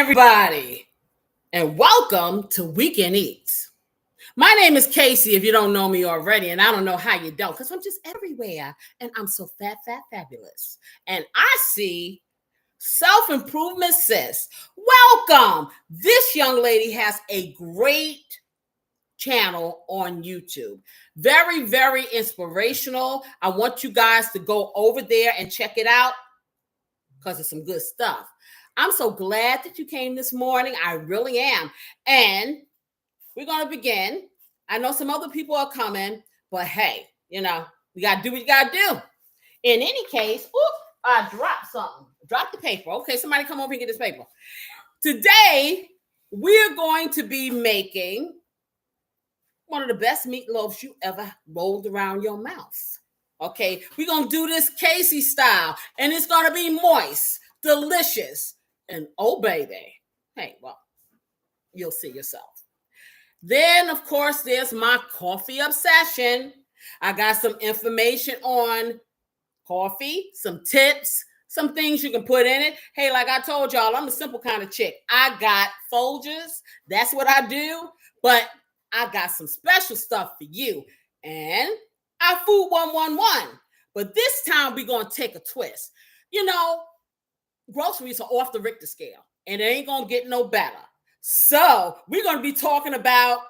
everybody, and welcome to Weekend Eats. My name is Casey, if you don't know me already, and I don't know how you don't, because I'm just everywhere, and I'm so fabulous. And I see Self-Improvement Sis. Welcome. This young lady has a great channel on YouTube. Very inspirational. I want you guys to go over there and check it out because it's some good stuff. I'm so glad that you came this morning. I really am. And we're going to begin. I know some other people are coming, but hey, we got to do what you got to do. In any case, I dropped something. Drop the paper. Okay, somebody come over and get this paper. Today, we're going to be making one of the best meatloafs you ever rolled around your mouth. Okay, we're going to do this Casey style, and it's going to be moist, delicious, and oh, baby. Hey, well, you'll see yourself. Then, of course, there's my coffee obsession. I got some information on coffee, some tips, some things you can put in it. Hey, like I told y'all, I'm a simple kind of chick. I got Folgers. That's what I do. But I got some special stuff for you. And our Food 111. But this time, we're going to take a twist. Groceries are off the Richter scale, and it ain't going to get no better. So we're going to be talking about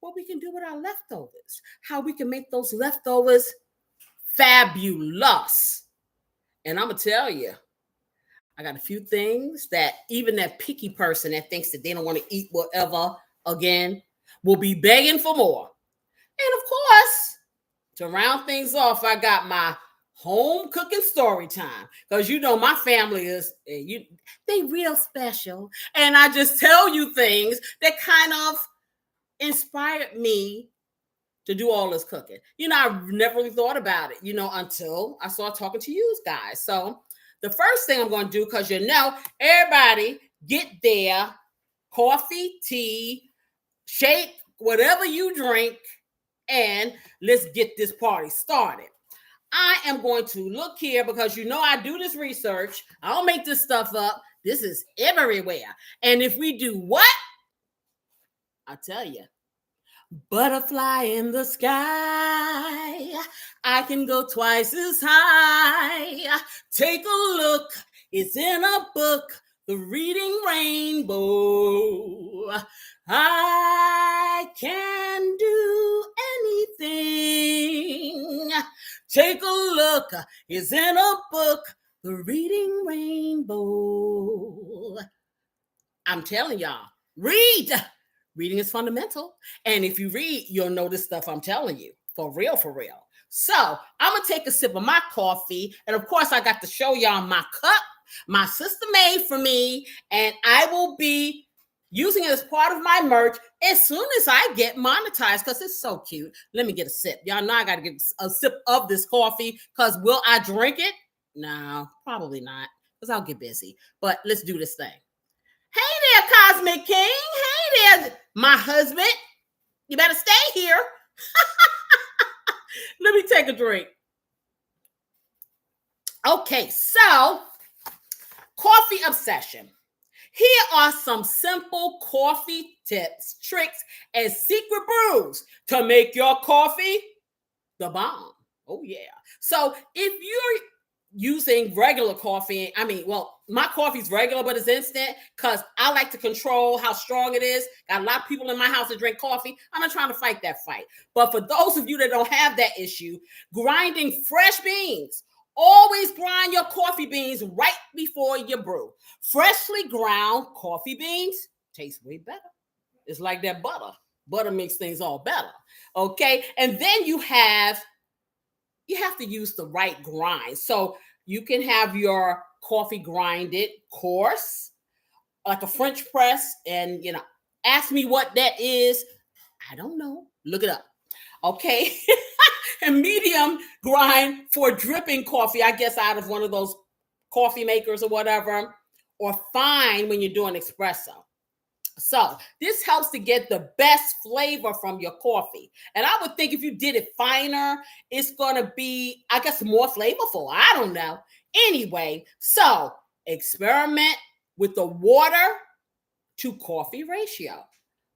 what we can do with our leftovers, how we can make those leftovers fabulous. And I'm going to tell you, I got a few things that even that picky person that thinks that they don't want to eat whatever again will be begging for more. And of course, to round things off, I got my home cooking story time, because my family is they real special, and I just tell you things that kind of inspired me to do all this cooking. I never really thought about it, until I started talking to you guys. So the first thing I'm going to do, because everybody get their coffee, tea, shake, whatever you drink, and let's get this party started. I am going to look here because I do this research. I don't make this stuff up. This is everywhere. And if we do what? I tell you, butterfly in the sky. I can go twice as high. Take a look. It's in a book. The Reading Rainbow. I can do anything. Take a look. It's in a book. The Reading Rainbow. I'm telling y'all, read. Reading is fundamental. And if you read, you'll know this stuff I'm telling you. For real. So I'm going to take a sip of my coffee. And of course, I got to show y'all my cup. My sister made for me. And I will be using it as part of my merch as soon as I get monetized, because it's so cute. Let me get a sip. Y'all know I got to get a sip of this coffee, because will I drink it? No, probably not, because I'll get busy. But let's do this thing. Hey there, Cosmic King. Hey there, my husband. You better stay here. Let me take a drink. Okay, so coffee obsession. Here are some simple coffee tips, tricks, and secret brews to make your coffee the bomb. Oh, yeah. So if you're using regular coffee, my coffee's regular, but it's instant, because I like to control how strong it is. Got a lot of people in my house that drink coffee. I'm not trying to fight that fight. But for those of you that don't have that issue, grinding fresh beans. Always grind your coffee beans right before you brew. Freshly ground coffee beans taste way better. It's like that butter. Butter makes things all better. Okay. And then you have to use the right grind. So you can have your coffee grinded coarse, like a French press. And, ask me what that is. I don't know. Look it up. Okay. And medium grind for dripping coffee, I guess, out of one of those coffee makers or whatever, or fine when you're doing espresso. So this helps to get the best flavor from your coffee. And I would think if you did it finer, it's going to be, I guess, more flavorful. I don't know. Anyway, so experiment with the water to coffee ratio.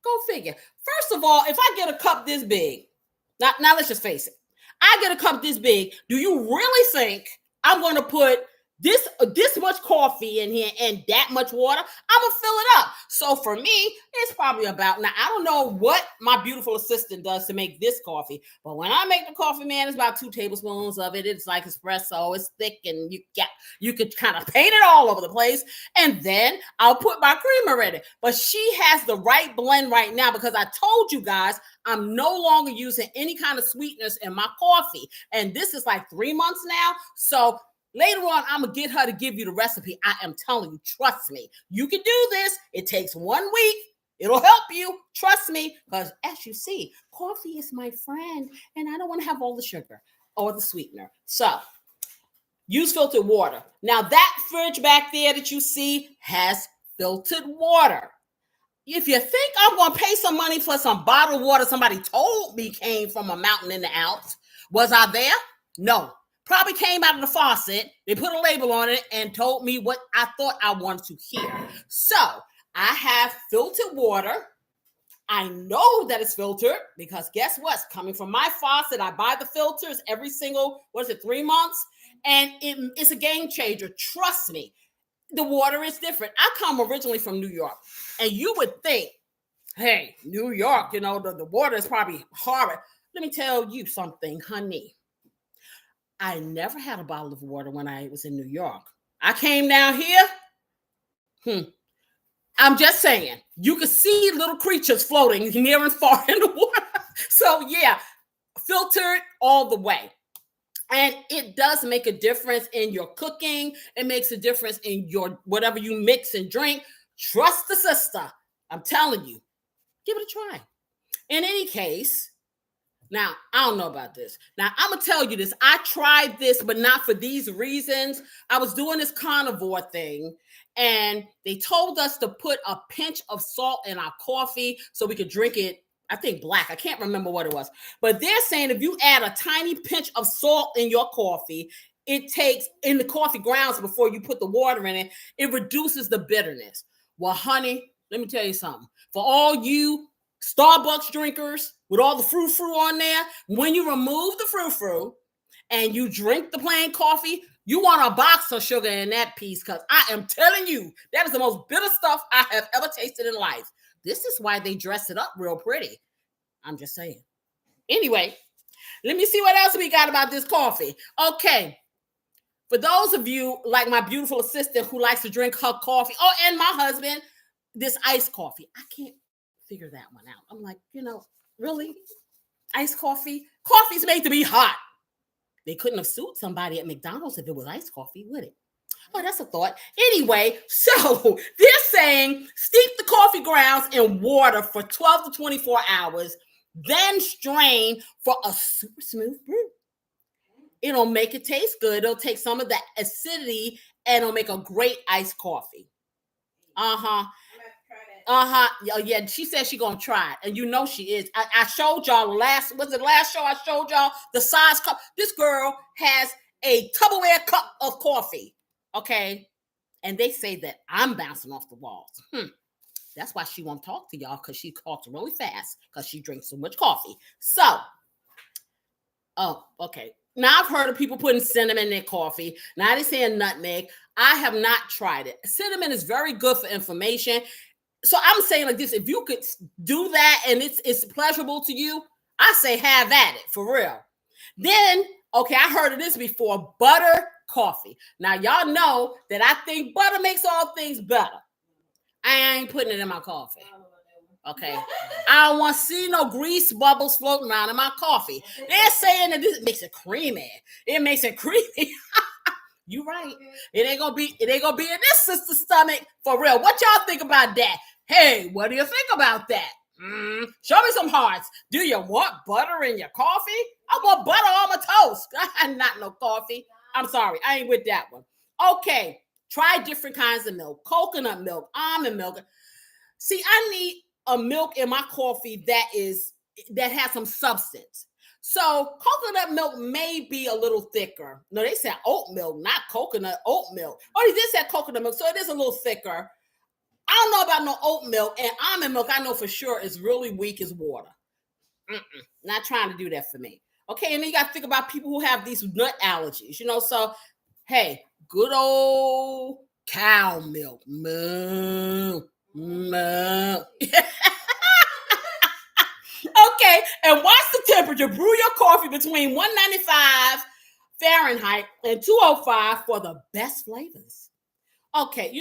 Go figure. First of all, if I get a cup this big, now let's just face it. I get a cup this big. Do you really think I'm going to put this much coffee in here and that much water? I'm going to fill it up. So for me, it's probably about, now I don't know what my beautiful assistant does to make this coffee, but when I make the coffee, man, it's about 2 tablespoons of it. It's like espresso. It's thick and you could kind of paint it all over the place. And then I'll put my creamer in it. But she has the right blend right now because I told you guys I'm no longer using any kind of sweeteners in my coffee. And this is like 3 months now. So later on, I'm going to get her to give you the recipe. I am telling you, trust me. You can do this. It takes 1 week. It'll help you. Trust me. Because as you see, coffee is my friend. And I don't want to have all the sugar or the sweetener. So use filtered water. Now that fridge back there that you see has filtered water. If you think I'm going to pay some money for some bottled water somebody told me came from a mountain in the Alps, was I there? No. Probably came out of the faucet. They put a label on it and told me what I thought I wanted to hear. So I have filtered water. I know that it's filtered because guess what's coming from my faucet? I buy the filters every single, 3 months? And it's a game changer. Trust me. The water is different. I come originally from New York, and you would think, hey, New York, the water is probably horrid. Let me tell you something, honey. I never had a bottle of water when I was in New York. I came down here. I'm just saying, you could see little creatures floating near and far in the water. So yeah, filtered all the way. And it does make a difference in your cooking. It makes a difference in your whatever you mix and drink. Trust the sister. I'm telling you, give it a try. In any case, now I don't know about this. Now I'm gonna tell you this. I tried this, but not for these reasons. I was doing this carnivore thing, and they told us to put a pinch of salt in our coffee so we could drink it. I think black. I can't remember what it was. But they're saying if you add a tiny pinch of salt in your coffee, it takes in the coffee grounds before you put the water in it, it reduces the bitterness. Well, honey, let me tell you something. For all you Starbucks drinkers with all the frou-frou on there, when you remove the frou-frou and you drink the plain coffee, you want a box of sugar in that piece because I am telling you, that is the most bitter stuff I have ever tasted in life. This is why they dress it up real pretty. I'm just saying. Anyway, let me see what else we got about this coffee. Okay. For those of you like my beautiful assistant who likes to drink her coffee, and my husband, this iced coffee. I can't figure that one out. I'm like, really? Iced coffee? Coffee's made to be hot. They couldn't have sued somebody at McDonald's if it was iced coffee, would it? Oh, that's a thought. Anyway, so they're saying steep the coffee grounds in water for 12 to 24 hours, then strain for a super smooth brew. It'll make it taste good. It'll take some of the acidity and it'll make a great iced coffee. Yeah, she said she's gonna try it, and she is. I showed y'all last show I showed y'all the size cup. This girl has a Tupperware cup of coffee. Okay. And they say that I'm bouncing off the walls. That's why she won't talk to y'all, because she talks really fast because she drinks so much coffee. So, okay. Now I've heard of people putting cinnamon in their coffee. Now they're saying nutmeg. I have not tried it. Cinnamon is very good for inflammation. So I'm saying like this, if you could do that and it's pleasurable to you, I say have at it, for real. Then, okay, I heard of this before, butter coffee. Now, y'all know that I think butter makes all things better. I ain't putting it in my coffee. Okay. I don't want to see no grease bubbles floating around in my coffee. They're saying that this makes it creamy. It makes it creamy. You right. It ain't gonna be in this sister's stomach for real. What y'all think about that? Hey, what do you think about that? Show me some hearts. Do you want butter in your coffee? I want butter on my toast. Not no coffee. I'm sorry. I ain't with that one. Okay. Try different kinds of milk. Coconut milk, almond milk. See, I need a milk in my coffee that has some substance. So coconut milk may be a little thicker. No, they said oat milk, not coconut, oat milk. Oh, they did say coconut milk, so it is a little thicker. I don't know about no oat milk, and almond milk I know for sure is really weak as water. Not trying to do that for me. Okay, and then you got to think about people who have these nut allergies, So, hey, good old cow milk. Moo, moo. Okay, and watch the temperature. Brew your coffee between 195 Fahrenheit and 205 for the best flavors. Okay,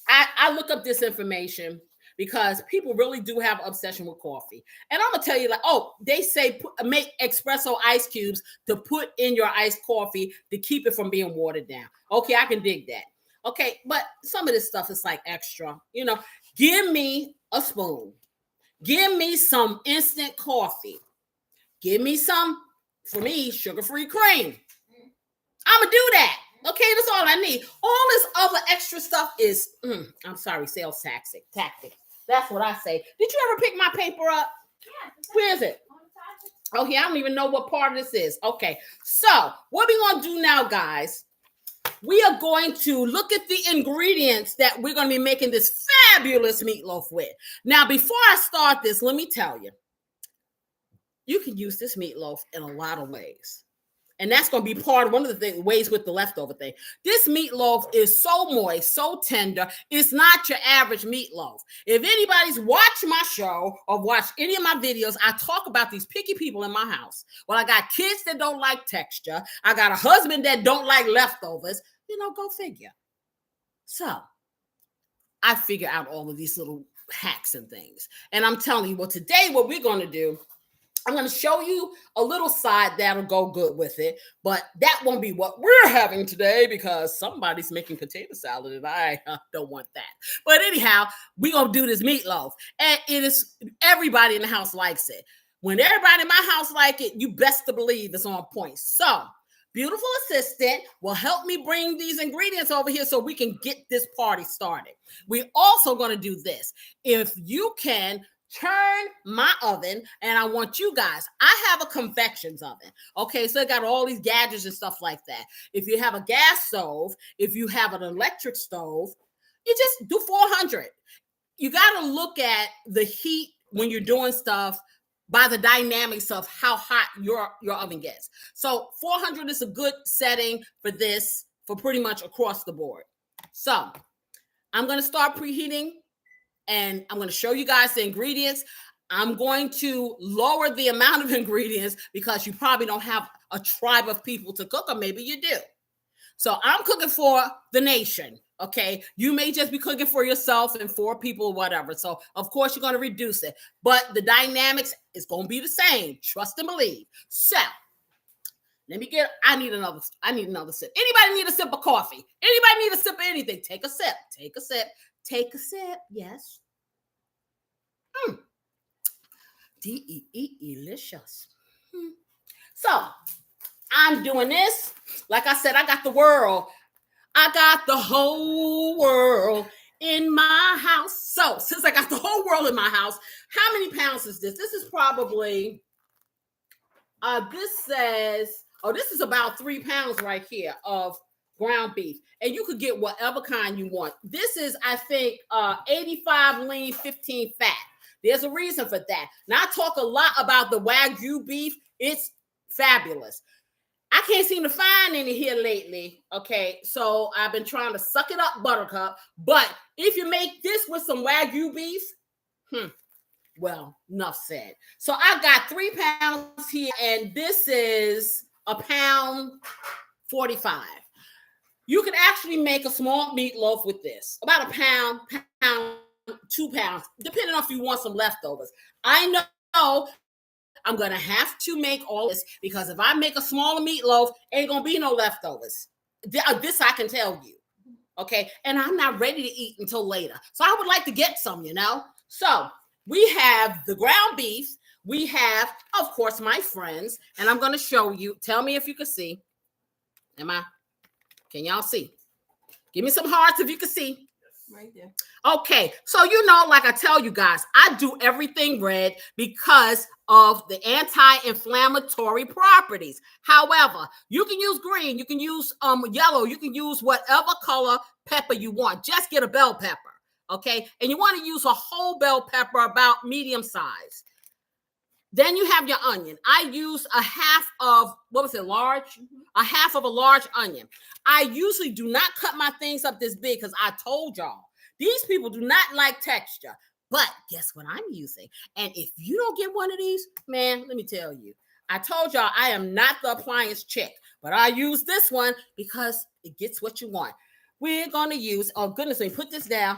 I look up this information because people really do have an obsession with coffee. And I'm going to tell you, they say make espresso ice cubes to put in your iced coffee to keep it from being watered down. Okay, I can dig that. Okay, but some of this stuff is like extra. Give me a spoon. Give me some instant coffee. Give me some, for me, sugar-free cream. I'm going to do that. Okay, that's all I need. All this other extra stuff is, I'm sorry, sales tactic. That's what I say. Did you ever pick my paper up? Yeah. Where is it? Oh, yeah, I don't even know what part of this is. Okay, so what we're going to do now, guys, we are going to look at the ingredients that we're going to be making this fabulous meatloaf with. Now, before I start this, let me tell you, you can use this meatloaf in a lot of ways. And that's going to be part of one of the ways with the leftover thing. This meatloaf is so moist, so tender. It's not your average meatloaf. If anybody's watched my show or watched any of my videos, I talk about these picky people in my house. Well, I got kids that don't like texture. I got a husband that don't like leftovers. Go figure. So I figure out all of these little hacks and things. And I'm telling you, today what we're going to do, I'm going to show you a little side that'll go good with it, but that won't be what we're having today because somebody's making potato salad and I don't want that. But anyhow, we're going to do this meatloaf, and everybody in the house likes it. When everybody in my house like it, you best to believe it's on point. So, beautiful assistant will help me bring these ingredients over here so we can get this party started. We're also going to do this. If you can turn my oven, and I want you guys, I have a convections oven. Okay, so I got all these gadgets and stuff like that. If you have a gas stove, if you have an electric stove, you just do 400. You got to look at the heat when you're doing stuff by the dynamics of how hot your oven gets. So 400 is a good setting for this, for pretty much across the board. So I'm going to start preheating, and I'm going to show you guys the ingredients. I'm going to lower the amount of ingredients because you probably don't have a tribe of people to cook, or maybe you do. So I'm cooking for the nation, okay? You may just be cooking for yourself and 4 people or whatever. So, of course, you're going to reduce it. But the dynamics is going to be the same. Trust and believe. So, I need another sip. Anybody need a sip of coffee? Anybody need a sip of anything? Take a sip. Take a sip. Take a sip. Yes. Delicious. So, I'm doing this. Like I said, I got the world. I got the whole world in my house. So, since I got the whole world in my house, how many pounds is this? This is probably, this is about 3 pounds right here of ground beef. And you could get whatever kind you want. This is, I think, 85 lean, 15 fat. There's a reason for that. Now, I talk a lot about the Wagyu beef. It's fabulous. I can't seem to find any here lately, okay? So I've been trying to suck it up, Buttercup. But if you make this with some Wagyu beef, well, enough said. So I got 3 pounds here, and this is a pound 45. You can actually make a small meatloaf with this, about a pound, 2 pounds, depending on if you want some leftovers. I know I'm going to have to make all this because if I make a smaller meatloaf, ain't going to be no leftovers. This I can tell you, okay? And I'm not ready to eat until later. So I would like to get some, So we have the ground beef. We have, of course, my friends, and I'm going to show you. Tell me if you can see. Can y'all see? Give me some hearts if you can see. Right there. Okay, so like I tell you guys, I do everything red because of the anti-inflammatory properties. However, you can use green, you can use yellow, you can use whatever color pepper you want. Just get a bell pepper, okay? And you want to use a whole bell pepper about medium size. Then you have your onion. I use a half of, large? A half of a large onion. I usually do not cut my things up this big because I told y'all, these people do not like texture. But guess what I'm using? And if you don't get one of these, man, let me tell you, I told y'all I am not the appliance chick, but I use this one because it gets what you want. We're going to use, oh goodness, let me put this down.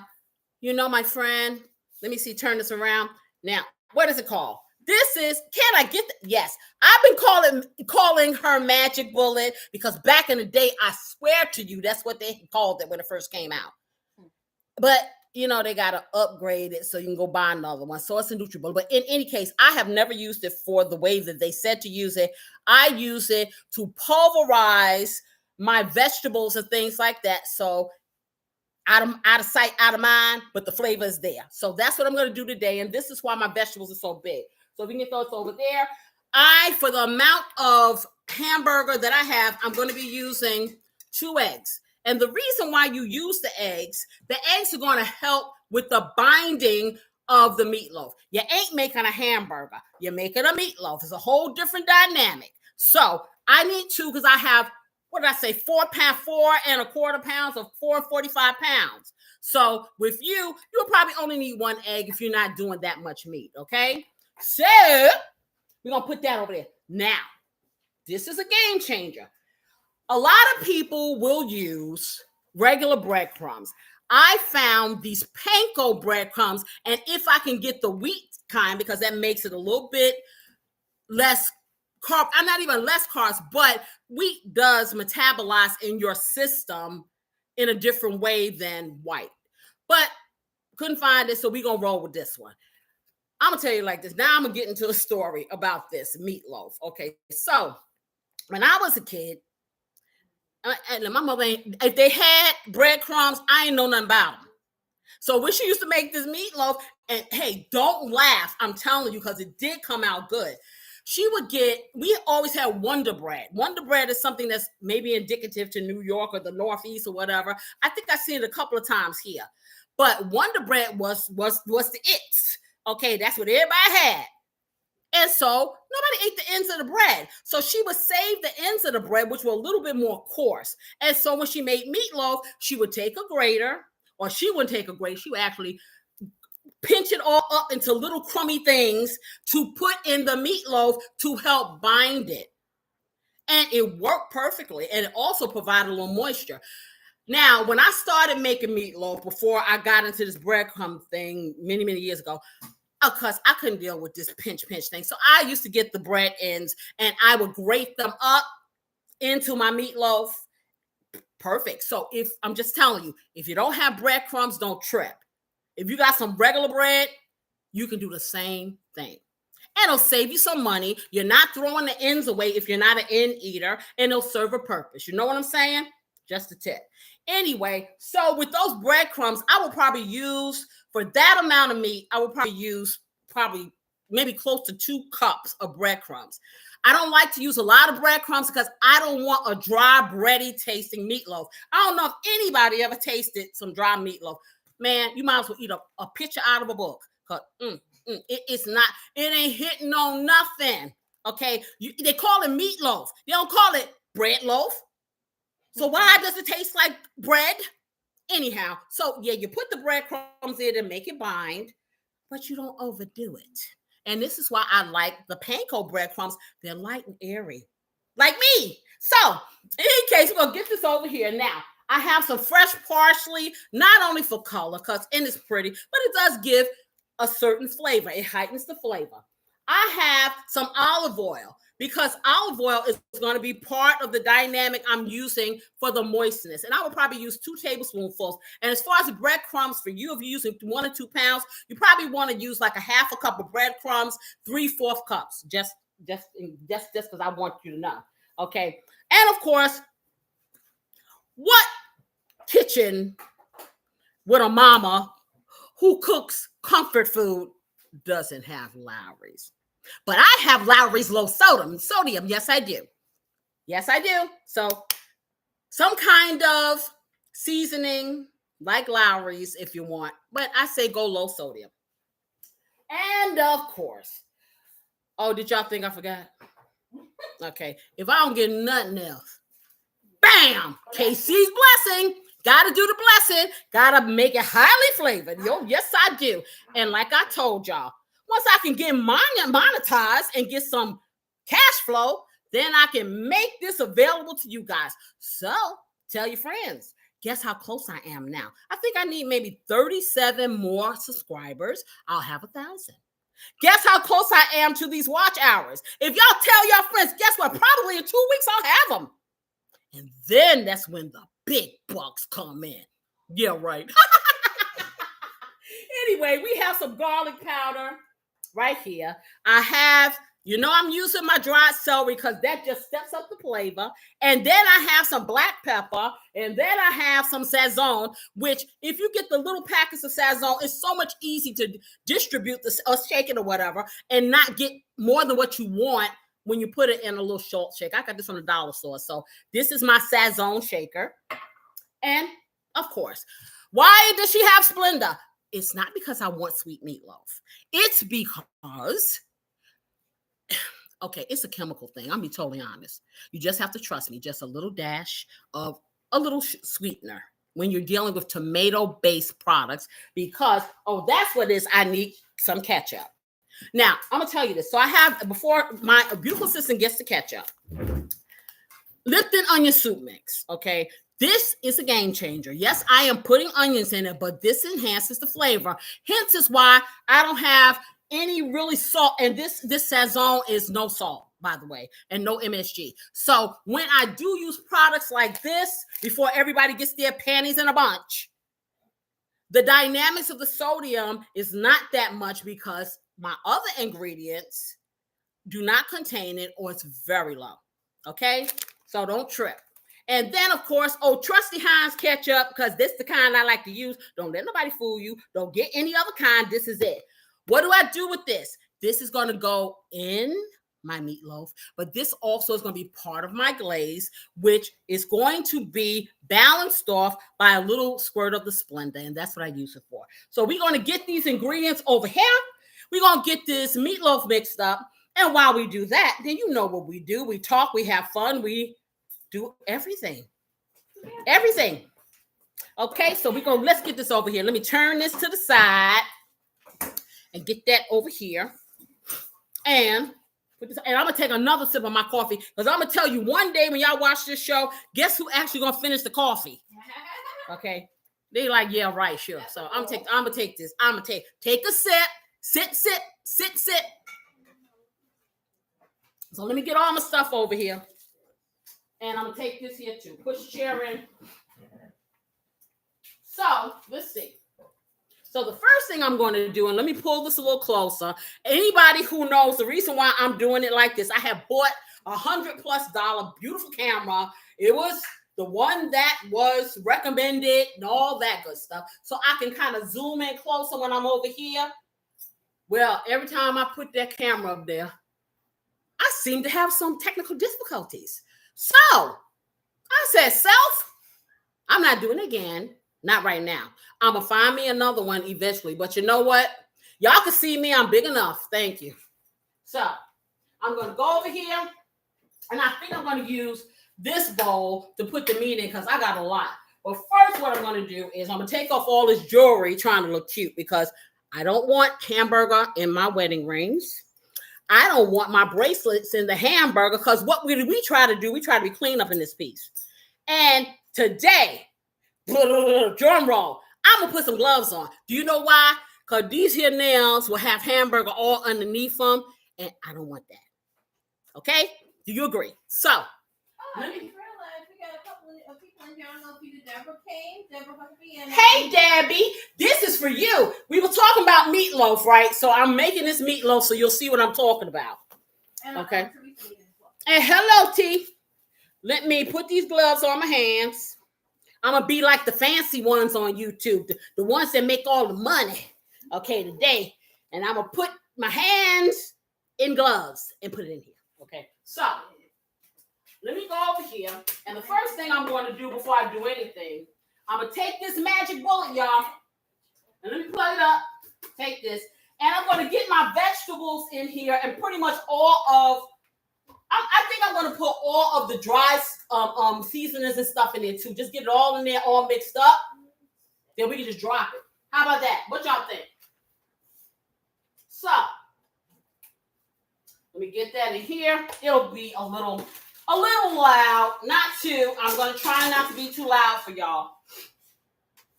My friend, let me see, turn this around. Now, what is it called? This is, can I get yes, I've been calling her magic bullet because back in the day, I swear to you, that's what they called it when it first came out. But they got to upgrade it so you can go buy another one. So it's a NutriBullet. But in any case, I have never used it for the way that they said to use it. I use it to pulverize my vegetables and things like that. So out of sight, out of mind, but the flavor is there. So that's what I'm going to do today. And this is why my vegetables are so big. So if we can throw it over there, for the amount of hamburger that I have, I'm going to be using 2 eggs. And the reason why you use the eggs are going to help with the binding of the meatloaf. You ain't making a hamburger. You're making a meatloaf. It's a whole different dynamic. So I need 2 because I have, 4.25 pounds of 4.45 pounds. So with you'll probably only need 1 egg if you're not doing that much meat, okay? So we're going to put that over there. Now, this is a game changer. A lot of people will use regular breadcrumbs. I found these panko breadcrumbs, and if I can get the wheat kind, because that makes it a little bit less carb, I'm not even less carbs, but wheat does metabolize in your system in a different way than white. But couldn't find it, so we're going to roll with this one. I'm going to tell you like this. Now I'm going to get into a story about this meatloaf. Okay, so when I was a kid, and my mother, if they had breadcrumbs, I ain't know nothing about them. So when she used to make this meatloaf, and hey, don't laugh, I'm telling you, because it did come out good. We always had Wonder Bread. Wonder Bread is something that's maybe indicative to New York or the Northeast or whatever. I think I've seen it a couple of times here. But Wonder Bread was the it. Okay, that's what everybody had. And so nobody ate the ends of the bread. So she would save the ends of the bread, which were a little bit more coarse. And so when she made meatloaf, she would take a grater, or she wouldn't take a grater. She would actually pinch it all up into little crummy things to put in the meatloaf to help bind it. And it worked perfectly. And it also provided a little moisture. Now, when I started making meatloaf before I got into this breadcrumb thing many, many years ago, because I couldn't deal with this pinch thing. So I used to get the bread ends and I would grate them up into my meatloaf. Perfect. So I'm just telling you, if you don't have breadcrumbs, don't trip. If you got some regular bread, you can do the same thing. And it'll save you some money. You're not throwing the ends away if you're not an end eater, and it'll serve a purpose. You know what I'm saying? Just a tip. Anyway, so with those breadcrumbs, I will probably use, for that amount of meat, I will probably use maybe close to 2 cups of breadcrumbs. I don't like to use a lot of breadcrumbs because I don't want a dry, bready tasting meatloaf. I don't know if anybody ever tasted some dry meatloaf. Man, you might as well eat a picture out of a book. It ain't hitting on nothing. Okay, they call it meatloaf. They don't call it bread loaf. So why does it taste like bread? Anyhow, so yeah, you put the breadcrumbs in and make it bind, but you don't overdo it. And this is why I like the panko breadcrumbs. They're light and airy, like me. So in any case, we're going to get this over here. Now, I have some fresh parsley, not only for color, and it's pretty, but it does give a certain flavor. It heightens the flavor. I have some olive oil because olive oil is going to be part of the dynamic I'm using for the moistness. And I will probably use 2 tablespoonfuls. And as far as the breadcrumbs, for you, if you're using 1 or 2 pounds, you probably want to use like a half a cup of breadcrumbs, 3/4 cups, just because I want you to know. Okay. And of course, what kitchen with a mama who cooks comfort food doesn't have Lowry's. But I have Lowry's low sodium. Yes, I do. Yes, I do. So some kind of seasoning like Lowry's if you want, but I say go low sodium. And of course, oh, did y'all think I forgot? Okay, if I don't get nothing else, bam, KC's blessing. Gotta do the blessing. Gotta make it highly flavored. Yo, yes, I do. And like I told y'all, once I can get monetized and get some cash flow, then I can make this available to you guys. So tell your friends. Guess how close I am now? I think I need maybe 37 more subscribers. I'll have 1,000. Guess how close I am to these watch hours? If y'all tell your friends, guess what? Probably in 2 weeks I'll have them. And then that's when the big bucks come in. Yeah, right. Anyway, we have some garlic powder right here. I have, I'm using my dried celery because that just steps up the flavor. And then I have some black pepper. And then I have some Sazon, which if you get the little packets of Sazon, it's so much easy to distribute this or shake it or whatever and not get more than what you want when you put it in a little short shake. I got this from the dollar store. So this is my Sazon shaker. And of course, why does she have Splenda? It's not because I want sweet meatloaf. It's because, okay, it's a chemical thing. I'll be totally honest. You just have to trust me. Just a little dash of a little sweetener when you're dealing with tomato-based products because, that's what it is. I need some ketchup. Now, I'm going to tell you this. So I have, before my beautiful assistant gets the ketchup, Lipton onion soup mix, okay? This is a game changer. Yes, I am putting onions in it, but this enhances the flavor. Hence is why I don't have any really salt. And this Sazon is no salt, by the way, and no MSG. So when I do use products like this, before everybody gets their panties in a bunch, the dynamics of the sodium is not that much because my other ingredients do not contain it or it's very low. Okay? So don't trip. And then, of course, trusty Heinz ketchup, because this is the kind I like to use. Don't let nobody fool you. Don't get any other kind. This is it. What do I do with this? This is going to go in my meatloaf, but this also is going to be part of my glaze, which is going to be balanced off by a little squirt of the Splenda, and that's what I use it for. So we're going to get these ingredients over here. We're going to get this meatloaf mixed up, and while we do that, then you know what we do. We talk, we have fun, we do everything. Everything. Okay, so let's get this over here. Let me turn this to the side and get that over here. And I'm going to take another sip of my coffee because I'm going to tell you one day when y'all watch this show, guess who actually going to finish the coffee? Okay. They like, yeah, right, sure. So I'm going to take this. I'm going to take a sip. Sit. So let me get all my stuff over here. And I'm going to take this here too. Push the chair in. So let's see. So the first thing I'm going to do, and let me pull this a little closer. Anybody who knows the reason why I'm doing it like this, I have bought $100+ beautiful camera. It was the one that was recommended and all that good stuff. So I can kind of zoom in closer when I'm over here. Well, every time I put that camera up there, I seem to have some technical difficulties. So I said, self, I'm not doing it again. Not right now. I'm going to find me another one eventually. But you know what? Y'all can see me. I'm big enough. Thank you. So I'm going to go over here. And I think I'm going to use this bowl to put the meat in because I got a lot. But first, what I'm going to do is I'm going to take off all this jewelry trying to look cute because I don't want hamburger in my wedding rings. I don't want my bracelets in the hamburger because what we try to do, we try to be clean up in this piece. And today, drum roll, I'm going to put some gloves on. Do you know why? Because these here nails will have hamburger all underneath them, and I don't want that. Okay? Do you agree? So, let me realize we got a couple of people in here. I don't know if you Deborah came. Deborah must be in. Hey, Debbie, this is for you. We were talking about meatloaf, right? So I'm making this meatloaf so you'll see what I'm talking about. Okay. And hello, T. Let me put these gloves on my hands. I'm gonna be like the fancy ones on YouTube, the ones that make all the money. Okay, today, and I'm gonna put my hands in gloves and put it in here. Okay, so let me go over here, and the first thing I'm going to do before I do anything, I'm gonna take this magic bullet, y'all, and let me plug it up. Take this, and I'm going to get my vegetables in here, and pretty much all of. I think I'm going to put all of the dry seasonings and stuff in there too. Just get it all in there, all mixed up. Then we can just drop it. How about that? What y'all think? So let me get that in here. It'll be a little loud, not too. I'm going to try not to be too loud for y'all.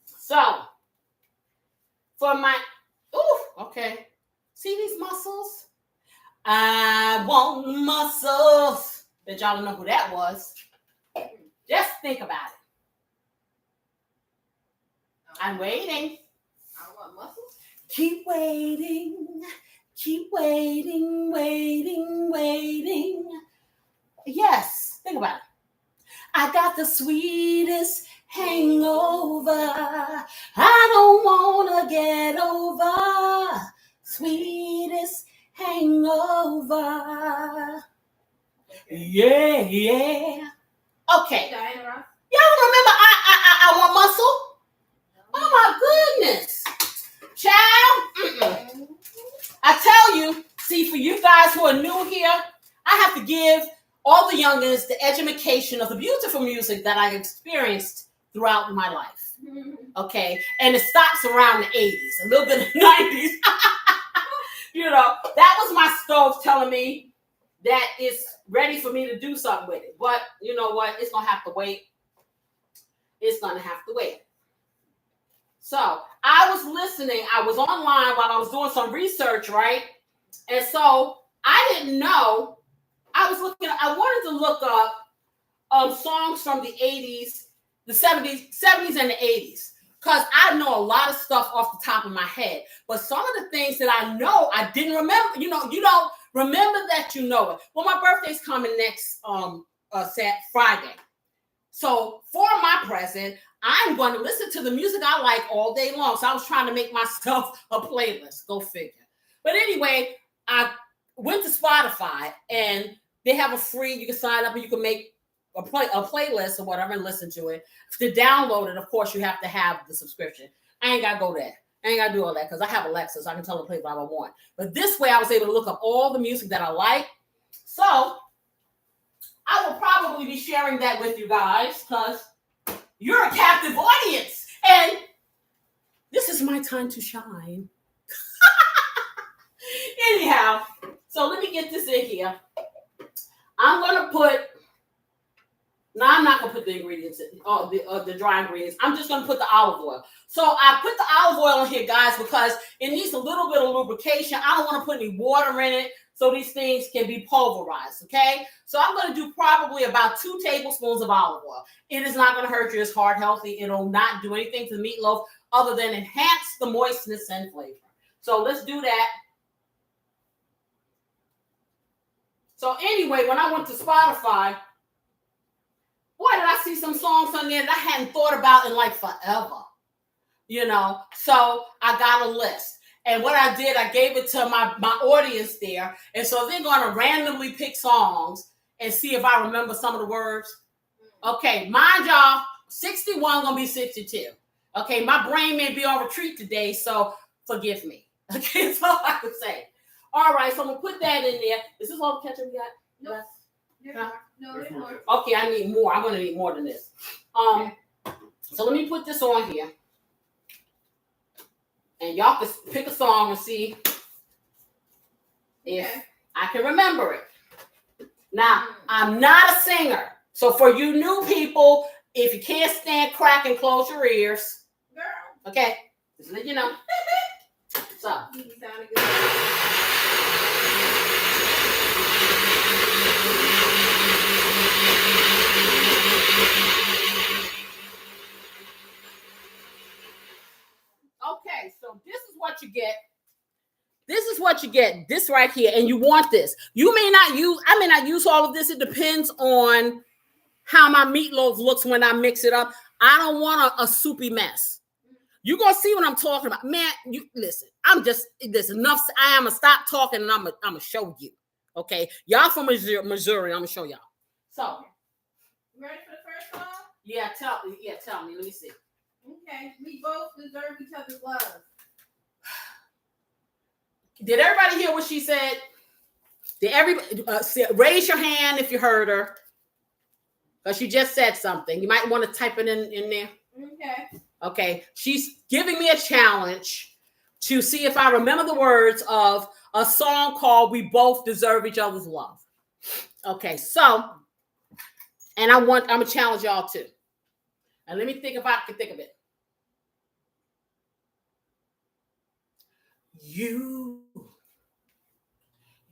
So for my, okay. See these muscles? I want muscles. Bet y'all don't know who that was. Just think about it. I'm waiting. I want muscles. Keep waiting. Keep waiting, waiting, waiting. Yes, think about it. I got the sweetest hangover. I don't want to get over. Sweetest hangover. Yeah, yeah. Okay. Y'all remember I want muscle? Oh my goodness. Child. I tell you, see, for you guys who are new here, I have to give all the youngins the education of the beautiful music that I experienced throughout my life. Okay. And it stops around the 80s, a little bit of the 90s. You know, that was my stove telling me that it's ready for me to do something with it. But you know what? It's going to have to wait. It's going to have to wait. So I was listening. I was online while I was doing some research, right? And so I didn't know. I wanted to look up songs from the 80s, the 70s and the 80s. Because I know a lot of stuff off the top of my head. But some of the things that I know, I didn't remember. You know, you don't remember that you know it. Well, my birthday's coming next Friday. So for my present, I'm going to listen to the music I like all day long. So I was trying to make myself a playlist. Go figure. But anyway, I went to Spotify, and they have a free, you can sign up and you can make a playlist or whatever and listen to it. To download it, of course, you have to have the subscription. I ain't got to go there. I ain't got to do all that because I have Alexa, so I can tell her to play whatever I want. But this way, I was able to look up all the music that I like. So I will probably be sharing that with you guys because you're a captive audience. And this is my time to shine. Anyhow, so let me get this in here. I'm going to put... No, I'm not going to put the ingredients in, the dry ingredients. I'm just going to put the olive oil. So I put the olive oil in here, guys, because it needs a little bit of lubrication. I don't want to put any water in it so these things can be pulverized, okay? So I'm going to do probably about 2 tablespoons of olive oil. It is not going to hurt you. It's heart healthy. It'll not do anything to the meatloaf other than enhance the moistness and flavor. So let's do that. So anyway, when I went to Spotify, boy, did I see some songs on there that I hadn't thought about in like forever, you know? So I got a list. And what I did, I gave it to my audience there. And so they're going to randomly pick songs and see if I remember some of the words. Okay, mind y'all, 61 going to be 62. Okay, my brain may be on retreat today, so forgive me. Okay, that's all I can say. All right, so I'm going to put that in there. Is this all the ketchup we got? Nope. Huh? No, there's more. Okay, I need more. I'm going to need more than this. So let me put this on here. And y'all can pick a song and see if I can remember it. Now, I'm not a singer. So for you new people, if you can't stand crack and close your ears. Girl. Okay, just let you know. So. You sounded good. Okay, so this is what you get. This is what you get. This right here, and you want this. You may not use. I may not use all of this. It depends on how my meatloaf looks when I mix it up. I don't want a soupy mess. You're going to see what I'm talking about. Man, you listen, there's enough. I am going to stop talking and I'm going to show you. Okay? Y'all from Missouri, I'm going to show y'all. So. You ready for the first song? Yeah, tell me. Let me see. Okay. We both deserve each other's love. Did everybody hear what she said? Did everybody raise your hand if you heard her? Because she just said something. You might want to type it in there. Okay. Okay. She's giving me a challenge to see if I remember the words of a song called "We Both Deserve Each Other's Love." Okay, so, and I'm gonna challenge y'all too. And let me think if I can think of it.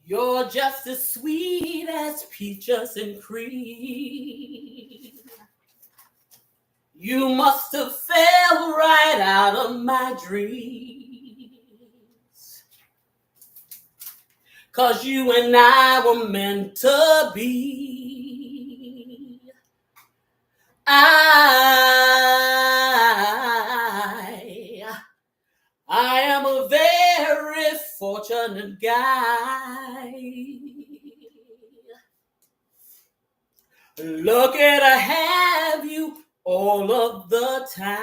You're just as sweet as peaches and cream. You must have fell right out of my dreams. 'Cause you and I were meant to be. I am a very fortunate guy. Lucky to have you all of the time.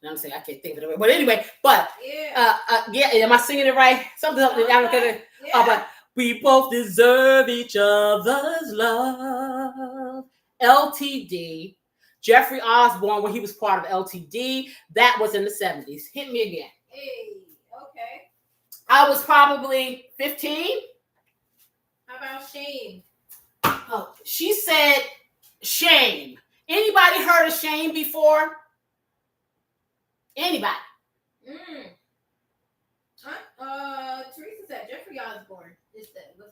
I'm saying I can't think of it, but anyway. But yeah, am I singing it right? Something. Yeah. But we both deserve each other's love. LTD. Jeffrey Osborne, when he was part of LTD, that was in the 70s. Hit me again. Hey, okay. I was probably 15. How about Shame? Oh, she said Shame. Anybody heard of Shame before? Anybody? Teresa said Jeffrey Osborne.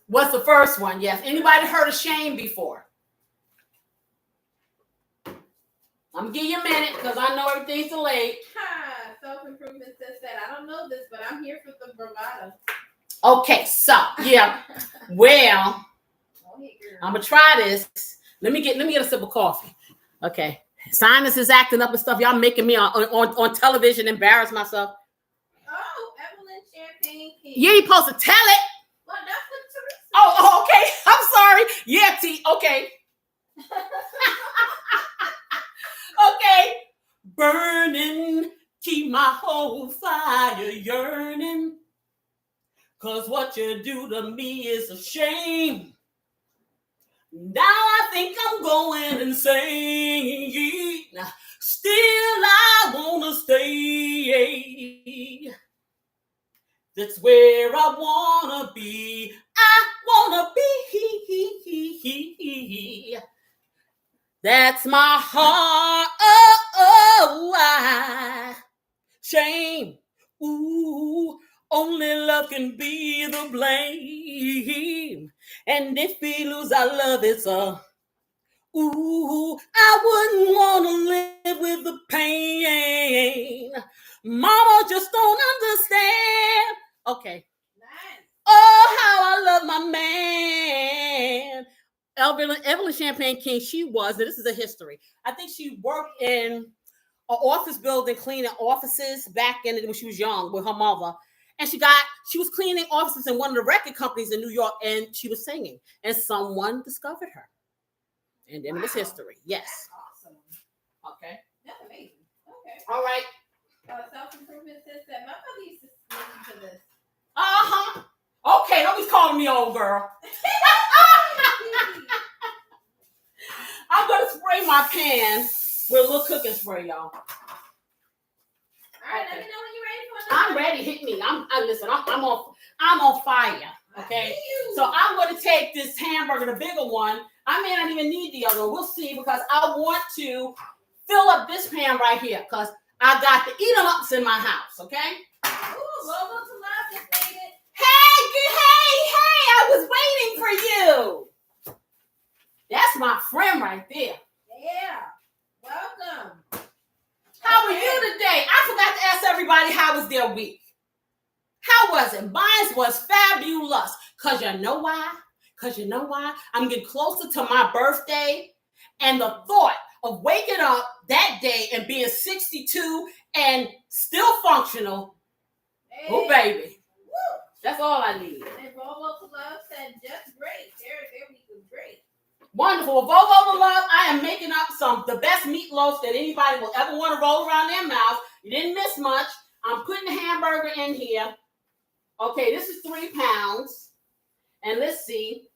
What's the first one? Yes. Anybody heard of Shame before? I'm gonna give you a minute because I know everything's delayed. Self-improvement says that. I don't know this, but I'm here for the bravado. Okay, so yeah. Well, I'm gonna try this. Let me get a sip of coffee. Okay. Sinus is acting up and stuff. Y'all making me on television embarrass myself. Oh, Evelyn Champagne King. You ain't supposed to tell it. Well, that's what Teresa. Oh, okay. I'm sorry. Yeah, T. Okay. Okay. Burning, keep my whole fire yearning. 'Cause what you do to me is a shame. Now I think I'm going insane. Still I wanna stay. That's where I wanna be. I wanna be. That's my heart. Shame. Ooh, only love can be the blame. And if we lose our love, it's I wouldn't want to live with the pain. Mama just don't understand. Okay. Nice. Oh, how I love my man. Evelyn Champagne King, this is a history. I think she worked in an office building, cleaning offices back when she was young with her mother. And she was cleaning offices in one of the record companies in New York, and she was singing. And someone discovered her. And then it was history. Yes. That's awesome. Okay. That's amazing. Okay. All right. Self-improvement says that my mother used to listen to this. Uh-huh. Okay, don't be calling me old girl. I'm going to spray my pan with a little cooking spray, y'all. All right, let me know when you're ready for I'm ready. Hit me. Listen, I'm on fire. Okay. So I'm going to take this hamburger, the bigger one. I may not even need the other one. We'll see, because I want to fill up this pan right here because I got the eat 'em ups in my house. Okay. Ooh, Logo to love just made it. Hey! I was waiting for you. That's my friend right there. Yeah. Welcome. How are you today? I forgot to ask everybody how was their week. How was it? Mine was fabulous. Because you know why? Because you know why? I'm getting closer to my birthday, and the thought of waking up that day and being 62 and still functional. Hey. Oh, baby. Woo. That's all I need. And Volvo to Love said just great. Their week was great. Wonderful. Volvo to Love, I am making up the best meatloaf that anybody will ever want to roll around their mouth. You didn't miss much. I'm putting the hamburger in here. Okay, this is 3 pounds. And let's see.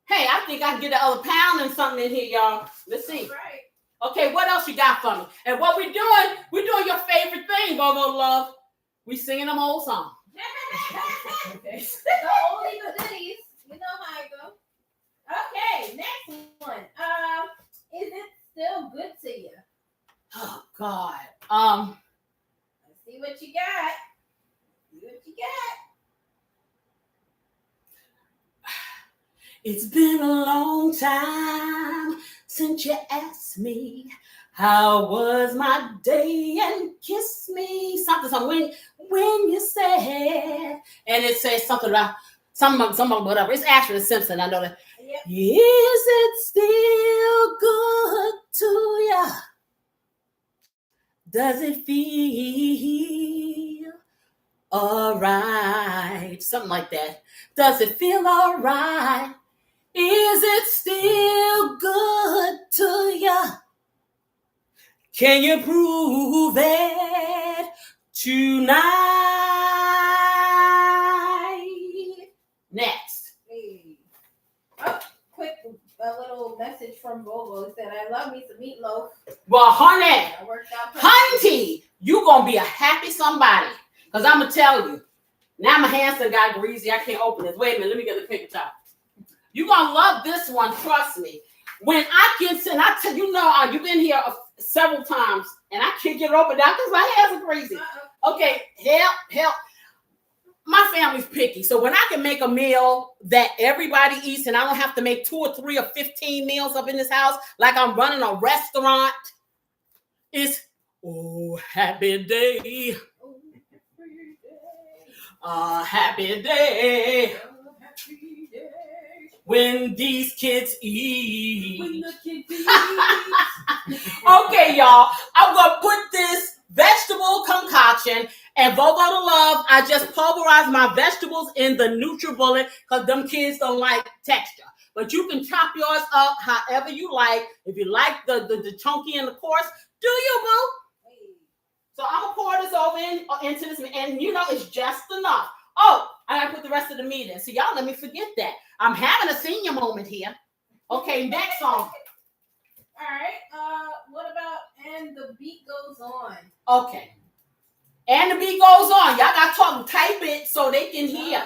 Hey, I think I can get another pound and something in here, y'all. Let's see. That's right. Okay, what else you got for me? And what we're doing your favorite thing, Volvo to Love. We singing them old songs. Okay. The oldie but goodies. You know how I go. Okay, next one. Is it still good to you? Oh God. Let's see what you got. It's been a long time since you asked me how was my day and kiss me something when you said, and it says something about something whatever. It's Ashley Simpson. I know that. Yep. Is it still good to you? Does it feel all right? Something like that. Does it feel all right? Is it still good to you? Can you prove it tonight? Next. Hey. Oh, quick, a little message from Volvo. It said, I love me some meatloaf. Well, honey, That worked out perfect. hunty, you gonna be a happy somebody. Because I'm going to tell you, now my hands done got greasy. I can't open this. Wait a minute, let me get the paper towel. You're going to love this one, trust me. When I get in, I tell you, you've been here several times, and I can't get it open now because my hands are greasy. Okay, help. My family's picky, so when I can make a meal that everybody eats, and I don't have to make 2 or 3 or 15 meals up in this house, like I'm running a restaurant, it's, oh, happy day. A happy day. When these kids eat. Okay, y'all. I'm going to put this vegetable concoction and Volvo to Love. I just pulverized my vegetables in the NutriBullet because them kids don't like texture. But you can chop yours up however you like. If you like the chunky and the coarse, do you, boo? So I'm going to pour this over into this, and it's just enough. Oh, I got to put the rest of the meat in. So y'all let me forget that. I'm having a senior moment here. Okay, next song. All right. What about And the Beat Goes On? Okay. And the beat goes on. Y'all got to type it so they can hear.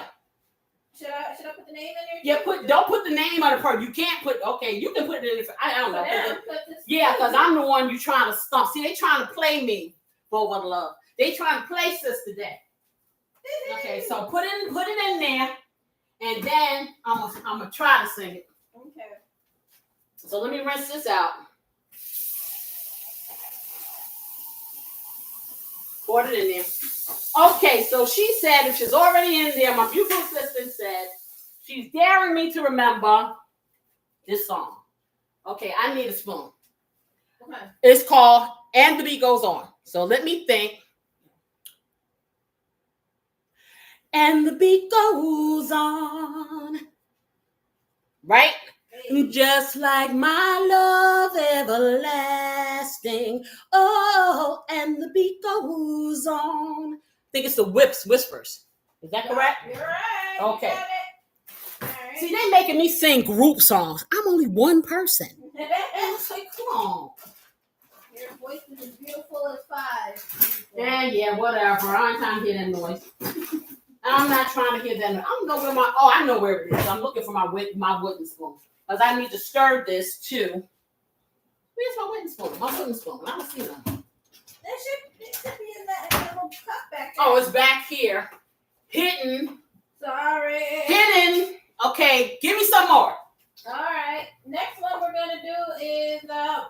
Should I put the name in there? Yeah, don't put the name of the person. You can't put, okay, you can put it in. I don't know. Yeah, because I'm the one you trying to stump. See, they trying to play me, Volvo to Love. They trying to play Sister Day. Okay, so put it in there, and then I'm gonna try to sing it. Okay. So let me rinse this out. Pour it in there. Okay, so she said if she's already in there, my beautiful assistant said she's daring me to remember this song. Okay, I need a spoon. Okay. It's called And the Beat Goes On. So let me think. And the beat goes on. Right? Hey. Just like my love everlasting. Oh, and the beat goes on. I think it's the Whispers. Is that correct? You're right. Okay. You got it. All right. See, they making me sing group songs. I'm only one person. It's like, come on. Your voice is as beautiful as 5. Yeah, whatever. I ain't trying to hear that noise. I'm not trying to hear that noise. I don't know where I know where it is. I'm looking for my wooden spoon. Because I need to stir this too. Where's my wooden spoon? My wooden spoon. I don't see them. It should be in that little cup back there. Oh, it's back here. Hidden. Sorry. Hidden. Okay, give me some more. All right. Next one we're going to do is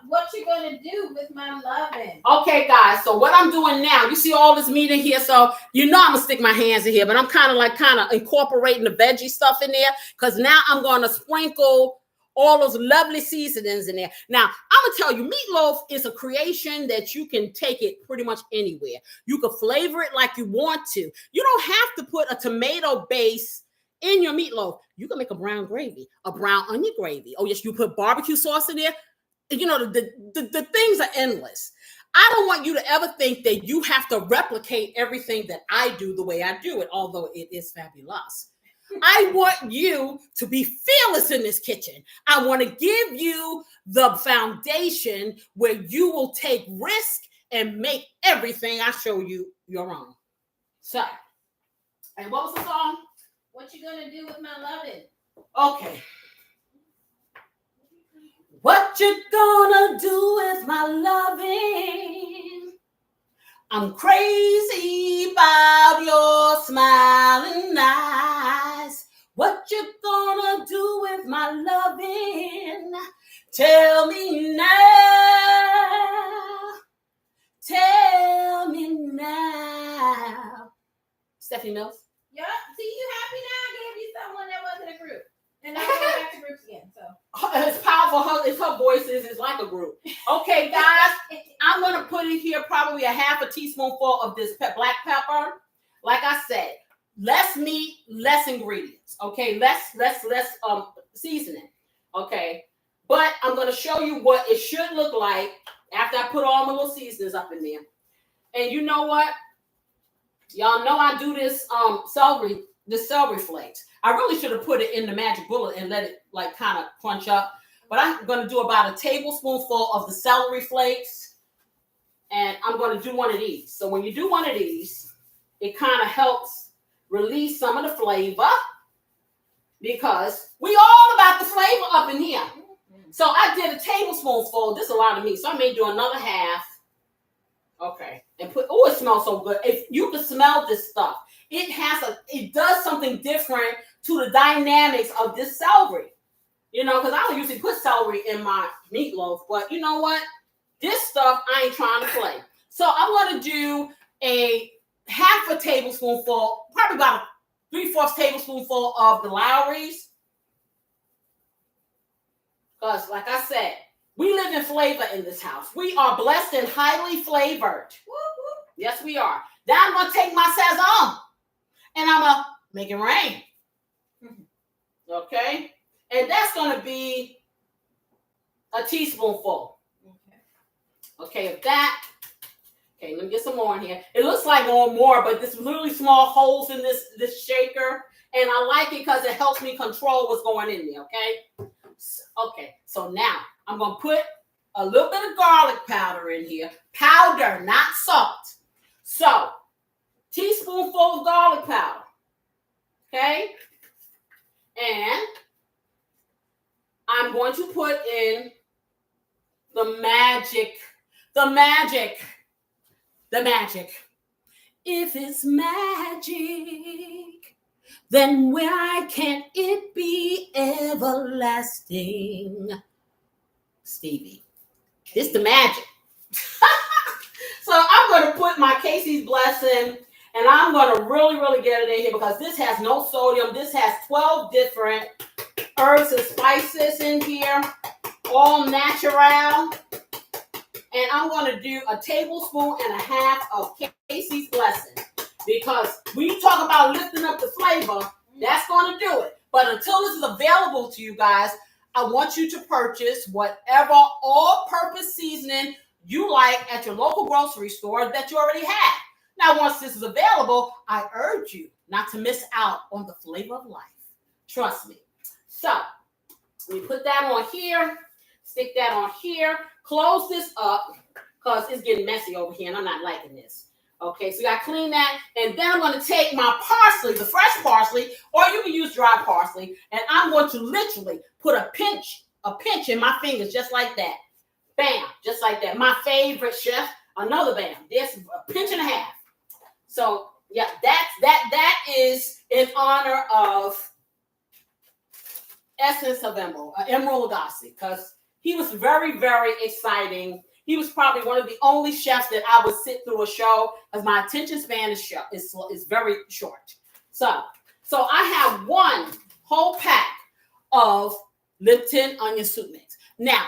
what you gonna do with my loving? Okay, guys. So what I'm doing now, you see all this meat in here. So I'm gonna stick my hands in here, but I'm kind of incorporating the veggie stuff in there because now I'm gonna sprinkle all those lovely seasonings in there. Now I'm gonna tell you, meatloaf is a creation that you can take it pretty much anywhere. You can flavor it like you want to. You don't have to put a tomato base in your meatloaf. You can make a brown gravy, a brown onion gravy. Oh yes, you put barbecue sauce in there. The things are endless. I don't want you to ever think that you have to replicate everything that I do the way I do it, although it is fabulous. I want you to be fearless in this kitchen. I want to give you the foundation where you will take risk and make everything I show you your own. So, and what was the song? What you gonna do with my loving? Okay. What you gonna do with my loving? I'm crazy about your smiling eyes. What you gonna do with my loving? Tell me now. Tell me now. Stephanie Mills? Yup. See, you happy now? I gave you someone that wasn't a group. And now we're back to groups again. So it's powerful. It's her voices. It's like a group. Okay, guys, I'm gonna put in here probably a half a teaspoonful of this black pepper. Like I said, less meat, less ingredients. Okay, less seasoning. Okay, but I'm gonna show you what it should look like after I put all my little seasonings up in there. And you know what? Y'all know I do this celery flakes. I really should have put it in the magic bullet and let it kind of crunch up. But I'm going to do about a tablespoonful of the celery flakes. And I'm going to do one of these. So when you do one of these, it kind of helps release some of the flavor. Because we all about the flavor up in here. So I did a tablespoonful. This is a lot of meat. So I may do another half. Okay. And it smells so good. If you can smell this stuff, it does something different to the dynamics of this celery. Because I don't usually put celery in my meatloaf, but you know what? This stuff I ain't trying to play. So I'm going to do a half a tablespoonful, probably about a 3/4 tablespoonful of the Lowry's. Because like I said, we live in flavor in this house. We are blessed and highly flavored. Yes, we are. Now I'm going to take my Sazon and I'm going to make it rain. Okay? And that's going to be a teaspoonful. Okay, of that. Okay, let me get some more in here. It looks like more, but there's literally small holes in this shaker. And I like it because it helps me control what's going in there, okay? So now I'm going to put a little bit of garlic powder in here. Powder, not salt. So, teaspoonful of garlic powder. Okay? And I'm going to put in the magic. If it's magic, then why can't it be everlasting? Stevie, it's the magic. So I'm going to put my Casey's Blessing, and I'm going to really, really get it in here because this has no sodium. This has 12 different herbs and spices in here, all natural. And I'm going to do a tablespoon and a half of Casey's Blessing because when you talk about lifting up the flavor, that's going to do it. But until this is available to you guys, I want you to purchase whatever all-purpose seasoning you like at your local grocery store that you already have. Now, once this is available, I urge you not to miss out on the flavor of life. Trust me. So, we put that on here, stick that on here, close this up because it's getting messy over here and I'm not liking this. Okay, so you got to clean that. And then I'm going to take my parsley, the fresh parsley, or you can use dry parsley, and I'm going to literally put a pinch in my fingers just like that. Bam, just like that. My favorite chef, another bam. There's a pinch and a half. So, yeah, that is in honor of Essence of Emerald Lagasse, because He was very, very exciting. He was probably one of the only chefs that I would sit through a show because my attention span is very short. So I have one whole pack of Lipton onion soup mix. Now,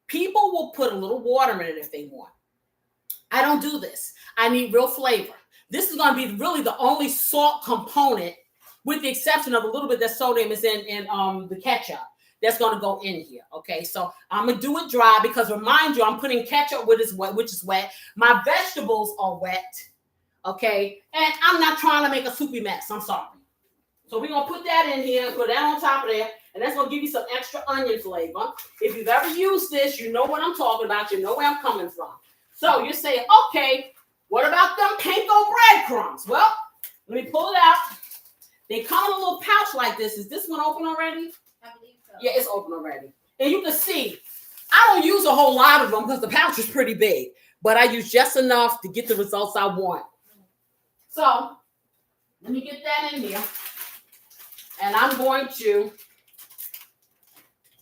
people will put a little water in it if they want. I don't do this. I need real flavor. This is going to be really the only salt component, with the exception of a little bit that sodium is in the ketchup. That's going to go in here. Okay, so I'm going to do it dry because, remind you, I'm putting ketchup which is wet. My vegetables are wet. Okay, and I'm not trying to make a soupy mess. I'm sorry. So we're going to put that in here and put that on top of there. And that's going to give you some extra onion flavor. If you've ever used this, you know what I'm talking about. You know where I'm coming from. So you're saying, okay, what about them panko breadcrumbs? Well, let me pull it out. They come in a little pouch like this. Is this one open already? I believe so. Yeah, it's open already. And you can see, I don't use a whole lot of them because the pouch is pretty big. But I use just enough to get the results I want. So let me get that in here. And I'm going to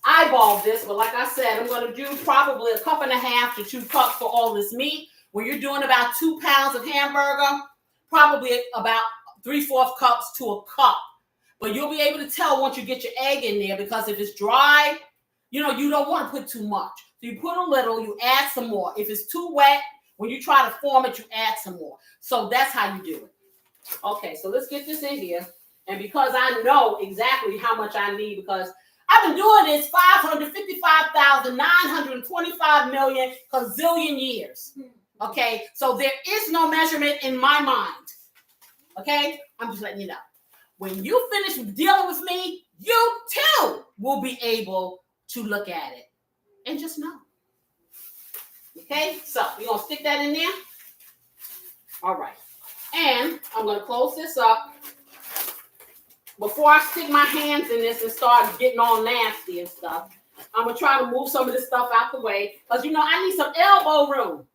eyeball this. But like I said, I'm going to do probably 1.5 to 2 cups for all this meat. When you're doing about 2 pounds of hamburger, probably about 3/4 cups to a cup. But you'll be able to tell once you get your egg in there, because if it's dry, you don't want to put too much. So you put a little, you add some more. If it's too wet, when you try to form it, you add some more. So that's how you do it. Okay, so let's get this in here. And because I know exactly how much I need, because I've been doing this 555,925 million gazillion years. Okay, so there is no measurement in my mind. Okay, I'm just letting you know. When you finish dealing with me, you too will be able to look at it and just know. Okay, so we're going to stick that in there. All right, and I'm going to close this up. Before I stick my hands in this and start getting all nasty and stuff, I'm going to try to move some of this stuff out the way because, I need some elbow room.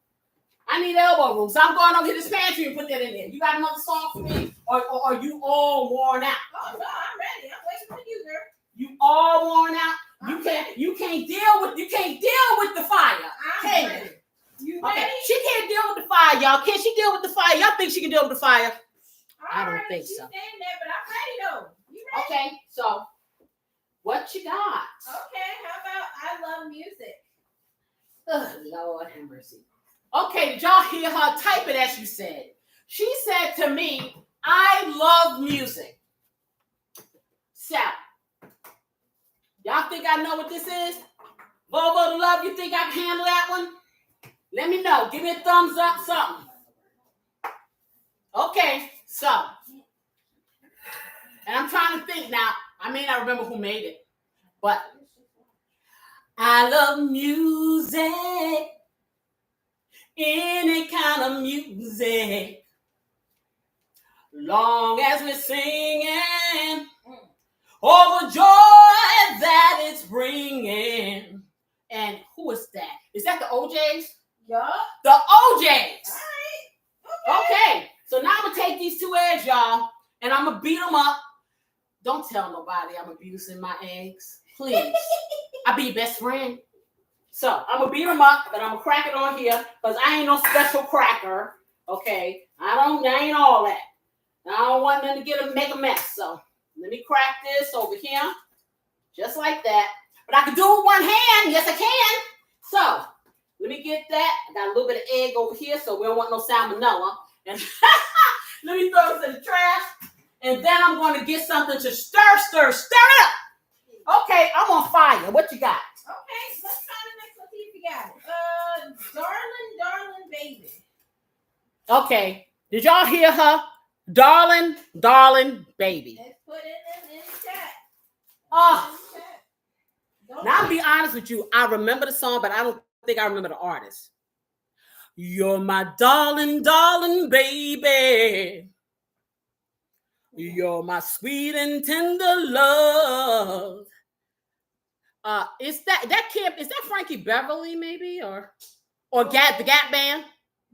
I need elbow room. So I'm going over to this pantry and put that in there. You got another song for me? Or are you all worn out? Oh, no, I'm ready. I'm waiting for you, girl. You all worn out? You can't deal with the fire. I'm ready. You ready? Okay. She can't deal with the fire, y'all. Can she deal with the fire? Y'all think she can deal with the fire? I don't think so. Standing there, but I'm ready though. You ready? Okay, so what you got? Okay, how about I love music? Oh, Lord have mercy. Okay, did y'all hear her type it as she said? She said to me, I love music. So, y'all think I know what this is? Volvo to Love, you think I can handle that one? Let me know. Give me a thumbs up, something. Okay, so, and I'm trying to think now. I may not remember who made it, but I love music. Any kind of music, long as we're singing all the joy that it's bringing. And who is that? Is that the OJs? Yeah. The OJs. All right. Okay. So now I'm gonna take these 2 eggs, y'all, and I'm gonna beat them up. Don't tell nobody I'm abusing my eggs, please. I'll be your best friend. So I'm gonna beat them up, but I'm gonna crack it on here because I ain't no special cracker. Okay, I ain't all that. I don't want them to make a mess. So let me crack this over here, just like that. But I can do it with one hand. Yes, I can. So let me get that. I got a little bit of egg over here, so we don't want no salmonella. And let me throw this in the trash. And then I'm going to get something to stir it up. Okay, I'm on fire. What you got? Okay, let's try the next one. See if you got it. Darling, baby. Okay, did y'all hear her? Darling, baby. Let's put it in the chat. Oh. Now I'll be honest with you. I remember the song, but I don't think I remember the artist. You're my darling, baby. You're my sweet and tender love. Is that Frankie Beverly maybe or the Gap Band?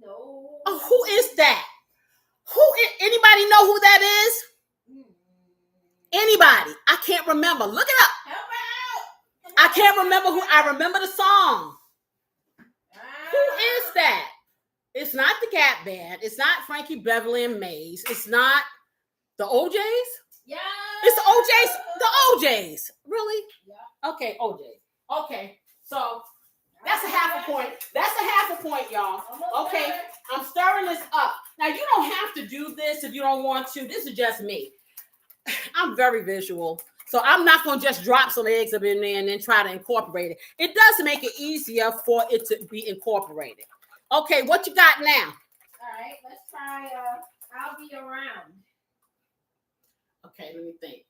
No. Oh, who is that? Anybody know who that is? Anybody? I can't remember. Look it up. Help out. I can't remember who. I remember the song. Who is that? It's not the Gap Band. It's not Frankie Beverly and Maze. It's not the OJs. Yeah. It's the OJs. The OJs. Really? Yeah. Okay, OJs. Okay, so that's a half a point. That's a half a point, y'all. Okay, I'm stirring this up. Now, you don't have to do this if you don't want to. This is just me. I'm very visual. So I'm not going to just drop some eggs up in there and then try to incorporate it. It does make it easier for it to be incorporated. Okay, what you got now? All right, let's try I'll Be Around. Okay, let me think.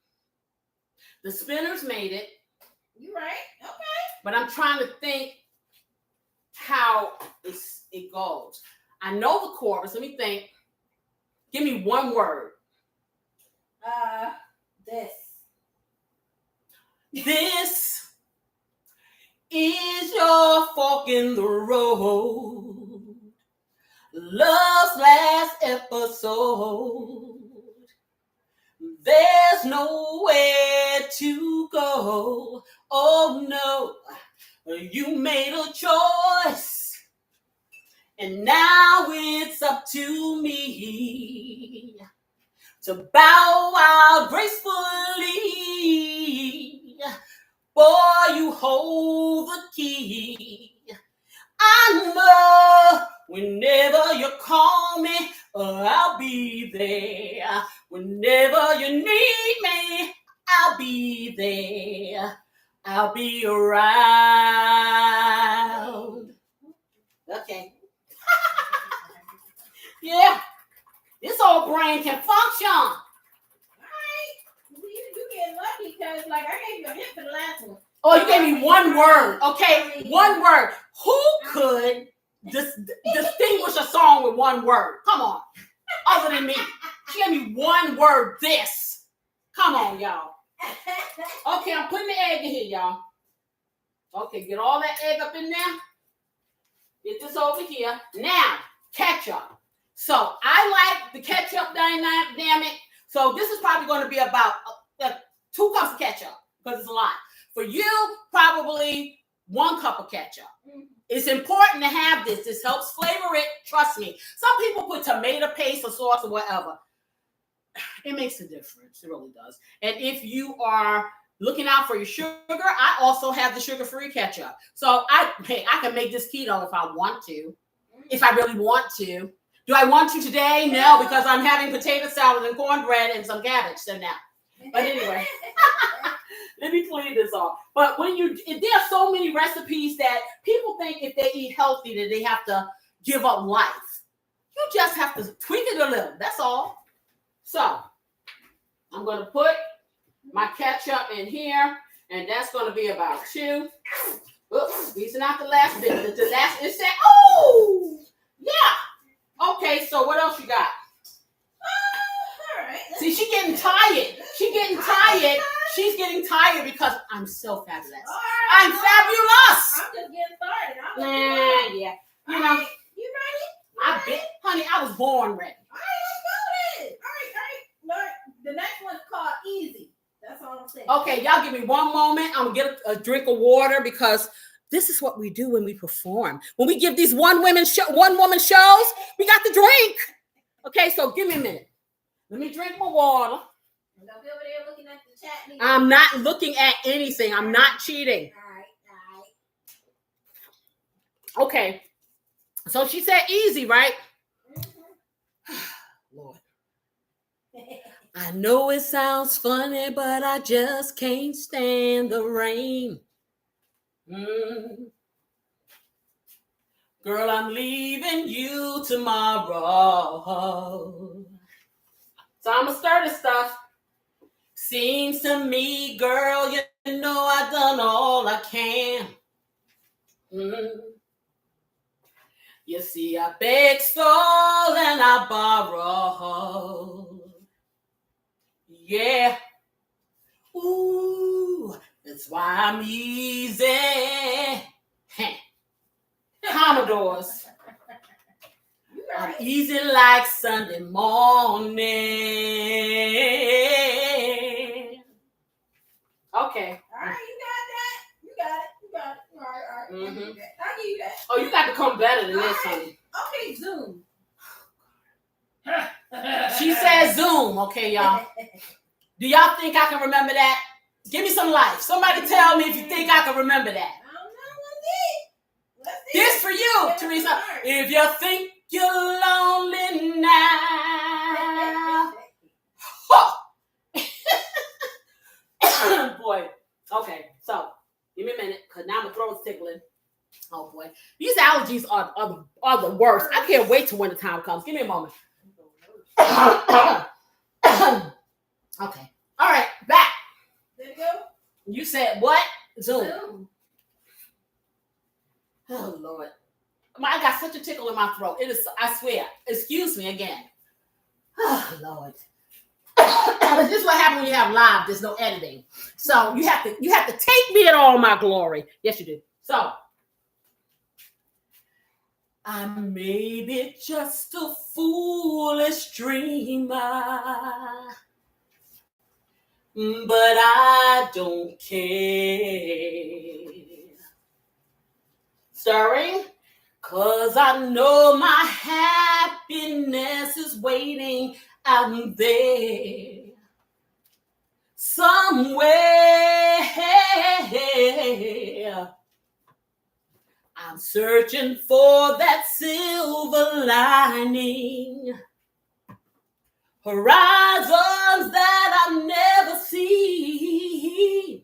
The Spinners made it. You right? Okay. But I'm trying to think how it goes. I know the chorus. Let me think. Give me one word. This. This is your fork in the road. Love's last episode. There's nowhere to go. Oh no, you made a choice. And now it's up to me to bow out gracefully. Boy, you hold the key. I know whenever you call me, I'll be there. Whenever you need me, I'll be there. I'll be around. Okay. Yeah. This old brain can function. All right. You get lucky because, like, I gave you a hint for the last one. Oh, you gave me one word. Okay, one word. Who could distinguish a song with one word? Come on. Other than me. She gave me one word. This. Come on, y'all. Okay, I'm putting the egg in here, y'all. Okay, get all that egg up in there. Get this over here. Now, ketchup. So I like the ketchup dynamic. So this is probably going to be about 2 cups of ketchup because it's a lot. For you, probably 1 cup of ketchup. Mm-hmm. It's important to have this. This helps flavor it. Trust me. Some people put tomato paste or sauce or whatever. It makes a difference. It really does. And if you are looking out for your sugar, I also have the sugar-free ketchup. So I can make this keto if I want to. If I really want to. Do I want to today? No, because I'm having potato salad and cornbread and some cabbage. So now. But anyway, let me clean this off. But there are so many recipes that people think if they eat healthy that they have to give up life. You just have to tweak it a little. That's all. So I'm going to put my ketchup in here, and that's going to be about 2. Oops, these are not the last bit. The last is said, oh, yeah. Okay, so what else you got? All right. See, she's getting tired. She's getting tired. She's getting tired because I'm so fabulous. Right, I'm fabulous. I'm just getting started. Yeah. You know. You ready? Honey, I was born ready. All right, let's go then. All right. The next one's called Easy. That's all I'm saying. Okay, y'all give me one moment. I'm going to get a drink of water because this is what we do when we perform. When we give these one-woman shows, we got to drink. Okay, so give me a minute. Let me drink my water. Don't be over there looking at the chat. I'm not looking at anything. I'm not cheating. All right. Okay. So she said easy, right? Mm-hmm. Lord. I know it sounds funny, but I just can't stand the rain. Girl, I'm leaving you tomorrow. So I'm going to stir this stuff. Seems to me, girl, you know I done all I can. You see, I beg, stole, and I borrow. Yeah. Ooh, that's why I'm easy. Commodores. I'm easy like Sunday morning. Okay. All right, you got that. You got you that. Oh, you got to come better than this, honey. Okay, Zoom. She said Zoom, okay, y'all. Do y'all think I can remember that? Give me some life. Somebody tell me if you think I can remember that. I don't know. Let's see. This for you, Teresa. If you think you're lonely now. Boy. Okay, so give me a minute, because now my throat's tickling. Oh boy. These allergies are the worst. I can't wait till when the time comes. Give me a moment. Okay. All right, back. There you go. You said what? Zoom. Oh Lord. I got such a tickle in my throat. It is, I swear. Excuse me again. Oh Lord. This is what happens when you have live. There's no editing. So you have to take me in all my glory. Yes, you do. So I may be just a foolish dreamer, but I don't care. Starring, 'cause I know my happiness is waiting out there somewhere. I'm searching for that silver lining, horizons that I've never seen.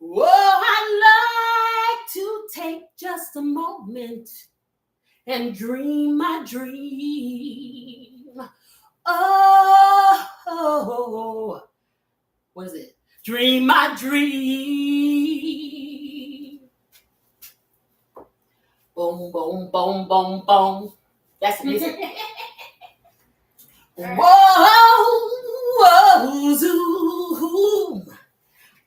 Oh, I'd like to take just a moment and dream my dream. Oh, what is it? Dream my dream. Boom, boom, boom, boom, boom. That's the music. Whoa, zoom.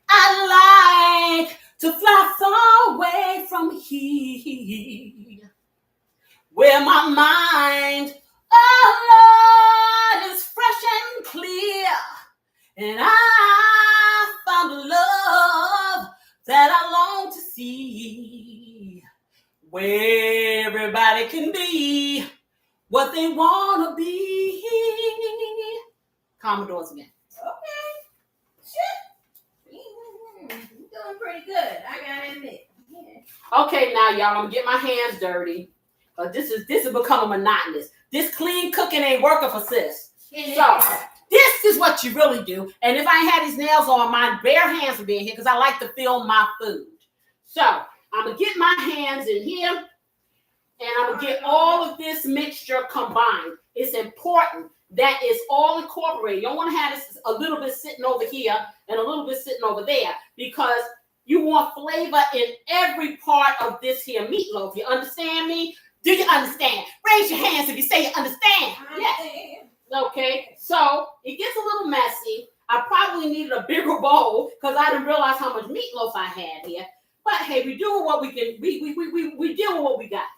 I'd like to fly far away from here, where my mind, oh Lord, is fresh and clear, and I found a love that I long to see, where everybody can be what they want to be. Commodores again. Okay. Shit. You're doing pretty good. I gotta admit. Yeah. Okay, now y'all, I'm gonna get my hands dirty. This is becoming monotonous. This clean cooking ain't working for sis. So this is what you really do. And if I ain't had these nails on, my bare hands would be in here because I like to feel my food. So I'm gonna get my hands in here, and I'm gonna get all of this mixture combined. It's important that it's all incorporated. You don't want to have this a little bit sitting over here and a little bit sitting over there, because you want flavor in every part of this here meatloaf. You understand me? Do you understand? Raise your hands if you say you understand. Yes. Okay. So it gets a little messy. I probably needed a bigger bowl because I didn't realize how much meatloaf I had here. But hey, we're doing what we can. We deal with what we got.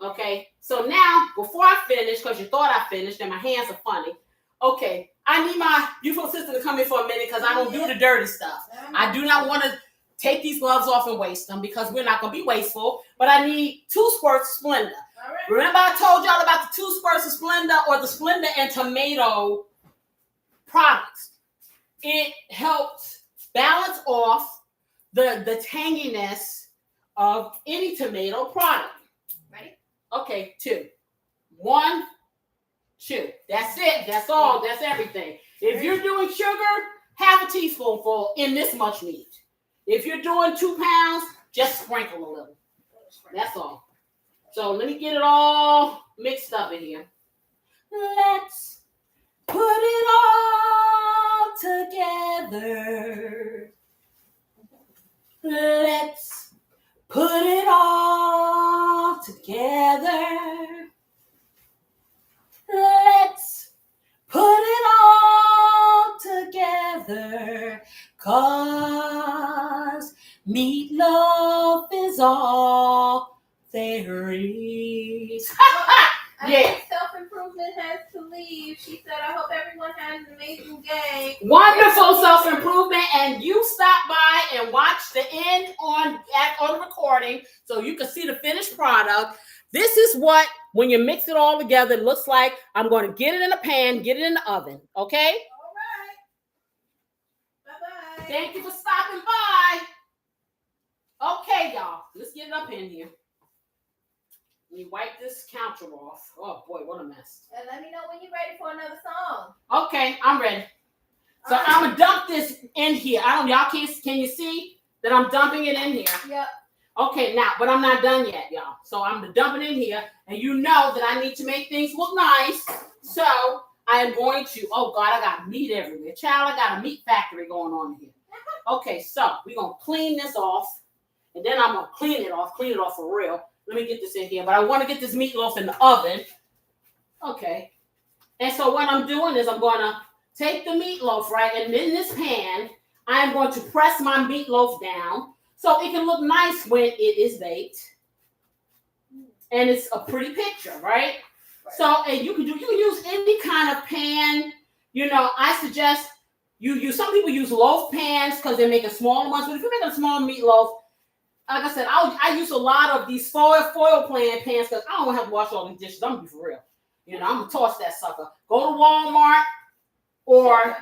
Okay, so now, before I finish, because you thought I finished and my hands are funny, okay, I need my beautiful sister to come in for a minute because I don't do the dirty stuff. I do not want to take these gloves off and waste them because we're not going to be wasteful, but I need 2 squirts of Splenda. Right. Remember I told y'all about the 2 squirts of Splenda, or the Splenda and tomato products. It helps balance off the tanginess of any tomato product. Okay, 2. 1, 2. That's it. That's all. That's everything. If you're doing sugar, half a teaspoonful in this much meat. If you're doing 2 pounds, just sprinkle a little. That's all. So let me get it all mixed up in here. Let's put it all together. Let's put it all together. Let's put it all together, 'cause meatloaf is all there is. Yeah. Self-improvement has to leave. She said, I hope everyone has an amazing day. Wonderful self-improvement. And you stop by and watch the end on the recording so you can see the finished product. This is what, when you mix it all together, it looks like. I'm going to get it in a pan, get it in the oven. Okay? All right. Bye-bye. Thank you for stopping by. Okay, y'all. Let's get it up in here. Let me wipe this counter off. Oh, boy, what a mess. And let me know when you're ready for another song. Okay, I'm ready. So I'm going to dump this in here. Y'all can you see that I'm dumping it in here? Yep. Okay, now, but I'm not done yet, y'all. So I'm going to dump it in here. And you know that I need to make things look nice. So I am going to, oh, God, I got meat everywhere. Child, I got a meat factory going on here. Okay, so we're going to clean this off. And then I'm going to clean it off for real. Let me get this in here. But I want to get this meatloaf in the oven. Okay. And so what I'm doing is I'm going to take the meatloaf, right? And in this pan, I'm going to press my meatloaf down so it can look nice when it is baked. And it's a pretty picture, right? So, and you can use any kind of pan. You know, I suggest you use, some people use loaf pans because they're making smaller ones. But if you're making a small meatloaf, like I said, I use a lot of these foil pans because I don't have to wash all these dishes. I'm going to be for real. You know, I'm going to toss that sucker. Go to Walmart or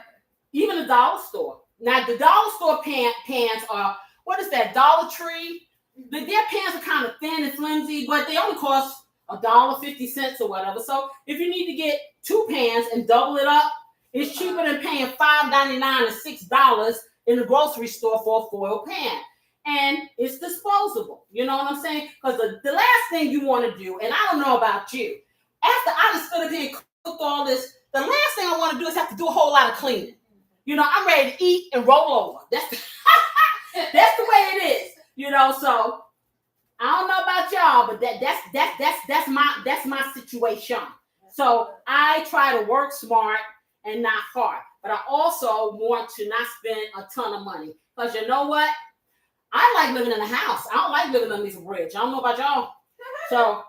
even the dollar store. Now, the dollar store pans are, what is that, Dollar Tree? Their pans are kind of thin and flimsy, but they only cost $1.50 or whatever. So if you need to get 2 pans and double it up, it's cheaper than paying $5.99 or $6 in the grocery store for a foil pan. And it's disposable. You know what I'm saying? Because the last thing you want to do, and I don't know about you, after I just stood up here and cooked all this, the last thing I want to do is have to do a whole lot of cleaning. You know, I'm ready to eat and roll over. That's the way it is. You know, so I don't know about y'all, but that's my situation. So I try to work smart and not hard. But I also want to not spend a ton of money. Because you know what? I like living in a house. I don't like living on this bridge. I don't know about y'all. So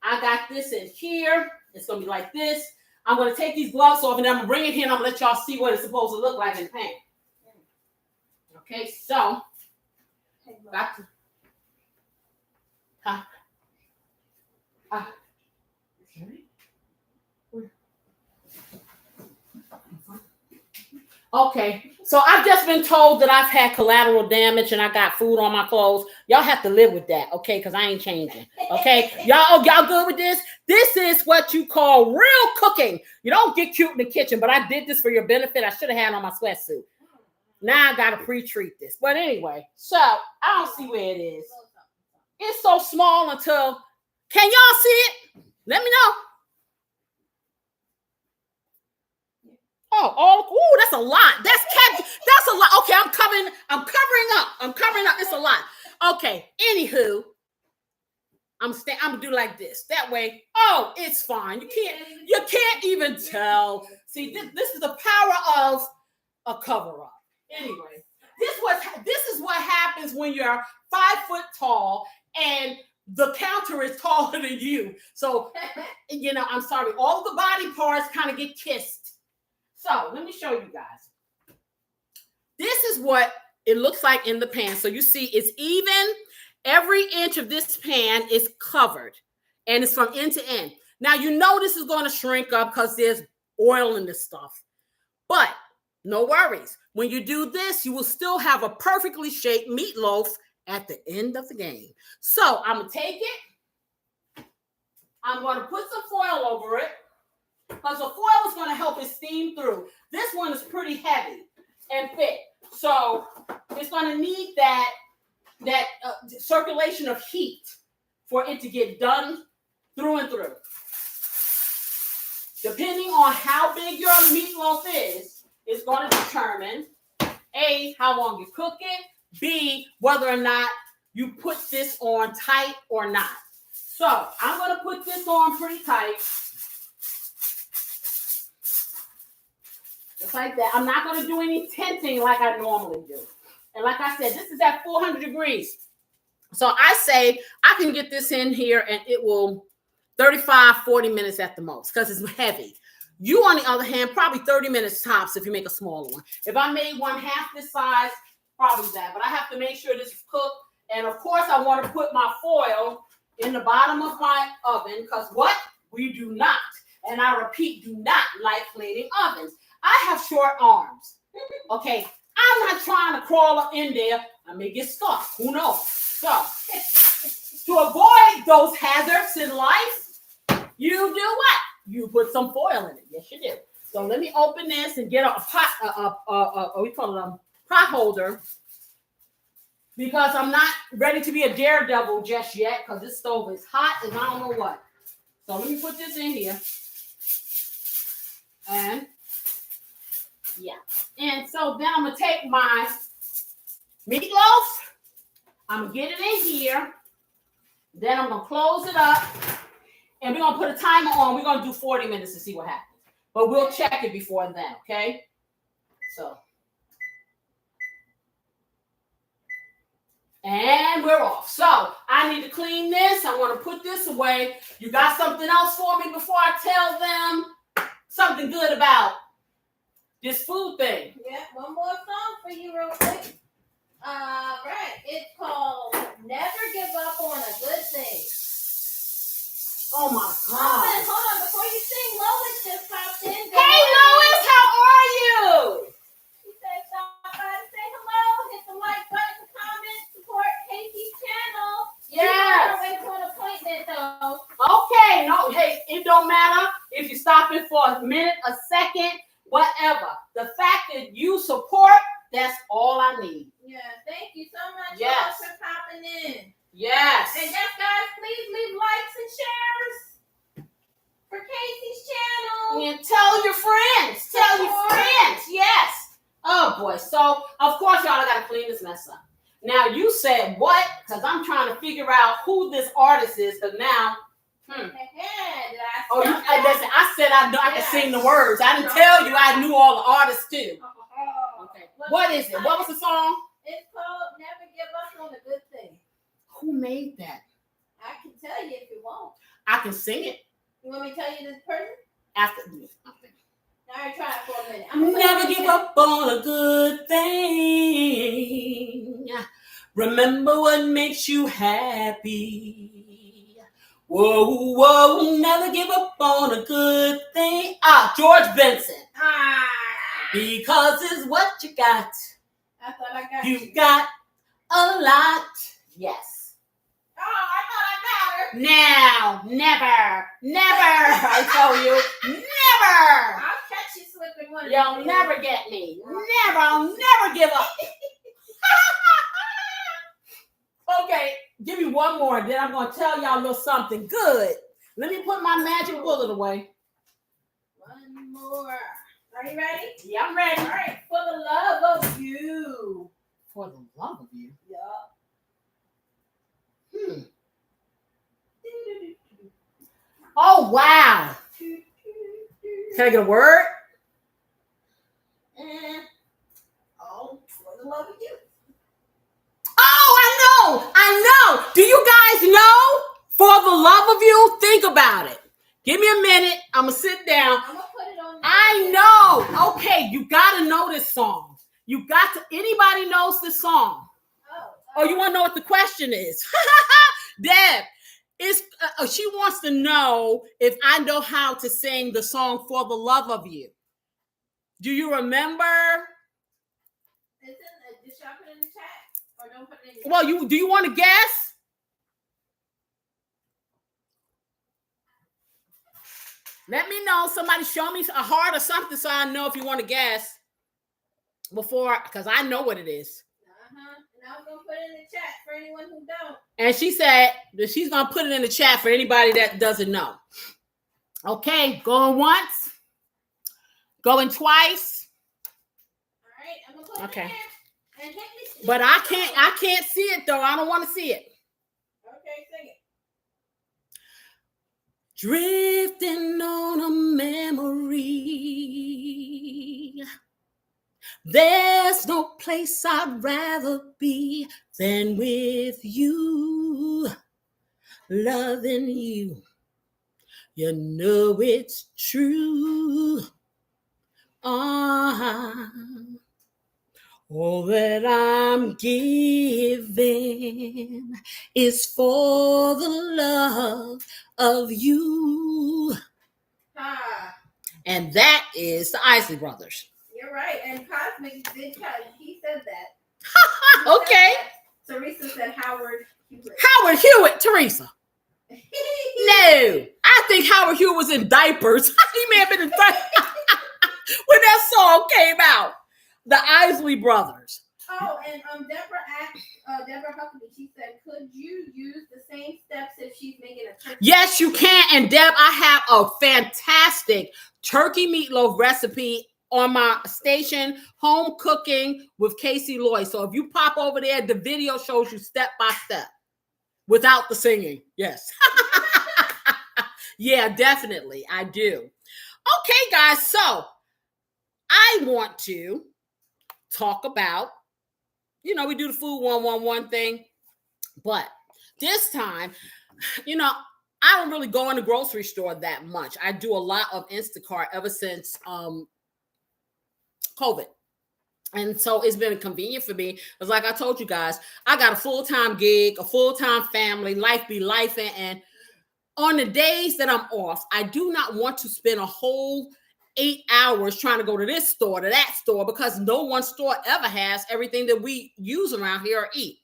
I got this in here. It's going to be like this. I'm going to take these gloves off and then I'm going to bring it here and I'm going to let y'all see what it's supposed to look like in the pan. Okay, so. Got to. Okay, so I've just been told that I've had collateral damage and I got food on my clothes. Y'all have to live with that, okay? Because I ain't changing, okay? Y'all good with this? This is what you call real cooking. You don't get cute in the kitchen, but I did this for your benefit. I should have had on my sweatsuit. Now I got to pre-treat this. But anyway, so I don't see where it is. It's so small until, can y'all see it? Let me know. Oh, that's a lot. That's a lot. Okay, I'm covering up. It's a lot. Okay, anywho, I'm gonna do like this. That way, oh, it's fine. You can't even tell. See, this is the power of a cover-up. Anyway, this is what happens when you're 5 foot tall and the counter is taller than you. So, you know, I'm sorry. All the body parts kind of get kissed. So let me show you guys. This is what it looks like in the pan. So you see it's even. Every inch of this pan is covered and it's from end to end. Now, you know this is going to shrink up because there's oil in this stuff. But no worries. When you do this, you will still have a perfectly shaped meatloaf at the end of the game. So I'm going to take it. I'm going to put some foil over it because the foil is going to help it steam through. This one is pretty heavy and thick. So it's going to need that circulation of heat for it to get done through and through. Depending on how big your meatloaf is going to determine A, how long you cook it, B, whether or not you put this on tight or not. So I'm going to put this on pretty tight. Just like that. I'm not going to do any tenting like I normally do. And like I said, this is at 400 degrees. So I say I can get this in here and it will 35, 40 minutes at the most because it's heavy. You, on the other hand, probably 30 minutes tops if you make a smaller one. If I made one half this size, probably that. But I have to make sure this is cooked. And of course, I want to put my foil in the bottom of my oven because what? We do not, and I repeat, do not like plating ovens. I have short arms. Okay, I'm not trying to crawl up in there. I may get stuck. Who knows? So, to avoid those hazards in life, you do what? You put some foil in it. Yes, you do. So let me open this and get a pot. We call it a pot holder because I'm not ready to be a daredevil just yet because this stove is hot and I don't know what. So let me put this in here. And yeah. And so then I'm going to take my meatloaf. I'm going to get it in here. Then I'm going to close it up. And we're going to put a timer on. We're going to do 40 minutes to see what happens. But we'll check it before then, okay? So. And we're off. So I need to clean this. I want to put this away. You got something else for me before I tell them something good about this food thing? Yeah, one more song for you real quick. Right. It's called Never Give Up on a Good Thing. Oh my God. Hold on. Before you sing, Lois just popped in. Hey Lois, how are you? She said stop by to say hello, hit the like button, comment, support Casey's channel. Yes. She's on her way to an appointment though. Okay, no, hey, it don't matter if you're stopping for a minute, a second, whatever. The fact that you support, that's all I need. Yeah, thank you so much Yes. for popping in. Yes. And yes, guys, please leave likes and shares for Casey's channel. And tell your friends. Tell your friends. Yes. Oh boy. So of course, y'all, I gotta clean this mess up. Now you said what? Because I'm trying to figure out who this artist is. Because now, Listen, I said I know I can sing the words. I didn't tell you I knew all the artists too. Okay. What is it? What was the song? It's called Never Give Up on a Good Thing. Who made that? I can tell you if you want. I can sing it. You want me to tell you this person? After this. Okay. All right, try it for a minute. Never give up on a good thing. Remember what makes you happy. Whoa, whoa, never give up on a good thing. George Benson. Because it's what you got. I thought I got You got a lot. Yes. Oh, I thought I got her. Now, never, I told you, never. I'll catch you slipping one. You'll never get me. Never, I'll never give up. Okay, give me one more, then I'm going to tell y'all a little something good. Let me put my magic bullet away. One more. Are you ready? Yeah, I'm ready. All right, for the love of you. For the love of you? Yeah. Oh, wow. Can I get a word? Oh, for the love of you. Oh, I know. Do you guys know? For the love of you, think about it. Give me a minute. I'm going to sit down. I'm going to put it on. I know. Okay, you got to know this song. You got to. Anybody knows this song? Oh, you want to know what the question is? Deb, she wants to know if I know how to sing the song For the Love of You. Do you remember? Did y'all put it in the chat? Or don't put it in the Well, do you want to guess? Let me know. Somebody show me a heart or something so I know if you want to guess before, because I know what it is. And I was going to put it in the chat for anyone who don't. And she said that she's going to put it in the chat for anybody that doesn't know. Okay, going once. Going twice. All right, I'm going to put it in. And but I can't see it though. I don't want to see it. Okay, sing it. Drifting on a memory. There's no place I'd rather be than with you, loving you. You know it's true. Ah, all that I'm giving is for the love of you. Ah, And that is the Isley Brothers. you're right. And Cosmic did tell you. He said that. Okay. Teresa said Howard Hewitt. Howard Hewitt, Teresa. No, I think Howard Hewitt was in diapers. He may have been in diapers when that song came out. The Isley Brothers. Oh, and Deborah asked Deborah Huckabee. She said, "Could you use the same steps if she's making a turkey?" Yes, you can. And Deb, I have a fantastic turkey meatloaf recipe on my station, Home Cooking with Casey Lloyd. So if you pop over there, the video shows you step by step without the singing. Yes. Yeah, definitely. I do. Okay, guys. So I want to talk about, we do the food 111 thing, but this time, I don't really go in the grocery store that much. I do a lot of Instacart ever since COVID. And so it's been convenient for me. It's like I told you guys, I got a full-time gig, a full-time family, life be life. And on the days that I'm off, I do not want to spend a whole 8 hours trying to go to this store, to that store, because no one store ever has everything that we use around here or eat.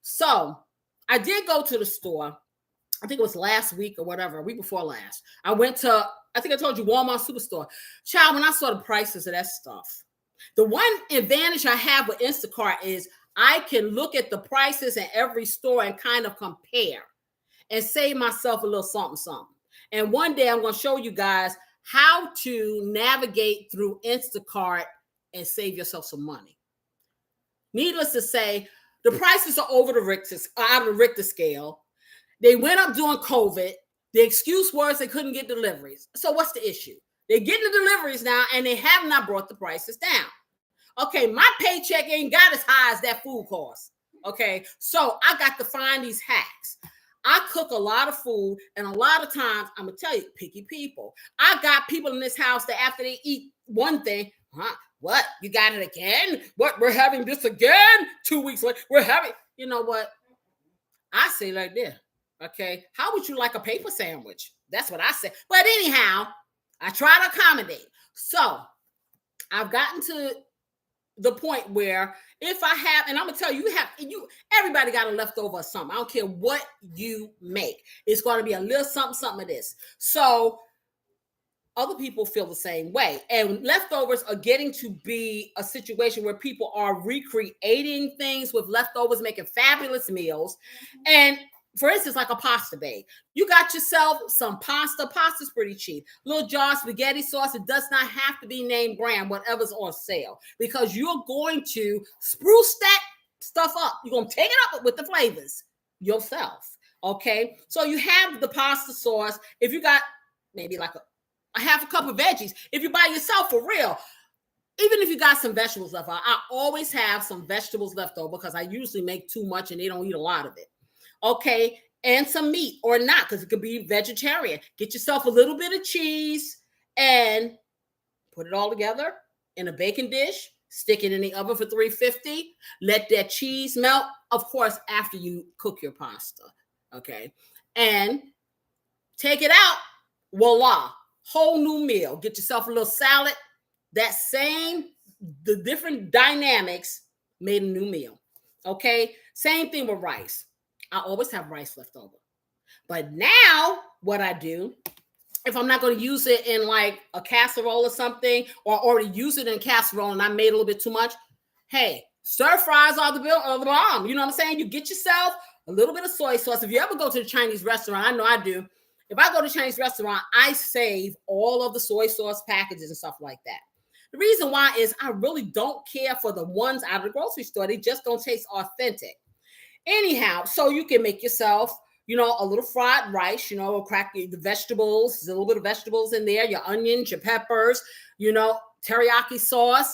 So I did go to the store. I think it was last week or whatever, a week before last. I went to, I think I told you, Walmart Superstore. Child, when I saw the prices of that stuff, the one advantage I have with Instacart is I can look at the prices in every store and kind of compare and save myself a little something. And one day I'm going to show you guys how to navigate through Instacart and save yourself some money. Needless to say, the prices are out of the Richter scale. They went up during COVID. The excuse was they couldn't get deliveries. So what's the issue? They're getting the deliveries now, and they have not brought the prices down. Okay, my paycheck ain't got as high as that food cost. Okay, so I got to find these hacks. I cook a lot of food, and a lot of times, I'm going to tell you, picky people. I got people in this house that after they eat one thing, what? You got it again? What? We're having this again? 2 weeks later, we're having, you know what? I say like this, okay? How would you like a paper sandwich? That's what I say. But anyhow, I try to accommodate. So I've gotten to the point where if I have, and I'm gonna tell you, everybody got a leftover or something. I don't care what you make. It's going to be a little something of this. So other people feel the same way. And leftovers are getting to be a situation where people are recreating things with leftovers, making fabulous meals. And for instance, like a pasta bag. You got yourself some pasta. Pasta's pretty cheap. Little jar of spaghetti sauce. It does not have to be name brand, whatever's on sale, because you're going to spruce that stuff up. You're going to take it up with the flavors yourself. Okay. So you have the pasta sauce. If you got maybe like a half a cup of veggies, if you buy yourself for real, even if you got some vegetables left, I always have some vegetables left over because I usually make too much and they don't eat a lot of it. Okay, and some meat or not, because it could be vegetarian. Get yourself a little bit of cheese and put it all together in a baking dish. Stick it in the oven for 350. Let that cheese melt, of course, after you cook your pasta. Okay, and take it out. Voila, whole new meal. Get yourself a little salad. The different dynamics made a new meal. Okay, same thing with rice. I always have rice left over. But now what I do, if I'm not going to use it in like a casserole or something, or already use it in casserole and I made a little bit too much, hey, stir fries are the bomb. You know what I'm saying? You get yourself a little bit of soy sauce. If you ever go to the Chinese restaurant, I know I do. If I go to a Chinese restaurant, I save all of the soy sauce packages and stuff like that. The reason why is I really don't care for the ones out of the grocery store. They just don't taste authentic. Anyhow, so you can make yourself, a little fried rice, crack the vegetables, there's a little bit of vegetables in there, your onions, your peppers, teriyaki sauce.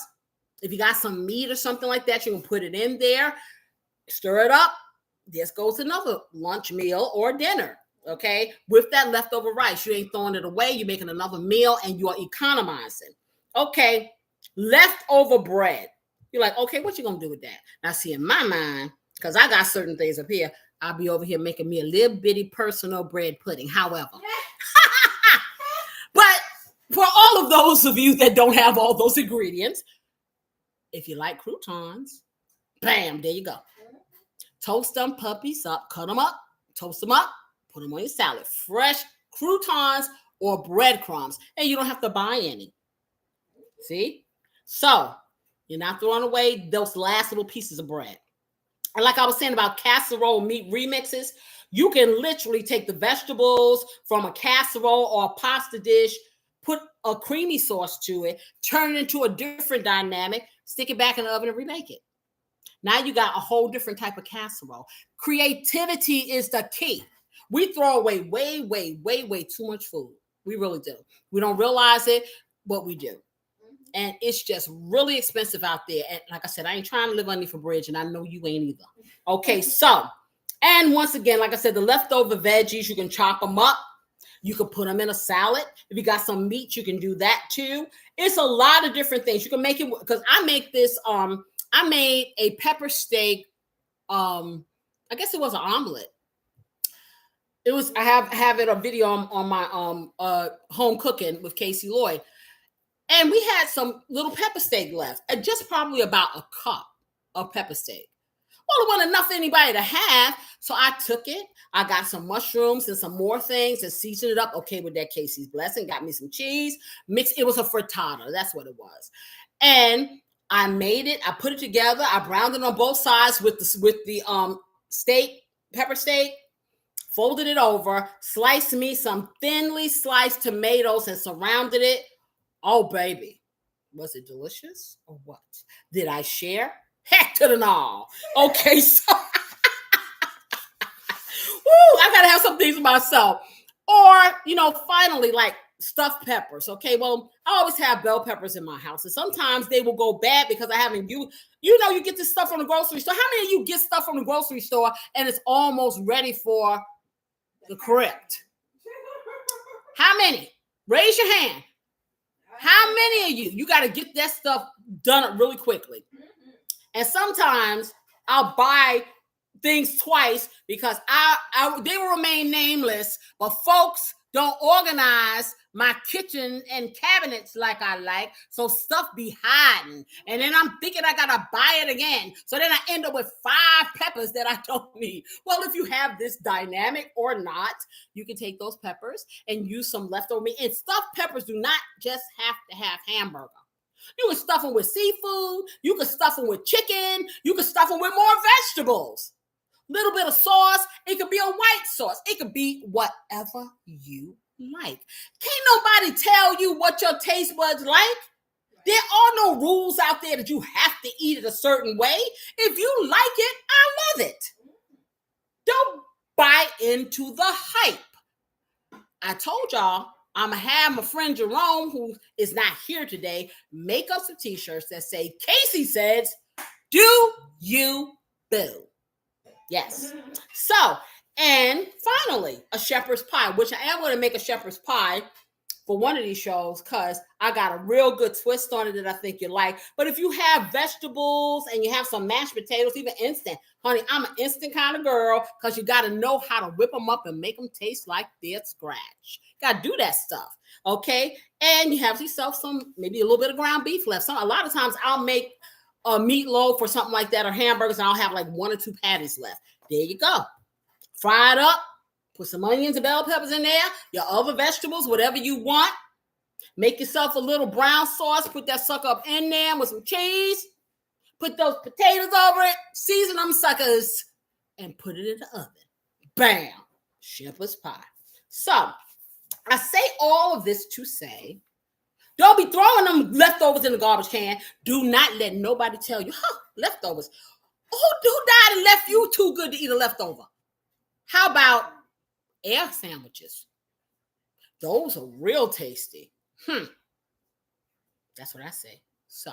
If you got some meat or something like that, you can put it in there, stir it up. This goes another lunch meal or dinner. Okay, with that leftover rice, you ain't throwing it away. You're making another meal and you are economizing. Okay, leftover bread. You're like, okay, what you gonna do with that? Now, see, in my mind, because I got certain things up here, I'll be over here making me a little bitty personal bread pudding. However, but for all of those of you that don't have all those ingredients, if you like croutons, bam, there you go. Toast them puppies up, cut them up, toast them up, put them on your salad. Fresh croutons or breadcrumbs, and you don't have to buy any. See? So you're not throwing away those last little pieces of bread. And like I was saying about casserole meat remixes, you can literally take the vegetables from a casserole or a pasta dish, put a creamy sauce to it, turn it into a different dynamic, stick it back in the oven and remake it. Now you got a whole different type of casserole. Creativity is the key. We throw away way too much food. We really do. We don't realize it, but we do. And it's just really expensive out there. And like I said, I ain't trying to live underneath a bridge, and I know you ain't either. Okay, so, and once again, like I said, the leftover veggies, you can chop them up. You can put them in a salad. If you got some meat, you can do that too. It's a lot of different things. You can make it, because I make this, I made a pepper steak, I guess it was an omelet. It was, I have it a video on my home cooking with Casey Lloyd. And we had some little pepper steak left, and just probably about a cup of pepper steak. Well, it wasn't enough for anybody to have, so I took it. I got some mushrooms and some more things and seasoned it up. Okay, with that Casey's blessing, got me some cheese, mixed. It was a frittata. That's what it was. And I made it. I put it together. I browned it on both sides with the steak, pepper steak. Folded it over, sliced me some thinly sliced tomatoes and surrounded it. Oh, baby, was it delicious or what? Did I share? Heck to the no. Okay, so woo, I gotta have some things myself. Or, finally, like stuffed peppers. Okay, well, I always have bell peppers in my house, and sometimes they will go bad because I haven't used. You get this stuff from the grocery store. How many of you get stuff from the grocery store and it's almost ready for the crypt? How many? Raise your hand. How many of you got to get that stuff done really quickly? And sometimes I'll buy things twice because they will remain nameless, but folks don't organize my kitchen and cabinets like I like, so stuff be hiding. And then I'm thinking I gotta buy it again. So then I end up with 5 peppers that I don't need. Well, if you have this dynamic or not, you can take those peppers and use some leftover meat. And stuffed peppers do not just have to have hamburger. You can stuff them with seafood. You can stuff them with chicken. You can stuff them with more vegetables. Little bit of sauce. It could be a white sauce. It could be whatever you like. Can't nobody tell you what your taste buds like. There are no rules out there that you have to eat it a certain way. If you like it, I love it. Don't buy into the hype. I told y'all I'm going to have my friend Jerome, who is not here today, make up some t-shirts that say, Casey says, do you boo? Yes. So, and finally, a shepherd's pie, which I am going to make a shepherd's pie for one of these shows because I got a real good twist on it that I think you like. But if you have vegetables and you have some mashed potatoes, even instant, honey, I'm an instant kind of girl because you got to know how to whip them up and make them taste like they're scratch. Got to do that stuff, okay? And you have yourself some, maybe a little bit of ground beef left. So a lot of times I'll make a meatloaf or something like that, or hamburgers, and I'll have like 1 or 2 patties left. There you go. Fry it up. Put some onions and bell peppers in there. Your other vegetables, whatever you want. Make yourself a little brown sauce. Put that sucker up in there with some cheese. Put those potatoes over it. Season them suckers. And put it in the oven. Bam. Shepherd's pie. So, I say all of this to say, don't be throwing them leftovers in the garbage can. Do not let nobody tell you, leftovers. Who died and left you too good to eat a leftover? How about air sandwiches? Those are real tasty. That's what I say. So,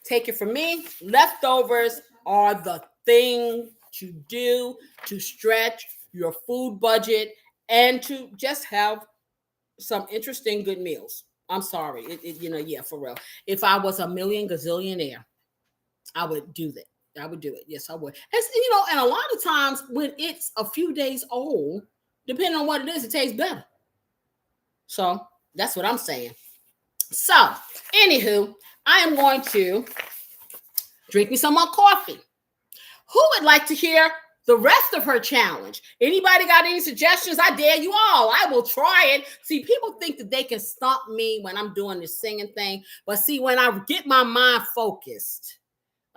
take it from me. Leftovers are the thing to do to stretch your food budget and to just have some interesting good meals. I'm sorry, yeah, for real. If I was a million gazillionaire, I would do that. I would do it. Yes, I would. And a lot of times when it's a few days old, depending on what it is, it tastes better. So that's what I'm saying. So, anywho, I am going to drink me some more coffee. Who would like to hear the rest of her challenge? Anybody got any suggestions? I dare you all. I will try it. See, people think that they can stump me when I'm doing this singing thing. But see, when I get my mind focused,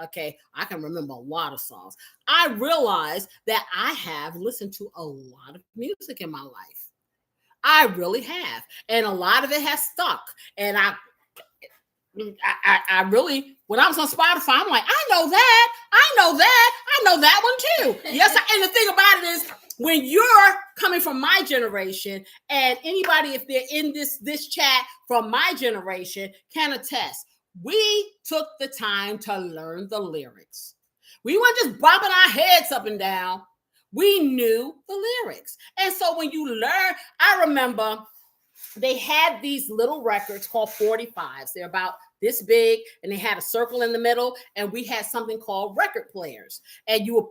okay, I can remember a lot of songs. I realize that I have listened to a lot of music in my life. I really have. And a lot of it has stuck. And I really, when I was on Spotify, I'm like, I know that, I know that, I know that one too. Yes, and the thing about it is, when you're coming from my generation, and anybody, if they're in this chat from my generation, can attest, we took the time to learn the lyrics. We weren't just bobbing our heads up and down. We knew the lyrics. And so when you learn, I remember they had these little records called 45s. They're about this big, and they had a circle in the middle, and we had something called record players. And you would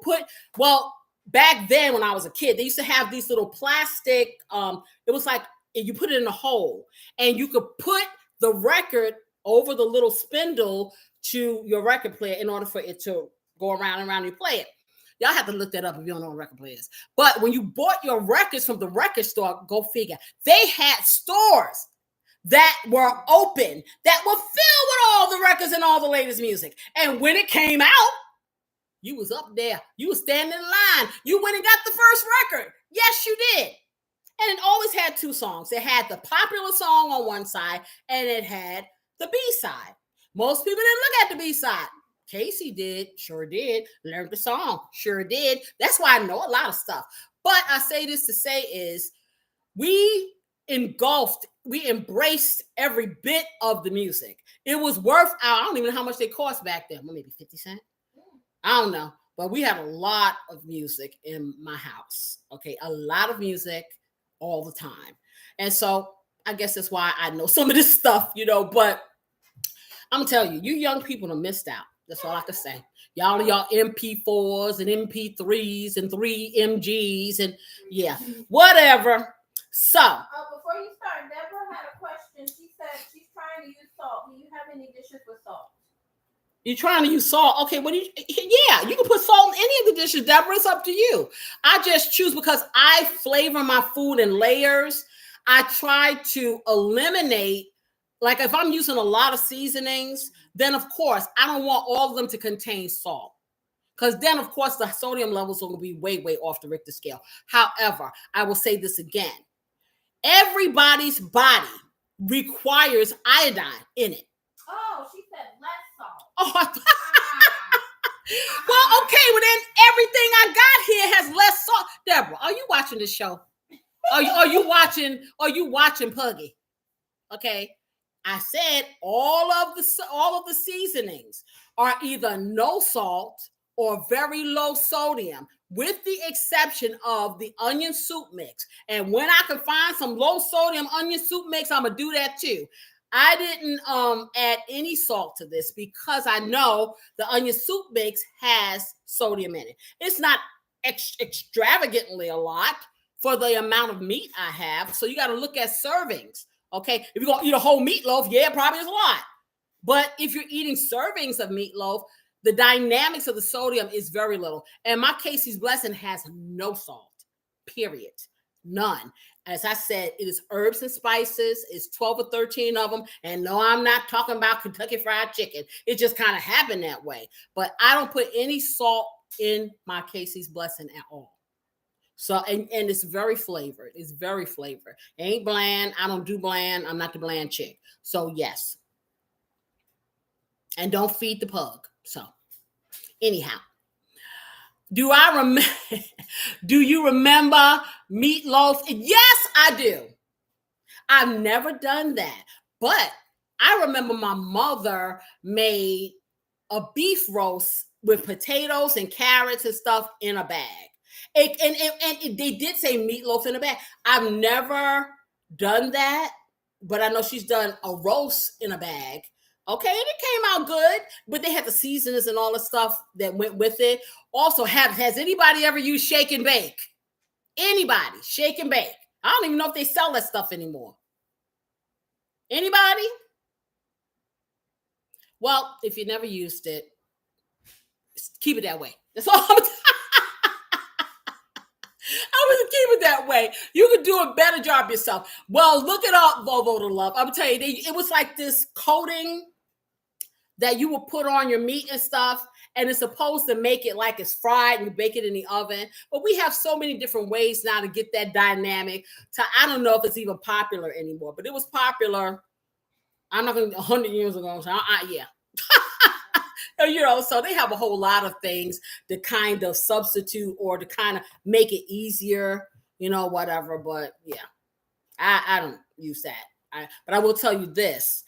back then when I was a kid, they used to have these little plastic, it was like you put it in a hole, and you could put the record over the little spindle to your record player in order for it to go around and around and play it. Y'all have to look that up if you don't know what record player is. But when you bought your records from the record store, go figure, they had stores that were open that were filled with all the records and all the latest music. And when it came out, you was up there. You was standing in line. You went and got the first record. Yes, you did. And it always had two songs. It had the popular song on one side, and it had the B-side. Most people didn't look at the B-side. Casey did, sure did. Learned the song, sure did. That's why I know a lot of stuff. But I say this to say is, we embraced every bit of the music. It was worth, I don't even know how much they cost back then. Well, maybe 50 cents. I don't know. But we had a lot of music in my house. Okay, a lot of music all the time. And so I guess that's why I know some of this stuff, but I'm gonna tell you, you young people have missed out. That's all I can say. Y'all MP4s and MP3s and 3MGs and yeah, whatever. So before you start, Deborah had a question. She said she's trying to use salt. Do you have any dishes with salt? You're trying to use salt. Okay, yeah, you can put salt in any of the dishes, Deborah. It's up to you. I just choose because I flavor my food in layers. I try to eliminate, like if I'm using a lot of seasonings, then of course I don't want all of them to contain salt. Because then, of course, the sodium levels will be way, way off the Richter scale. However, I will say this again. Everybody's body requires iodine in it. Oh, she said less salt. Oh, well, okay. Well, then everything I got here has less salt. Deborah, are you watching this show? Are you watching Puggy? Okay. I said all of the seasonings are either no salt or very low sodium, with the exception of the onion soup mix. And when I can find some low sodium onion soup mix, I'm gonna do that too. I didn't add any salt to this because I know the onion soup mix has sodium in it. It's not extravagantly a lot for the amount of meat I have. So you got to look at servings. Okay, if you're gonna eat a whole meatloaf, yeah, probably is a lot. But if you're eating servings of meatloaf, the dynamics of the sodium is very little. And my Casey's Blessing has no salt, period. None. As I said, it is herbs and spices. It's 12 or 13 of them. And no, I'm not talking about Kentucky Fried Chicken. It just kind of happened that way. But I don't put any salt in my Casey's Blessing at all. So, and it's very flavored. It's very flavored. It ain't bland. I don't do bland. I'm not the bland chick. So, yes. And don't feed the pug. So, anyhow. Do you remember meatloaf? Yes, I do. I've never done that. But I remember my mother made a beef roast with potatoes and carrots and stuff in a bag. And they did say meatloaf in a bag. I've never done that, but I know she's done a roast in a bag. Okay, and it came out good, but they had the seasonings and all the stuff that went with it. Also, has anybody ever used shake and bake? Anybody? Shake and bake. I don't even know if they sell that stuff anymore. Anybody? Well, if you never used it, keep it that way. That's all I'm going to keep it that way. You can do a better job yourself. Well, look it up, Volvo to Love. I'm telling you, it was like this coating that you will put on your meat and stuff, and it's supposed to make it like it's fried and you bake it in the oven. But we have so many different ways now to get that dynamic. I don't know if it's even popular anymore, but it was popular. I'm not going to 100 years ago. So yeah. So they have a whole lot of things to kind of substitute or to kind of make it easier, whatever. But yeah, I don't use that. But I will tell you this.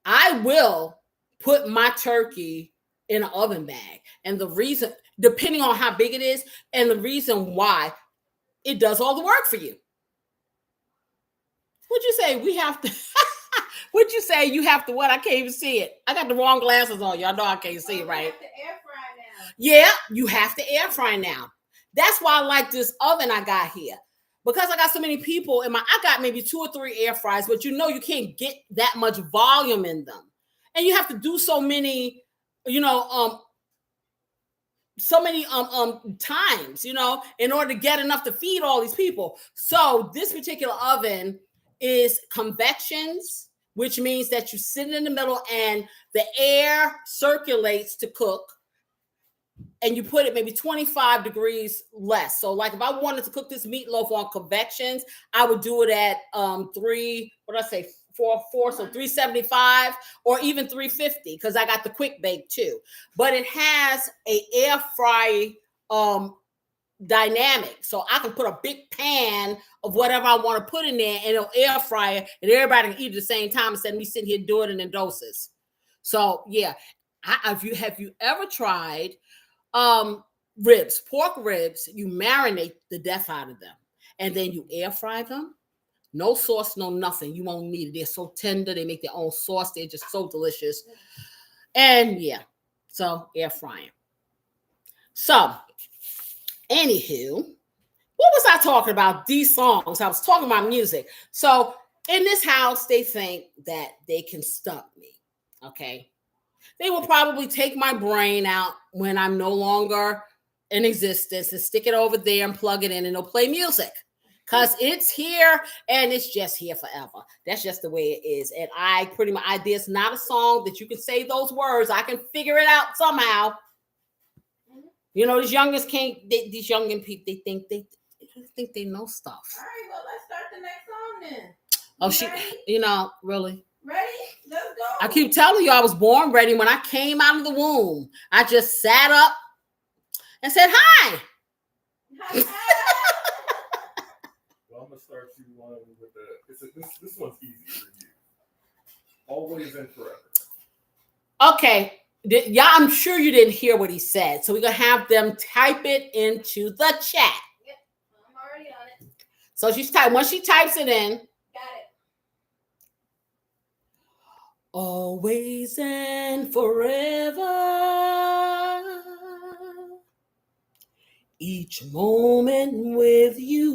I will put my turkey in an oven bag. And the reason, depending on how big it is, and the reason why, it does all the work for you. What'd you say? We have to... What'd you say? You have to what? I can't even see it. I got the wrong glasses on. Y'all know I can't see it, right? You have to air fry now. Yeah, you have to air fry now. That's why I like this oven I got here. Because I got so many people I got maybe 2 or 3 air fryers, but you can't get that much volume in them. And you have to do so many, times, in order to get enough to feed all these people. So this particular oven is convections, which means that you sit in the middle and the air circulates to cook. And you put it maybe 25 degrees less. So like if I wanted to cook this meatloaf on convections, I would do it at 375 or even 350 because I got the quick bake too. But it has a air fry dynamic. So I can put a big pan of whatever I want to put in there and it'll air fry it and everybody can eat at the same time instead of me sitting here doing it in doses. So yeah, have you ever tried pork ribs? You marinate the death out of them and then you air fry them. No sauce, no nothing. You won't need it. They're so tender. They make their own sauce. They're just so delicious. And yeah, so air frying. So, anywho, what was I talking about? These songs. I was talking about music. So in this house, they think that they can stump me. Okay. They will probably take my brain out when I'm no longer in existence and stick it over there and plug it in and they'll play music. Because it's here and it's just here forever. That's just the way it is. And there's not a song that you can say those words. I can figure it out somehow. These youngest these youngin' people, they think they know stuff. All right, well, let's start the next song then. Really? Ready? Let's go. I keep telling you, I was born ready. When I came out of the womb, I just sat up and said, hi. Well, I'm going to start you one with this one's easy for you. Always and forever. Okay. Yeah, I'm sure you didn't hear what he said. So we're going to have them type it into the chat. Yep, I'm already on it. So once she types it in. Got it. Always and forever. Each moment with you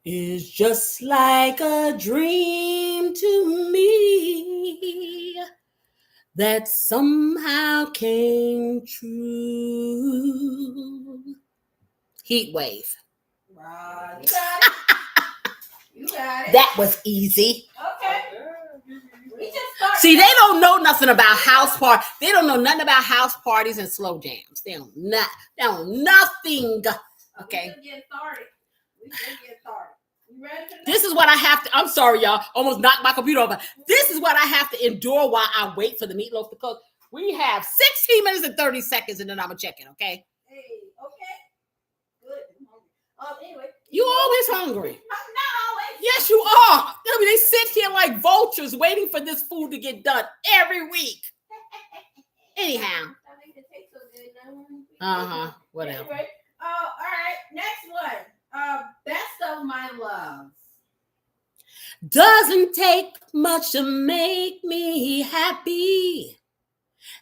is just like a dream to me that somehow came true. Heat wave. Wow, you got it. You got it. That was easy. Okay. We just started. See, they don't know nothing about house parties. They don't know nothing about house parties and slow jams. They don't know nothing. Okay. We just get started. You ready for this is what I have to. I'm sorry, y'all. Almost knocked my computer over. This is what I have to endure while I wait for the meatloaf to cook. We have 16 minutes and 30 seconds, and then I'm gonna check it. Okay. Hey. Okay. Good. Anyway. You always hungry. I'm not always. Yes, you are. I mean, they sit here like vultures waiting for this food to get done every week. Anyhow. That makes it taste so good. Whatever. Anyway, all right. Next one. Best of my loves. Doesn't take much to make me happy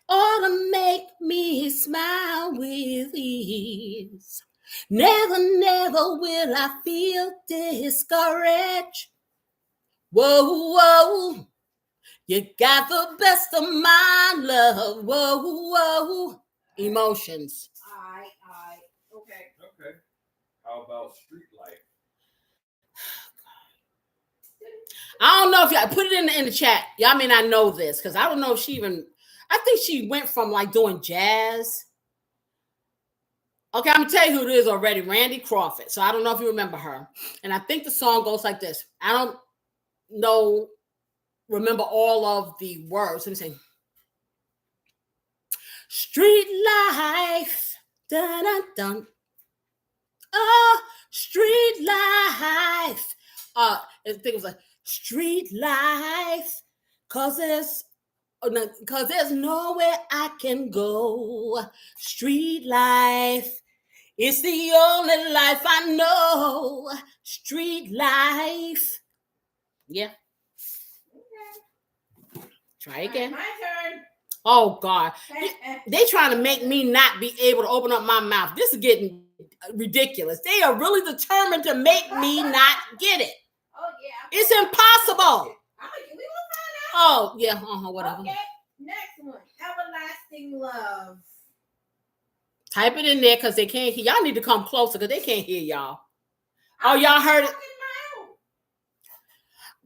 or to make me smile with ease. Never, never will I feel discouraged. Whoa, whoa, you got the best of my love. Whoa, whoa, emotions. Okay. Okay. How about street life? I don't know if y'all put it in the chat. Y'all may not know this because I don't know if she even. I think she went from like doing jazz. Okay, I'm gonna tell you who it is already. Randy Crawford. So I don't know if you remember her. And I think the song goes like this. I don't remember all of the words. Let me see. Street life. Dun dun dun. Oh, street life. I think it was like street life. Cause there's nowhere I can go. Street life. It's the only life I know. Street life. Yeah. Okay. Try again. My turn. Oh, God. They trying to make me not be able to open up my mouth. This is getting ridiculous. They are really determined to make me not get it. Oh, yeah. It's impossible. We will find out. Oh, yeah. Whatever. Okay. Next one. Everlasting love. Type it in there because they can't hear. Y'all need to come closer because they can't hear y'all. Oh, y'all heard it?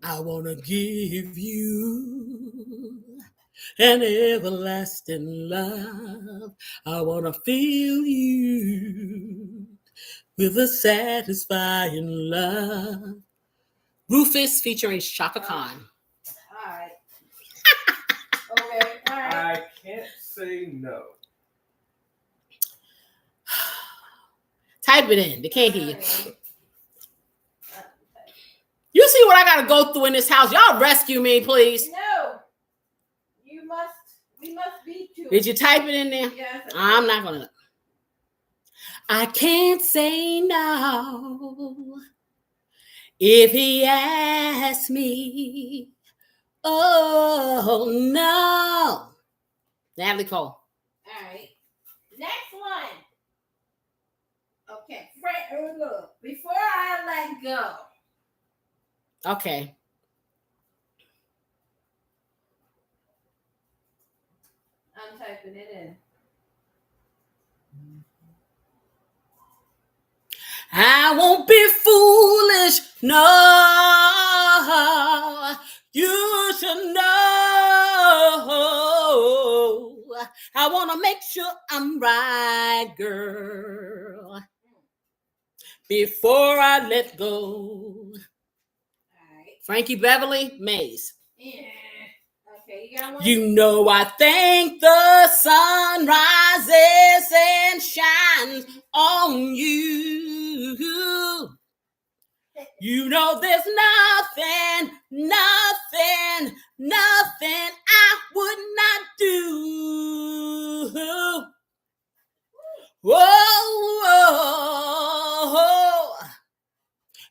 I want to give you an everlasting love. I want to fill you with a satisfying love. Rufus featuring Shaka Khan. All right. Okay. All right. I can't say no. Type it in. They can't hear you. You see what I got to go through in this house? Y'all rescue me, please. No. We must beat you. Did you type it in there? Yes. I'm not going to. I can't say no if he asks me. Oh, no. Natalie Cole. All right. Next one. Okay. Before I let go. Okay. I'm typing it in. I won't be foolish. No, you should know. I want to make sure I'm right, girl, before I let go. All right. Frankie Beverly, Maze. Yeah. Okay, you got one? You know I think the sun rises and shines on you. You know there's nothing I would not do. Whoa,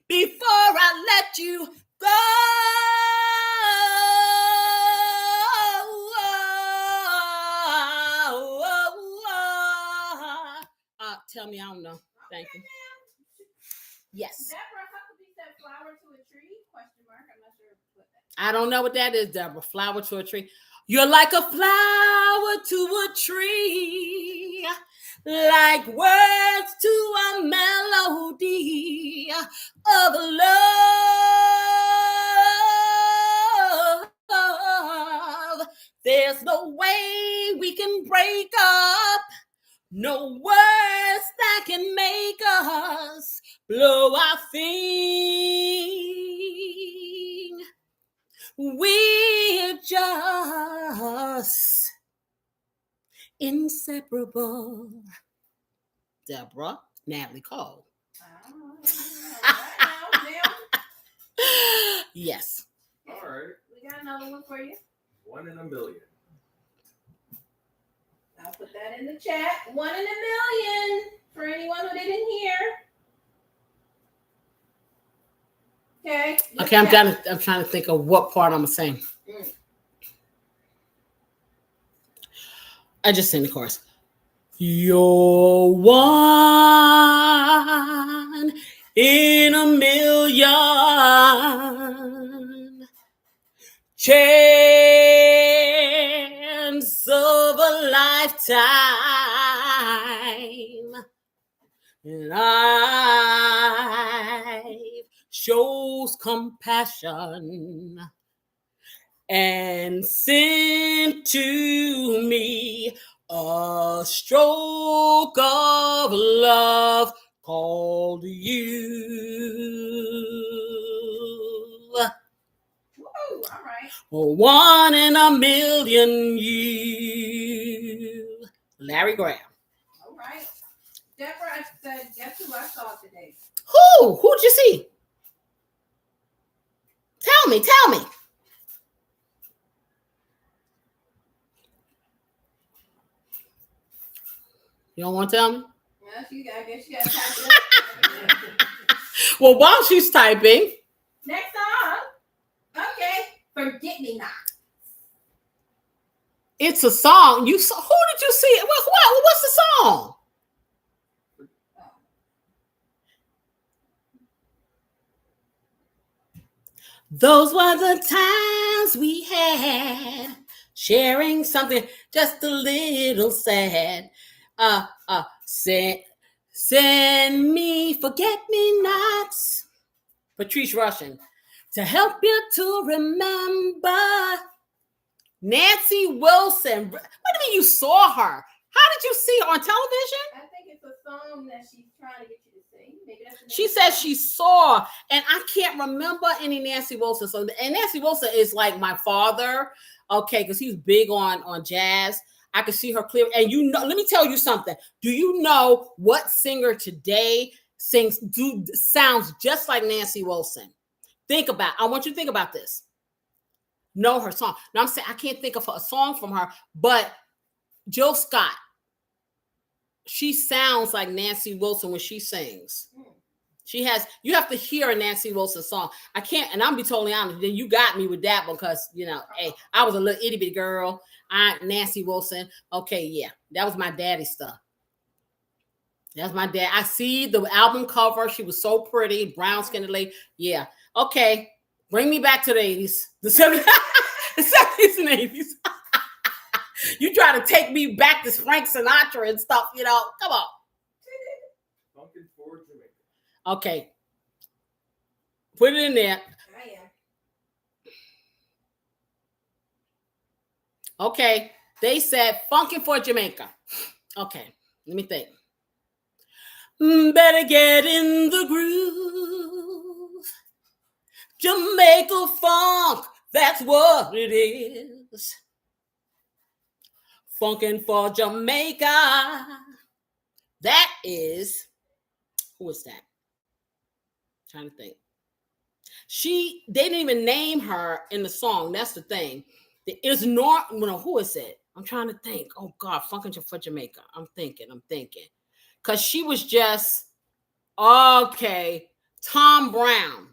before I let you go. Tell me I don't know. Thank you. Yes. Deborah Huckabee said flower to a tree? Question mark. I'm not sure what that is. I don't know what that is, Deborah. Flower to a tree. You're like a flower to a tree, like words to a melody of love. There's no way we can break up. No words that can make us blow our thing. We're just inseparable. Deborah, Natalie Cole. Yes. All right. We got another one for you. 1 in a million. I'll put that in the chat. 1 in a million for anyone who didn't hear. Okay. Okay, I'm trying to think of what part I'm gonna sing. I just sing the chorus. You're 1 in a million. Chance of a lifetime. And life shows compassion and sent to me a stroke of love called you. Woo, all right. 1 in a million you. Larry Graham. All right. Deborah said, guess who I saw today? Who? Who'd you see? Tell me. You don't want to tell me? Well, I guess you got to type it up. Well, while she's typing. Next song. Okay. Forget Me Not. It's a song. You saw? Who did you see? What's the song? Those were the times we had, sharing something just a little sad. Send me forget-me-nots. Patrice Rushen. To help you to remember. Nancy Wilson. What do you mean you saw her? How did you see her on television? I think it's a song that she's trying to get you to sing. Maybe that's she says she saw, and I can't remember any Nancy Wilson songs. And Nancy Wilson is like my father, okay, because he's big on jazz. I could see her clear. And let me tell you something. Do you know what singer today sounds just like Nancy Wilson? I want you to think about this. Know her song. Now I'm saying I can't think of a song from her, but Jill Scott, she sounds like Nancy Wilson when she sings. You have to hear a Nancy Wilson song. I can't, and I'll be totally honest, then you got me with that because, hey, I was a little itty bitty girl. Nancy Wilson. Okay, yeah, that was my daddy stuff. That's my dad. I see the album cover. She was so pretty, brown skinned lady. Yeah. Okay. Bring me back to the 80s. The 70s, the 70s and 80s. You try to take me back to Frank Sinatra and stuff, Come on. Funkin' for Jamaica. Okay. Put it in there. I am. Okay. They said Funkin' for Jamaica. Okay. Let me think. Better get in the groove. Jamaica funk. That's what it is. Funkin' for Jamaica. That is, who is that? I'm trying to think. They didn't even name her in the song. That's the thing. It's not, who is it? I'm trying to think. Oh God, Funkin' for Jamaica. I'm thinking. Because she was just, okay, Tom Brown.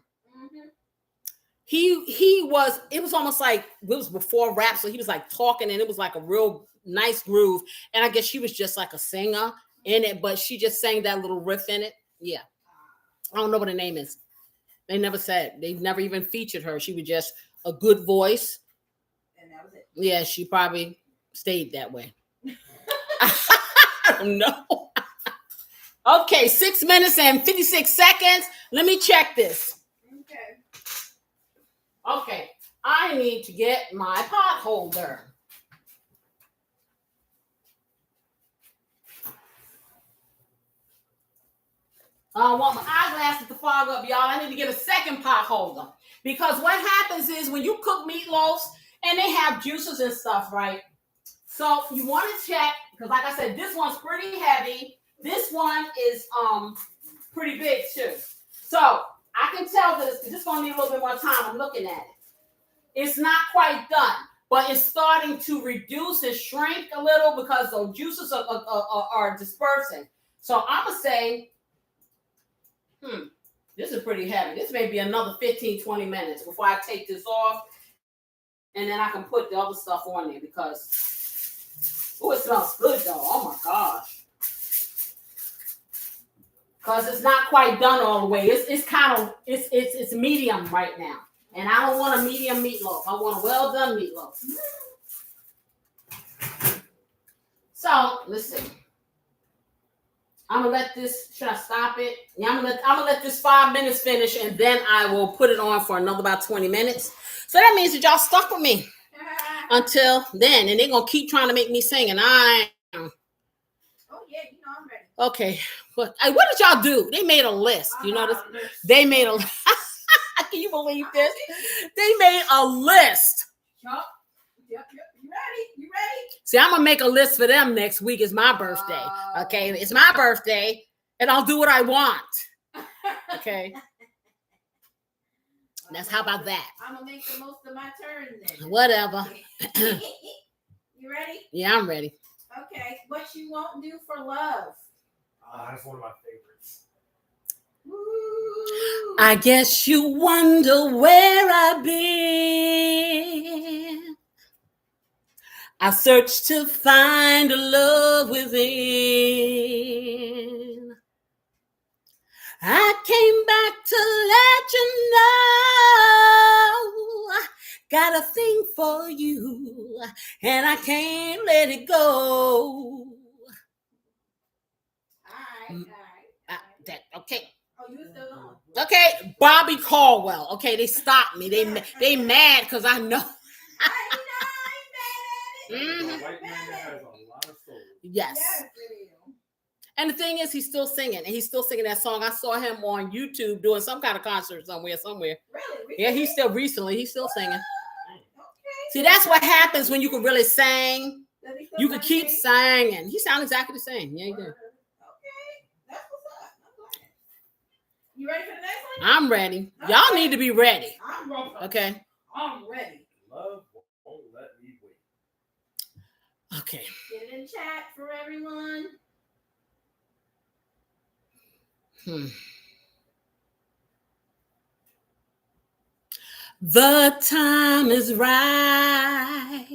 It was almost like, it was before rap, so he was like talking and it was like a real nice groove. And I guess she was just like a singer in it, but she just sang that little riff in it. Yeah. I don't know what her name is. They never said. They never even featured her. She was just a good voice. And that was it. Yeah, she probably stayed that way. I don't know. Okay, 6 minutes and 56 seconds. Let me check this. Okay, I need to get my pot holder. I don't want my eyeglasses to fog up, y'all. I need to get a second pot holder. Because what happens is when you cook meatloafs, and they have juices and stuff, right? So you want to check, because like I said, this one's pretty heavy. This one is pretty big too. So I can tell this, because it's going to need a little bit more time. I'm looking at it. It's not quite done. but it's starting to reduce and shrink a little because those juices are dispersing. So I'm going to say, this is pretty heavy. This may be another 15, 20 minutes before I take this off. And then I can put the other stuff on there because, oh, it smells good though. Oh my gosh. Because it's not quite done all the way. It's kind of, it's medium right now. And I don't want a medium meatloaf. I want a well done meatloaf. So, let's see. I'm gonna let this, should I stop it? Yeah, I'm gonna let this 5 minutes finish and then I will put it on for another about 20 minutes. So that means that y'all stuck with me until then. And they're gonna keep trying to make me sing and I am. Oh yeah, you know I'm ready. Okay. What did y'all do? They made a list. You know this? They made a list. Can you believe this? They made a list. Yep. You ready? See, I'm gonna make a list for them next week. It's my birthday. Okay, it's my birthday, and I'll do what I want. Okay. That's how about that? I'm gonna make the most of my turn then. Whatever. You ready? Yeah, I'm ready. Okay. What you won't do for love? That's one of my favorites. Ooh. I guess you wonder where I've been. I searched to find a love within. I came back to let you know got a thing for you, and I can't let it go. All right. Okay. Oh, you still on? Okay, Bobby Caldwell. Okay, they stopped me. They mad because I know. Mm-hmm. A white man that has a lot of soul. Yes. And the thing is, he's still singing, and he's still singing that song. I saw him on YouTube doing some kind of concert somewhere. Really? Yeah, he's still singing. Okay. See, that's what happens when you can really sing. You can keep singing? singing. He sounds exactly the same. Yeah, he did. Okay. That's what's up. I'm glad. You ready for the next one? I'm ready. Okay. Y'all need to be ready. I'm ready. Okay. I'm ready. Love won't let me wait. Okay. Get it in chat for everyone. The time is right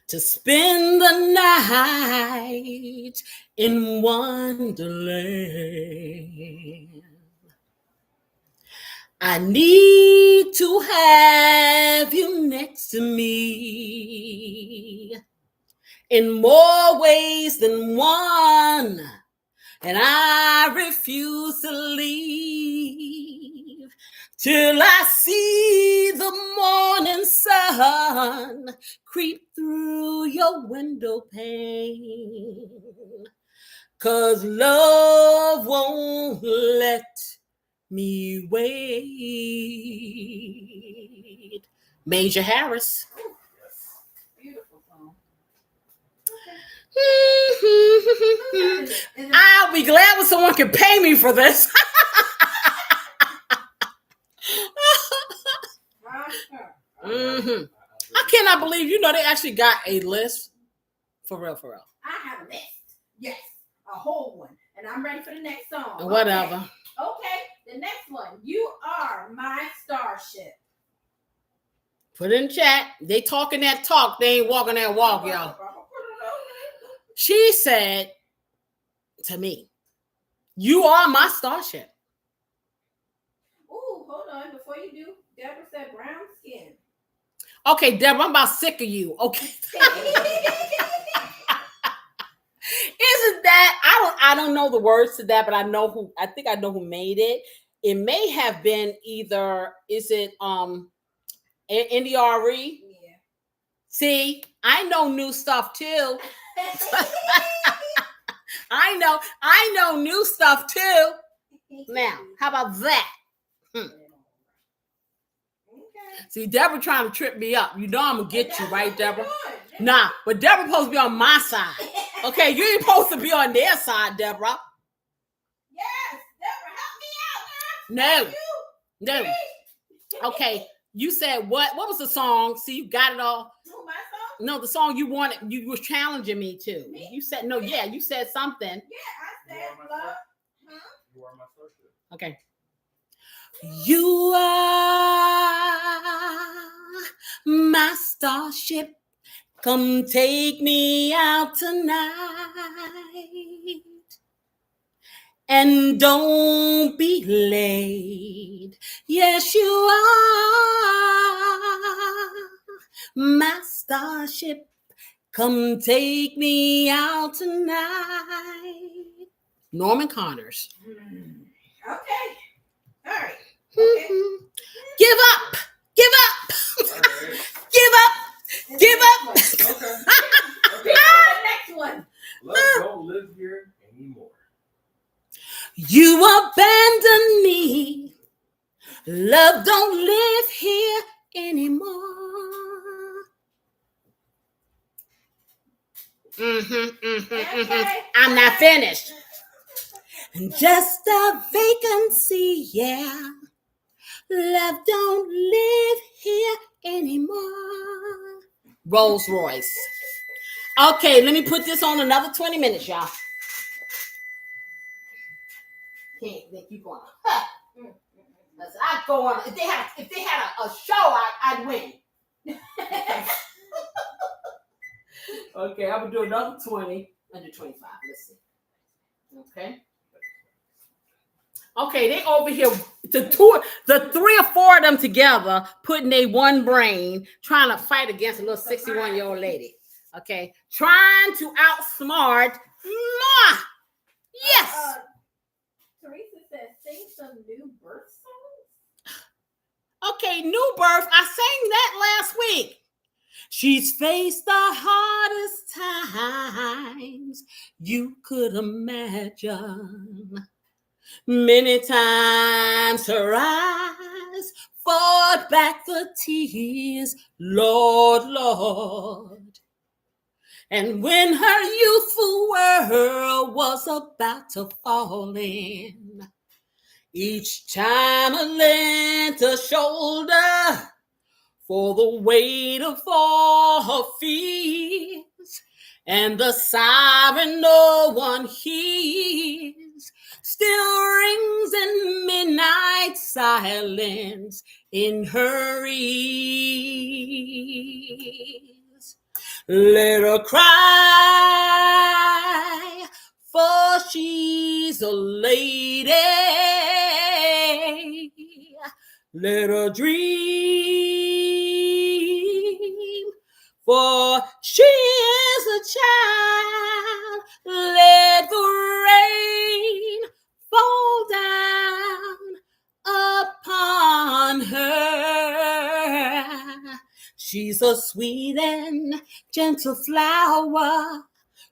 to spend the night in Wonderland. I need to have you next to me in more ways than one, and I refuse to leave till I see the morning sun creep through your window pane. 'Cause love won't let me wait. Major Harris. Ooh, beautiful song. Okay. I'll be glad when someone can pay me for this. I cannot believe, they actually got a list. For real. I have a list. Yes, a whole one. And I'm ready for the next song. Whatever. Okay, the next one. You are my starship. Put it in chat. They talking that talk. They ain't walking that walk, y'all. She said to me, you are my starship. Ooh, hold on. Before you do, Deborah said brown skin. Okay, Deborah, I'm about sick of you. Okay. Isn't that, I don't know the words to that, but I think I know who made it. It may have been either, is it NDRE? Yeah. See, I know new stuff too. I know new stuff too. Now, how about that? Okay. See, Deborah trying to trip me up. I'm gonna get you, right, Deborah? Good. Nah, but Deborah supposed to be on my side. Okay, you ain't supposed to be on their side, Deborah. Yes, Deborah, help me out, man. No. Okay, You said what? What was the song? See, you got it all. Who, my song? No, the song you wanted. You was challenging me to. Me? You said no. Yeah, you said something. Yeah, I said love. Huh? You are my starship. Okay. You are my starship. Come take me out tonight. And don't be late. Yes, you are my starship. Come take me out tonight. Norman Connors. Okay. All right. Okay. Give up. Give up. All right. Give up. Give up. Okay. The next one. Love don't live here anymore. You abandoned me. Love don't live here anymore. Okay. I'm not finished. Just a vacancy, yeah. Love don't live here anymore. Rolls Royce. Okay, let me put this on another 20 minutes, y'all. Can't they keep on? Listen, I'd go on. If they had a show, I'd win. Okay, I'm gonna do another 20 under 25. Let's see. Okay. Okay, they over here, the 3 or 4 of them together, putting their one brain, trying to fight against a little 61-year-old lady. Okay, trying to outsmart Ma. Yes. Teresa says, sing some new birth songs. Okay, new birth. I sang that last week. She's faced the hardest times you could imagine. Many times her eyes fought back the tears, Lord, Lord. And when her youthful world was about to fall in, each time I lent a shoulder for the weight of all her fears, and the siren no one hears still rings in midnight silence in her ears. Let her cry, for she's a lady. Let her dream, for she is a child. Let the rain fall down upon her. She's a sweet and gentle flower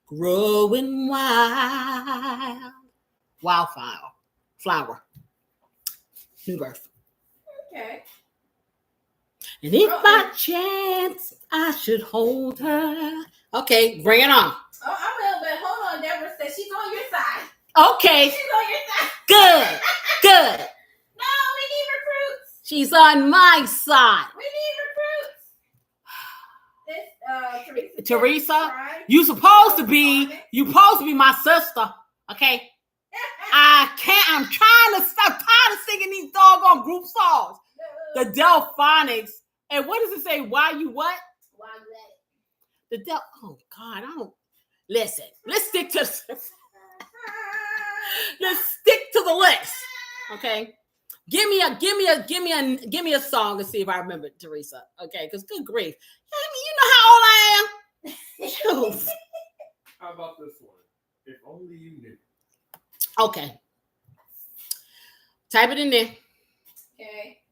growing wild. Wildflower. Flower. New birth. Okay. And if by chance I should hold her. Okay, bring it on. Oh, I will, but hold on. Deborah says she's on your side. Okay. She's on your side. Good. Good. No, we need recruits. She's on my side. We need recruits. This Teresa, you supposed to be my sister. Okay. I can't. I'm trying to stop. Tired of singing these doggone group songs. The Delphonics. And what does it say? Why you what? Why let it? Oh God, I don't listen. Let's stick to the list. Okay. Give me a song and see if I remember it, Teresa. Okay, because good grief. I mean, you know how old I am. Shoot. How about this one? If only you knew. Okay. Type it in there. Okay.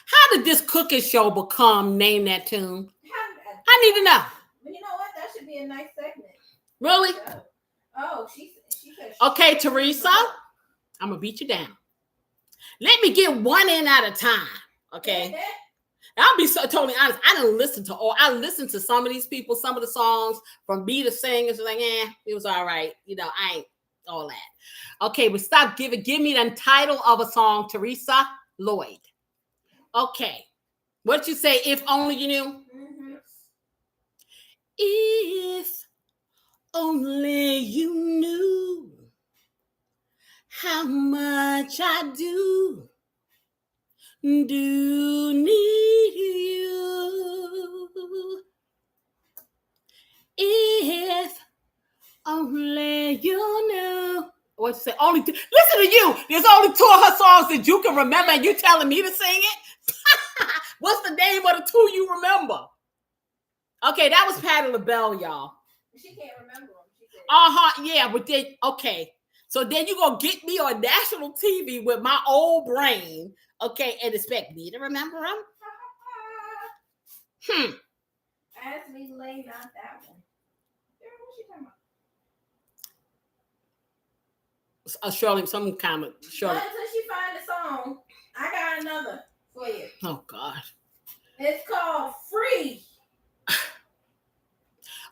How did this cooking show become Name That Tune? I need to know. Well, you know what? That should be a nice segment. Really? Oh, she said. Okay, Teresa, I'm gonna beat you down. Let me get one in at a time. Okay. Yeah. I'll be so totally honest. I listened to some of these people, some of the songs from me to sing. It's like, it was all right. You know, I ain't all that. Okay, but stop. Give me the title of a song, Teresa Lloyd. Okay. What you say? If only you knew. Mm-hmm. If only you knew how much I do need you. If only you knew. What you say? Only two. Listen to you. There's only 2 of her songs that you can remember, and you telling me to sing it. What's the name of the 2 you remember? Okay, that was Patti LaBelle, y'all. She can't remember them. She said. Yeah, but then okay. So then you gonna get me on national TV with my old brain, okay, and expect me to remember them? As we lay not that one. What's she talking about? Shirley, some kind of Shirley. Not until she find the song. I got another for you. Oh God. It's called Free.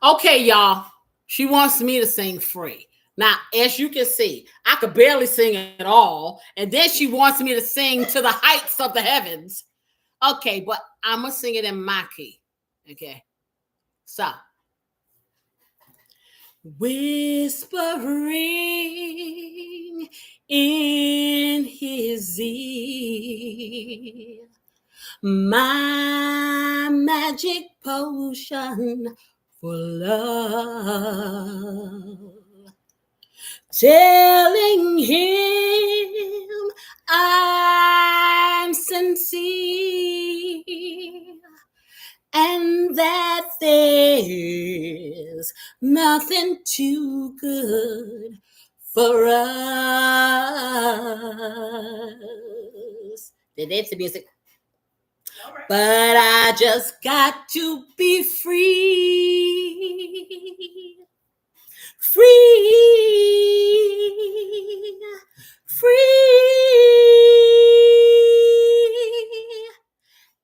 Okay, y'all. She wants me to sing Free. Now, as you can see, I could barely sing at all. And then she wants me to sing to the heights of the heavens. Okay, but I'm going to sing it in my key. Okay. So, whispering in his ear, my magic potion for love, telling him I'm sincere and that there's nothing too good for us. That's the music. Right. But I just got to be free. Free.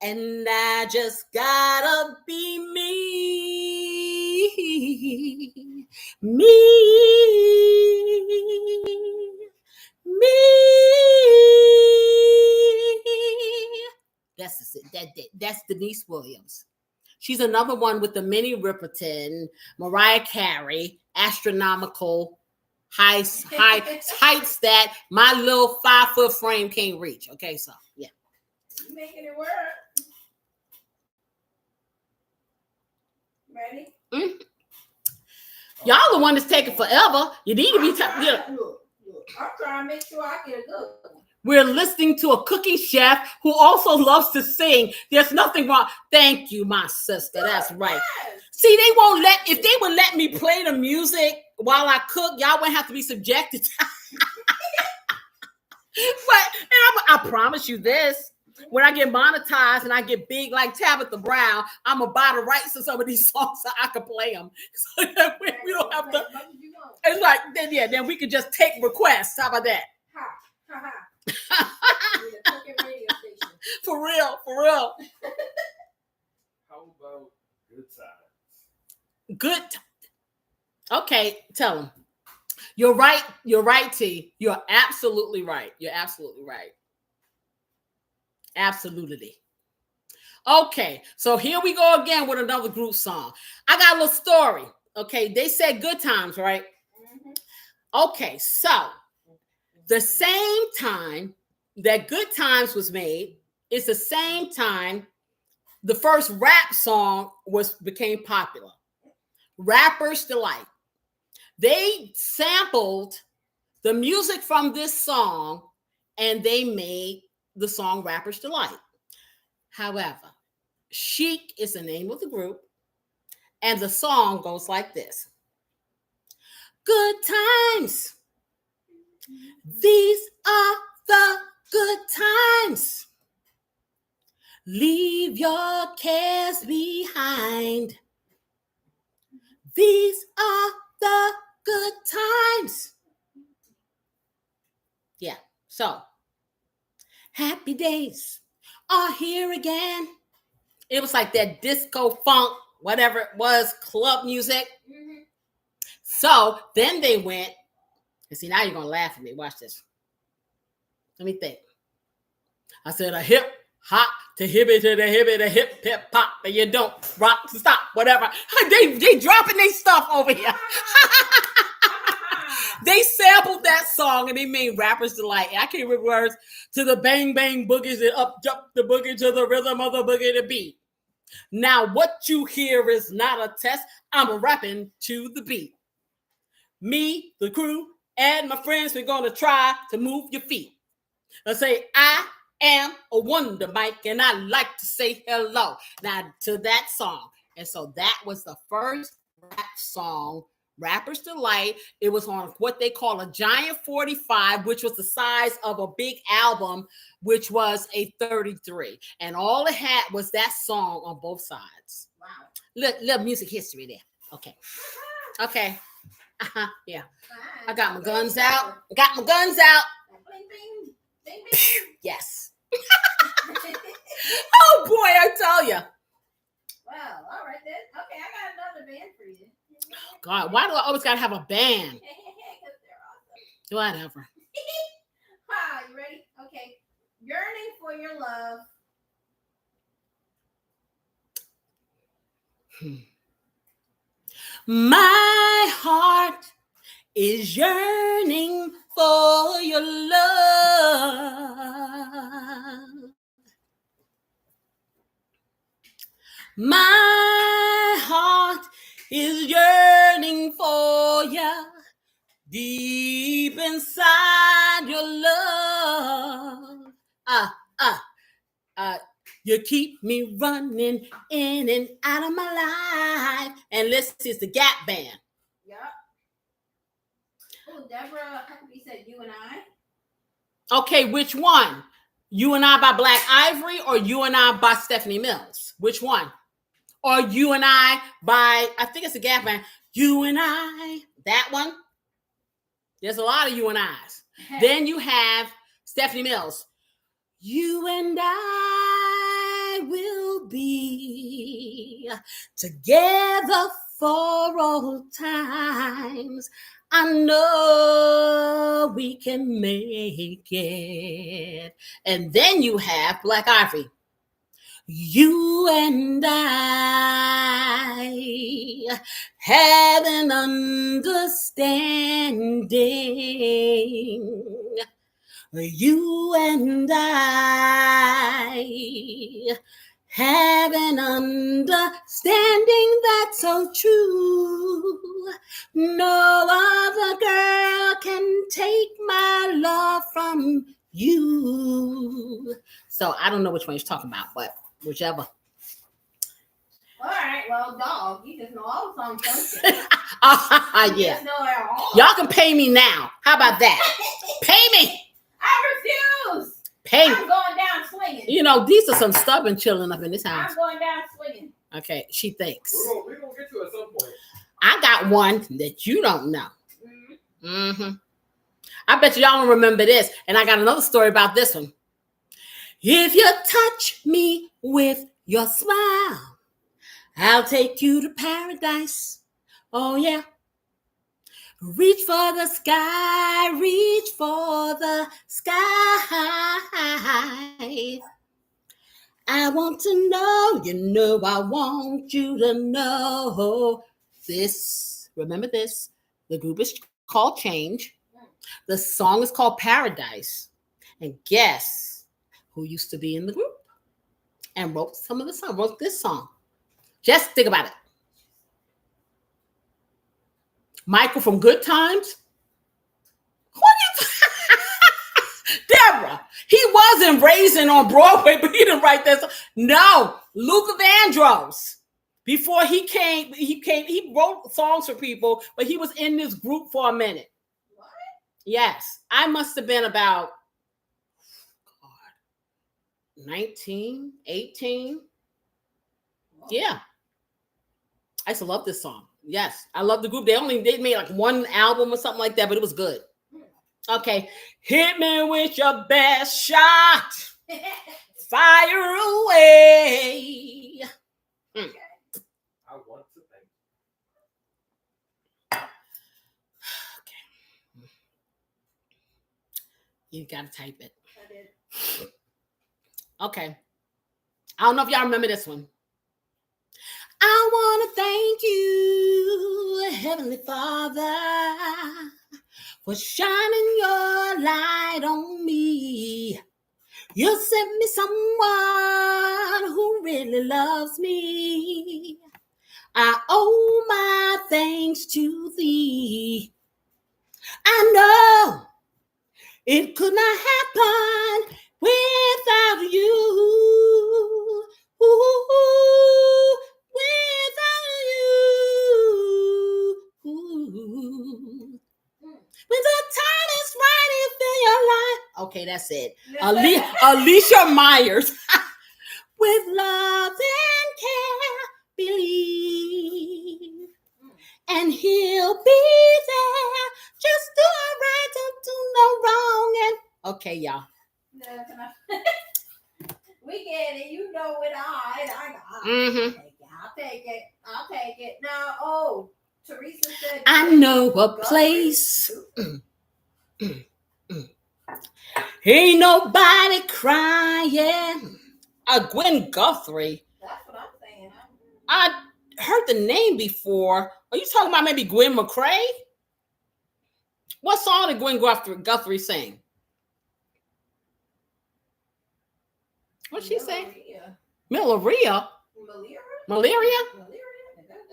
And I just gotta be me. Me. That's Denise Williams. She's another one with the Minnie Riperton, Mariah Carey, astronomical heights that my little 5-foot frame can't reach. Okay, so yeah. You making it work. Ready? Mm-hmm. Y'all the one that's taking forever. You need to be Look, I'm trying to make sure I get a good one. We're listening to a cooking chef who also loves to sing. There's nothing wrong. Thank you, my sister. That's right. See, they won't if they would let me play the music while I cook, y'all wouldn't have to be subjected to But I promise you this. When I get monetized and I get big like Tabitha Brown, I'm going to buy the rights to some of these songs so I can play them. So that we don't have to. It's like, then we could just take requests. How about that? For real. How about good times? Good. Okay, tell them. You're right, T. You're absolutely right. Absolutely. Okay, so here we go again with another group song. I got a little story. Okay, they said good times, right? Mm-hmm. Okay, so the same time that Good Times was made is the same time the first rap song became popular. Rapper's Delight. They sampled the music from this song and they made the song Rapper's Delight. However, Chic is the name of the group and the song goes like this. Good times. These are the good times. Leave your cares behind. These are the good times. Yeah, so happy days are here again. It was like that disco funk, whatever it was, club music. Mm-hmm. So then they went, and see, now you're going to laugh at me. Watch this. Let me think. I said a hip hop to hippie to the hippie to hip hip hop, and you don't rock to stop, whatever. They dropping their stuff over here. They sampled that song and they made Rappers Delight. I can't remember words to the bang bang boogies and up jump the boogie to the rhythm of the boogie to beat. Now what you hear is not a test. I'm rapping to the beat. Me, the crew, and my friends, we're gonna try to move your feet. Let's say I am a wonder Mike, and I like to say hello now to that song. And so that was the first rap song, Rapper's Delight. It was on what they call a giant 45, which was the size of a big album, which was a 33. And all it had was that song on both sides. Wow. Little music history there. Okay. Okay. Yeah. I got my guns out. Got my guns out. Bing, bing, bing, bing. Yes. Oh boy, I tell you. Well, all right then. Okay, I got another band for you. God, why do I always gotta have a band? Because they're awesome. Whatever. You ready? Okay. Yearning for your love. My heart is yearning for your love. My heart is yearning for you deep inside your love. You keep me running in and out of my life. And this is the Gap Band. Yep. Oh, Deborah Huckabee said You and I. Okay, which one? You and I by Black Ivory or You and I by Stephanie Mills? Which one? Or You and I by, I think it's the Gap Band. You and I, that one. There's a lot of You and I's. Then you have Stephanie Mills. You and I will be together for all times. I know we can make it. And then you have Black Ivory. You and I have an understanding. You and I have an understanding that's so true. No other girl can take my love from you. So I don't know which one he's talking about, but whichever. All right, well, dog, you just know all the songs, don't you? You Yeah. just know it all. Y'all can pay me now. How about that? Pay me. I refuse. Pay me. I'm going down swinging. You know, these are some stubborn children up in this house. I'm going down swinging. Okay, she thinks. We're gonna get to it at some point. I got one that you don't know. Mm-hmm. I bet y'all don't remember this. And I got another story about this one. If you touch me with your smile, I'll take you to paradise. Oh, yeah. Reach for the sky, reach for the sky. I want to know, you know, I want you to know this. Remember this. The group is called Change. The song is called Paradise. And guess who used to be in the group and wrote some of the song, wrote this song. Just think about it. Michael from Good Times. Deborah, he wasn't Raisin on Broadway, but he didn't write that song. No, Luther Vandross. Before he wrote songs for people, but he was in this group for a minute. What? Yes, I must have been about 19, 18. Whoa. Yeah. I used to love this song. Yes, I love the group. They made like one album or something like that, but it was good. Okay, hit me with your best shot. Fire away. I want to thank Okay. You gotta type it. I did. Okay. I don't know if y'all remember this one. I want to thank you, Heavenly Father, for shining your light on me. You sent me someone who really loves me. I owe my thanks to thee. I know it could not happen without you. Ooh, without you. When the time is right, you feel your life. Okay, that's it. Alicia Myers. With love and care, believe. And he'll be there. Just do it right, don't do no wrong. And okay, y'all. We get it. You know it. I got. Mm-hmm. I'll take it. Now, Teresa said, I know a place. Ain't nobody crying. Gwen Guthrie. That's what I'm saying. I heard the name before. Are you talking about maybe Gwen McCrae? What song did Gwen Guthrie sing? What'd she say? Malaria.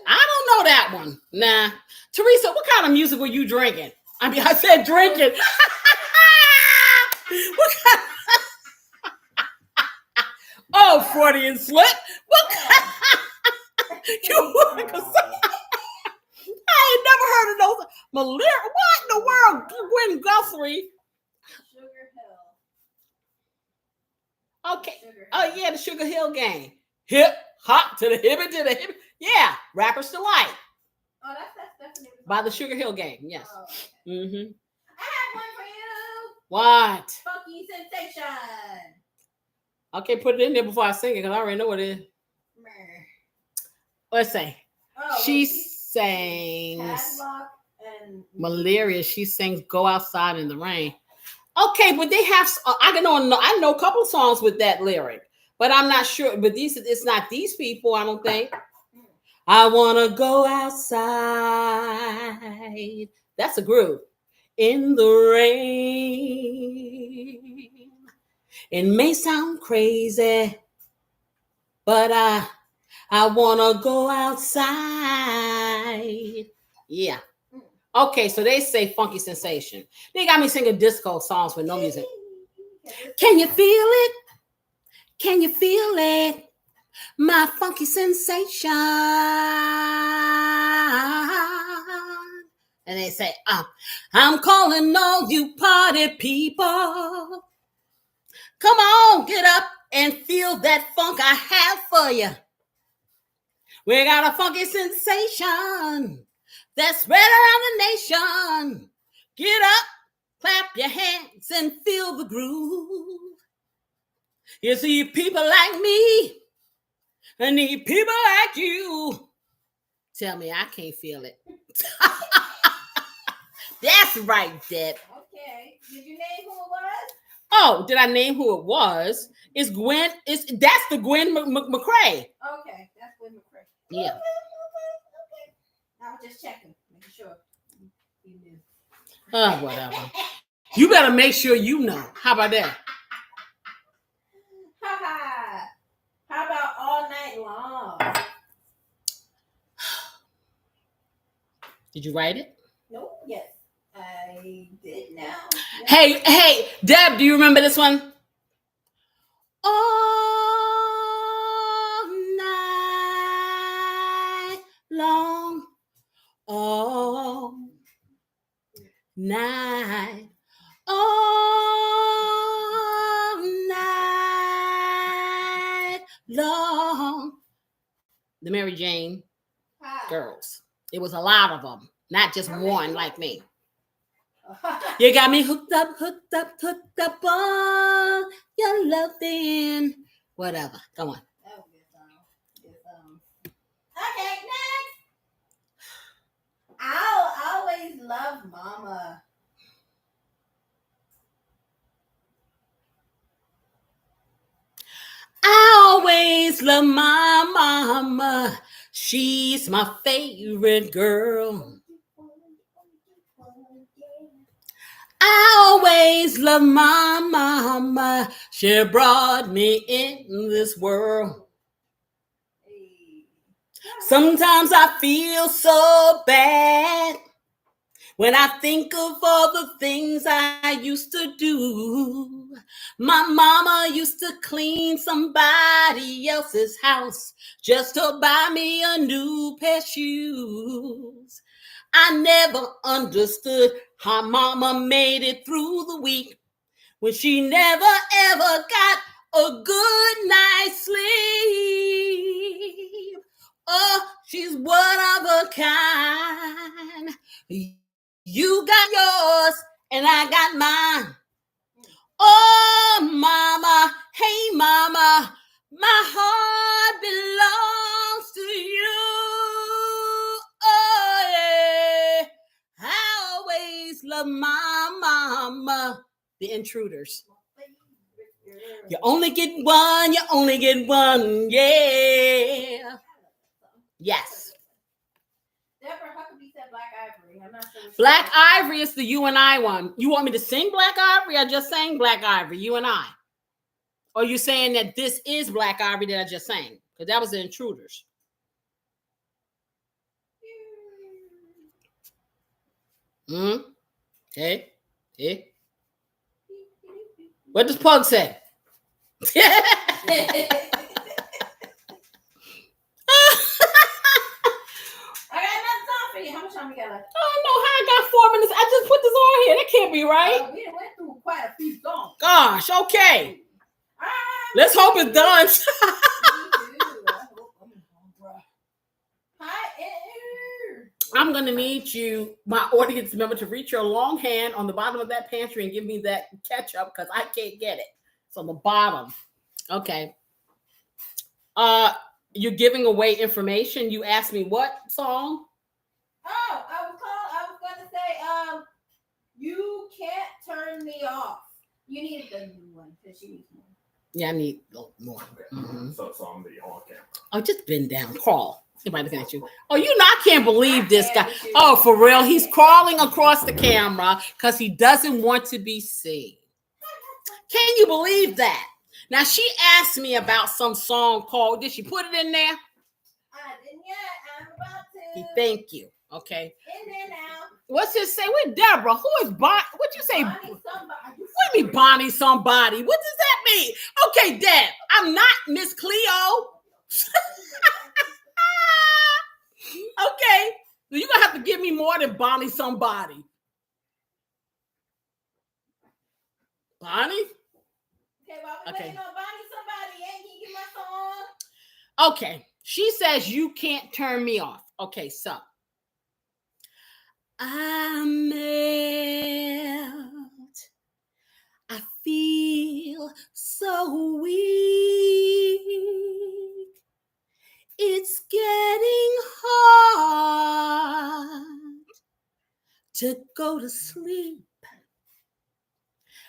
I don't know that one. Nah. Teresa, what kind of music were you drinking? I mean, I said drinking. What kind? Oh, Freudian slip. What kind? I ain't never heard of those. Malaria. What in the world? Gwen Guthrie. Sugar Hill. Okay. Oh, yeah, the Sugar Hill Gang. Hip, hop to the hippie, to the hippie. Yeah, Rapper's Delight. Oh, that's definitely by the Sugar Hill Gang. Yes. Oh, okay. Mm-hmm. I have one for you. What? Funky Sensation. Okay, put it in there before I sing it because I already know what it is. Let's say. She sings Malaria. She sings Go Outside in the Rain. Okay, but they have, I know a couple songs with that lyric, but I'm not sure. But it's not these people, I don't think. I want to go outside. That's a groove. In the rain. It may sound crazy, but I want to go outside. Yeah. Okay, so they say Funky Sensation. They got me singing disco songs with no music. Can you feel it? Can you feel it? My funky sensation. And they say, I'm calling all you party people. Come on, get up and feel that funk I have for you. We got a funky sensation that's spread around the nation. Get up, clap your hands, and feel the groove. You see, people like me, I need people like you. Tell me I can't feel it. That's right, Deb. Okay. Did you name who it was? Oh, did I name who it was? It's Gwen. That's the Gwen McCrae. Okay, that's Gwen McCrae. Yeah. Okay. I was just checking, making sure you knew. Oh, whatever. You better make sure you know. How about that? How about All Night Long? Did you write it? No, yes. I did now. Yes. Hey, Deb, do you remember this one? All night long. All night. All night long. The Mary Jane girls. It was a lot of them, not just one like me. You got me hooked up on your loving. Whatever. Come on. That was a good song. Okay, next. I'll always love Mama. I always always love my mama. She's my favorite girl. I always love my mama. She brought me in this world. Sometimes I feel so bad when I think of all the things I used to do. My mama used to clean somebody else's house just to buy me a new pair of shoes. I never understood how mama made it through the week when she never ever got a good night's sleep. Oh, she's one of a kind. You got yours and I got mine. Oh, mama, hey, mama, my heart belongs to you. Oh, yeah. I always love my mama. The Intruders. You only get one, yeah. Yes. Deborah Huckabee said Black Ivory. I'm not sure. Black Ivory is the You and I one. You want me to sing Black Ivory? I just sang Black Ivory, You and I. Or you saying that this is Black Ivory that I just sang? Because that was the Intruders. Okay. What does Pug say? How much time we got left? I don't know how I got 4 minutes. I just put this on here. That can't be right. We went through quite a few songs. Gosh, okay. Let's hope it's done. I'm going to need you, my audience member, to reach your long hand on the bottom of that pantry and give me that ketchup because I can't get it. It's on the bottom. Okay. You're giving away information. You asked me what song? Oh, I was gonna say, You Can't Turn Me Off. You needed the new one because she needs more. Yeah, I need more. Okay. Mm-hmm. So on the on camera. Oh, just bend down, crawl. Anybody looking at you? Oh, I can't believe this guy. Oh, for real, he's crawling across the camera because he doesn't want to be seen. Can you believe that? Now she asked me about some song called. Did she put it in there? I didn't yet. I'm about to. Thank you. Okay. In there now. What's it say? With Deborah? Who is Bonnie? What you say? Bonnie somebody. What do you mean Bonnie somebody? What does that mean? Okay, Deb, I'm not Miss Cleo. Okay. So you're gonna have to give me more than Bonnie somebody. Bonnie? Okay, while we're Okay. waiting on Bonnie somebody, ain't you get my song? Okay. She says you can't turn me off. Okay, so I melt. I feel so weak. It's getting hard to go to sleep.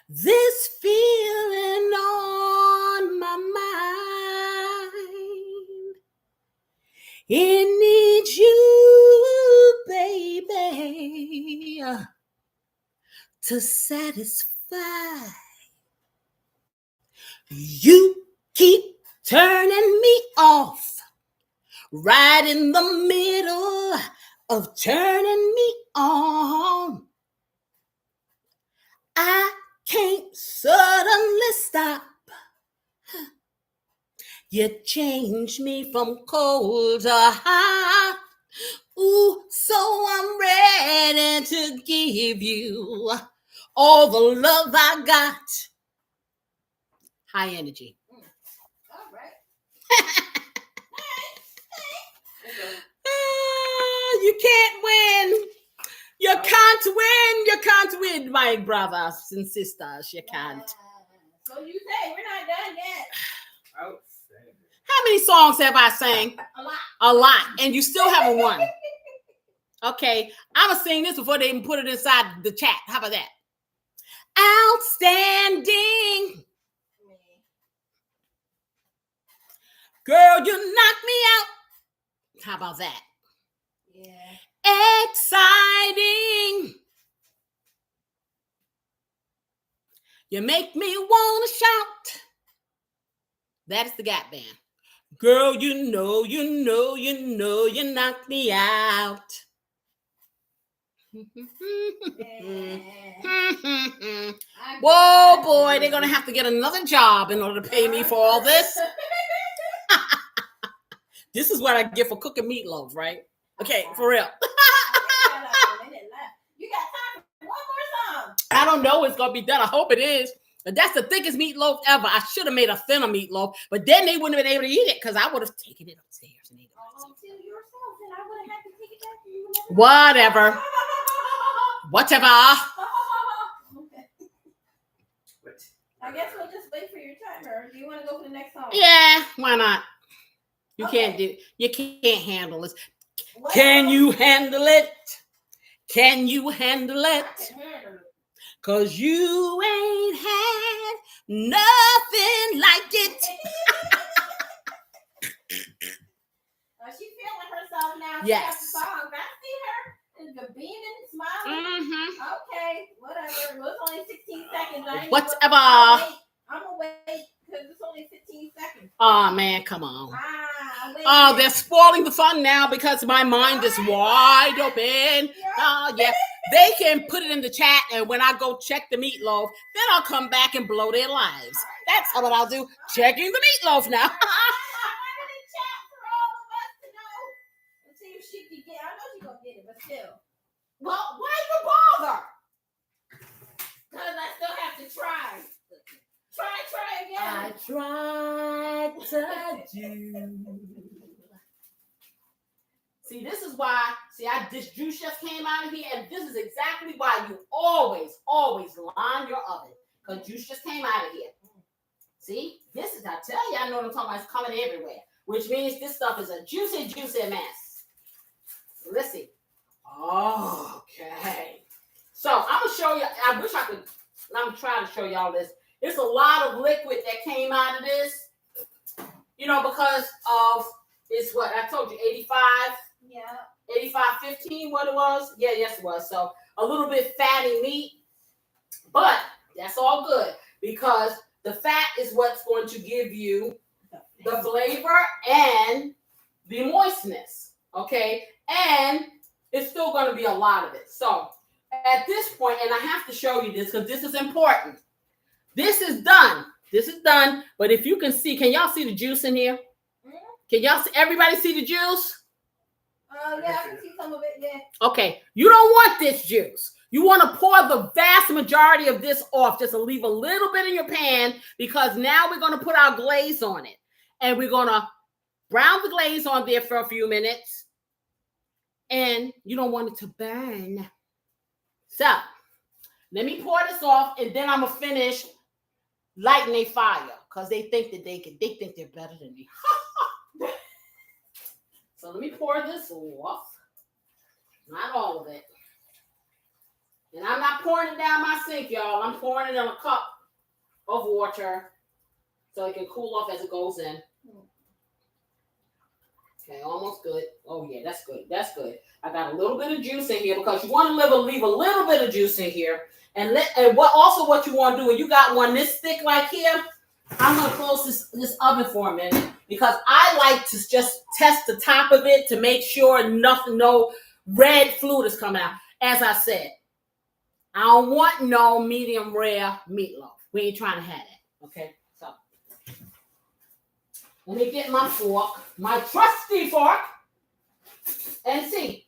This feeling on my mind. It needs you, baby, to satisfy. You keep turning me off, right in the middle of turning me on. I can't suddenly stop. You change me from cold to hot. Ooh, so I'm ready to give you all the love I got. High energy. All right. You can't win. You can't win. You can't win, my brothers and sisters. You can't. So you say we're not done yet. Outstanding. How many songs have I sang? A lot. A lot. And you still haven't won. Okay. I'm going to sing this before they even put it inside the chat. How about that? Outstanding. Girl, you knock me out. How about that? Yeah. Exciting. You make me want to shout. That is the Gap Band. Girl, you knock me out. Whoa, boy, they're going to have to get another job in order to pay me for all this. This is what I get for cooking meatloaf, right? Okay, for real. You got time for one more song. I don't know it's going to be done. I hope it is. But that's the thickest meatloaf ever. I should have made a thinner meatloaf, but then they wouldn't have been able to eat it because I would have taken it upstairs and ate it. To yourself, and I would have had to take it back to you. Whatever. Okay. I guess we'll just wait for your timer. Do you want to go for the next song? Yeah, why not? You can't handle this. What? Can you handle it? Can you handle it? Cause you ain't had nothing like it. She's feeling herself now. Yes. She has the song. I see her. The beaming, smiling. Mm-hmm. Okay, whatever. Well, it's only 16 seconds. Whatever. I'm gonna wait because it's only 15 seconds. Oh man, come on. Oh, they're spoiling the fun now because my mind is wide open. Oh yeah. They can put it in the chat, and when I go check the meatloaf, then I'll come back and blow their lives. That's what I'll do. Checking the meatloaf now. I know she's gonna get it, but still. Well, why you bother? Because I still have to try. Try again. I tried to do. See, this is why, this juice just came out of here, and this is exactly why you always line your oven. Because juice just came out of here. See, this is, I tell you, I know what I'm talking about, it's coming everywhere. Which means this stuff is a juicy mess. Let's see. Okay. So I'm gonna show you. I'm gonna try to show y'all this. It's a lot of liquid that came out of this. Because of it's what I told you, 85. Yeah. 85.15, what it was? Yeah, yes it was. So a little bit fatty meat. But that's all good because the fat is what's going to give you the flavor and the moistness. Okay. And it's still going to be a lot of it. So at this point, and I have to show you this because this is important. This is done. But if you can see, can y'all see the juice in here? Can y'all see? Everybody see the juice? Yeah, I can see some of it. Yeah. Okay. You don't want this juice. You want to pour the vast majority of this off. Just to leave a little bit in your pan because now we're going to put our glaze on it, and we're going to brown the glaze on there for a few minutes. And you don't want it to burn. So let me pour this off, and then I'm gonna finish lighting a fire because they think that they think they're better than me. So let me pour this off. Not all of it. And I'm not pouring it down my sink, y'all. I'm pouring it in a cup of water so it can cool off as it goes in. Okay, almost good. Oh yeah, that's good. I got a little bit of juice in here because you want to leave a little bit of juice in here. And what you want to do when you got one this thick like here, I'm gonna close this oven for a minute because I like to just test the top of it to make sure no red fluid is coming out. As I said, I don't want no medium rare meatloaf. We ain't trying to have that. Okay. Let me get my fork, my trusty fork, and see.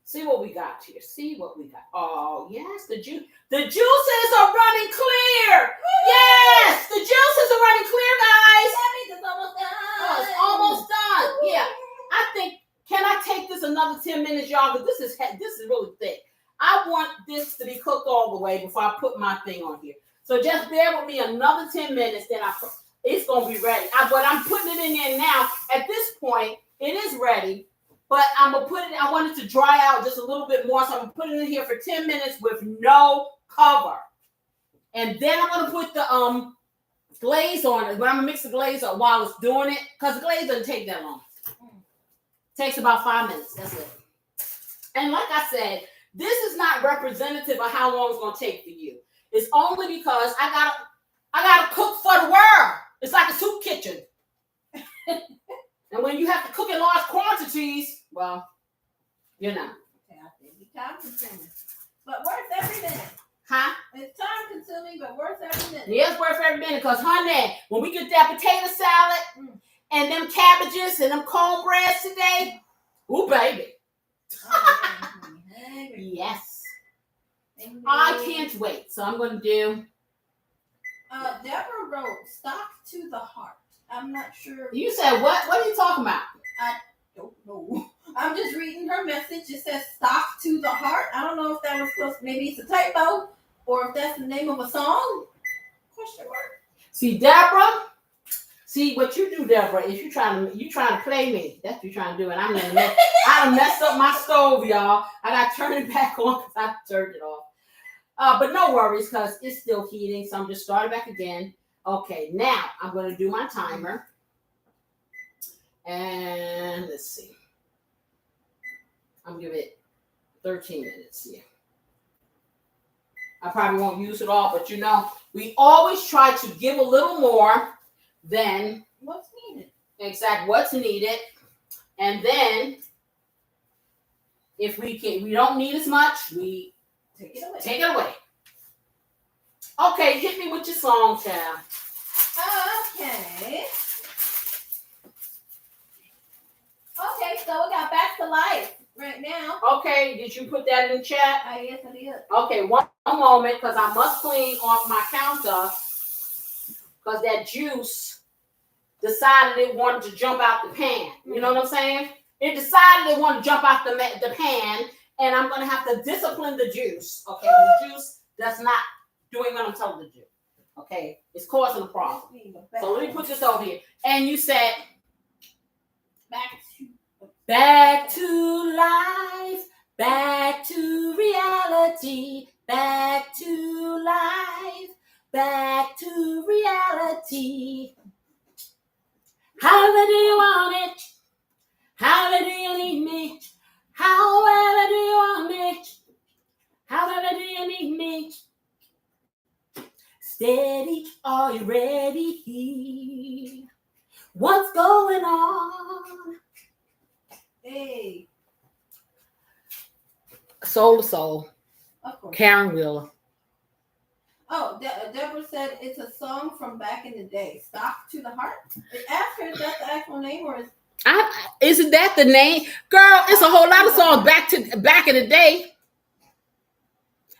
See what we got here. Oh, yes, the juices are running clear. Yes, the juices are running clear, guys. That means it's almost done. Oh, it's almost done. Yeah, I think, can I take this another 10 minutes, y'all? Because this is really thick. I want this to be cooked all the way before I put my thing on here. So just bear with me another 10 minutes, then it's going to be ready. But I'm putting it in there now. At this point, it is ready, but I'm going to put it, I want it to dry out just a little bit more, so I'm going to put it in here for 10 minutes with no cover. And then I'm going to put glaze on it. But I'm gonna mix the glaze up while it's doing it, because the glaze doesn't take that long. Takes about 5 minutes. That's it. And like I said, this is not representative of how long it's gonna take for you. It's only because I gotta cook for the world. It's like a soup kitchen. And when you have to cook in large quantities, well, you know. Okay, I think it's time consuming. But worth every minute. Huh? It's time consuming, but worth every minute. Yeah, it's worth every minute, because honey, when we get that potato salad and them cabbages and them cornbreads today, ooh baby. Yes. I can't wait. So I'm gonna do. Deborah wrote "stock to the heart." I'm not sure. You said what? What are you talking about? I don't know. I'm just reading her message. It says "stock to the heart." I don't know if that was supposed. Maybe it's a typo, or if that's the name of a song. Question mark. See, Deborah. See what you do, Deborah. Is you trying to play me? That's what you're trying to do, and I done messed up my stove, y'all. I got to turn it back on because I turned it off. But no worries, because it's still heating, so I'm just starting back again. Okay, now I'm going to do my timer. And let's see. I'm going to give it 13 minutes here. I probably won't use it all, but you know, we always try to give a little more than what's needed. Exactly what's needed. And then if we don't need as much, we take it away. Take it away. Okay, hit me with your song, child. Okay. Okay, so we got Back to Life right now. Okay, did you put that in the chat? Yes, I did. Okay, one moment, because I must clean off my counter, because that juice decided it wanted to jump out the pan. You know what I'm saying? It decided it wanted to jump out the pan, and I'm going to have to discipline the juice. Okay, the juice does not doing what I'm telling the juice. Okay, it's causing a problem. So let me put this over here. And you said, back to life, back to reality, back to life, back to reality. However do you want it? However do you need me? However do you want me? However do you need me? Steady, are you ready? What's going on? Hey. Soul to Soul. Of course. Karen Wheeler. Oh, Deborah said it's a song from back in the day. Stock to the Heart. Ask her if that's the actual name or isn't that the name? Girl, it's a whole lot of songs back in the day.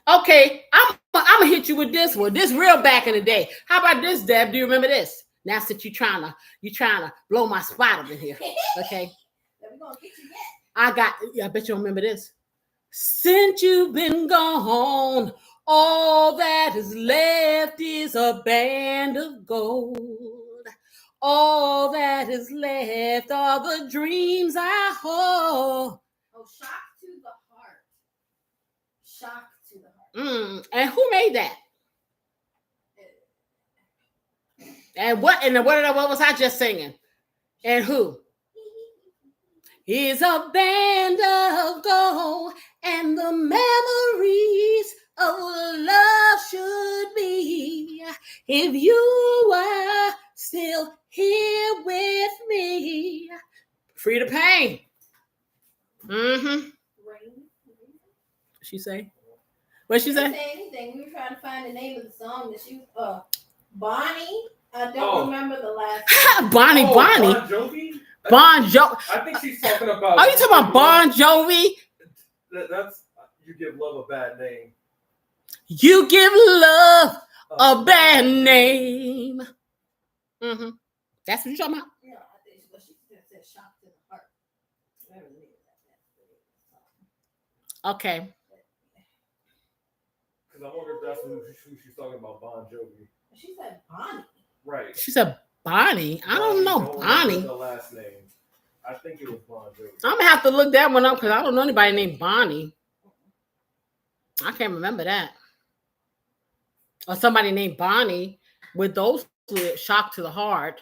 Okay, I'm gonna hit you with this one. This real back in the day. How about this, Deb? Do you remember this? Now that you're trying to blow my spot up in here. Okay. We're gonna get you yet. I bet you don't remember this. Since you've been gone, all that is left is a band of gold. All that is left are the dreams I hold. Oh, Shock to the Heart. Shock to the Heart. And who made that? And what was I just singing? And who? Is a band of gold, and the memories of love should be. If you were still here with me, free the pain. She say? What she say? Say anything. We were trying to find the name of the song that she was. Bonnie. I don't remember the last name. Bonnie. Bon Jovi. Bon Jovi. I think she's talking about. Are you talking about Bon Jovi? That's You Give Love a Bad Name. You give love a bad name. That's what you're talking about? No, I think she said Shock to the Heart. Okay. Because I wonder if that's who she's talking about, Bon Jovi. She said Bonnie. Right. She said Bonnie. I don't know Bonnie. The last name. I think it was Bon Jovi. I'm gonna have to look that one up because I don't know anybody named Bonnie. I can't remember that. Or somebody named Bonnie with those Shock to the Heart.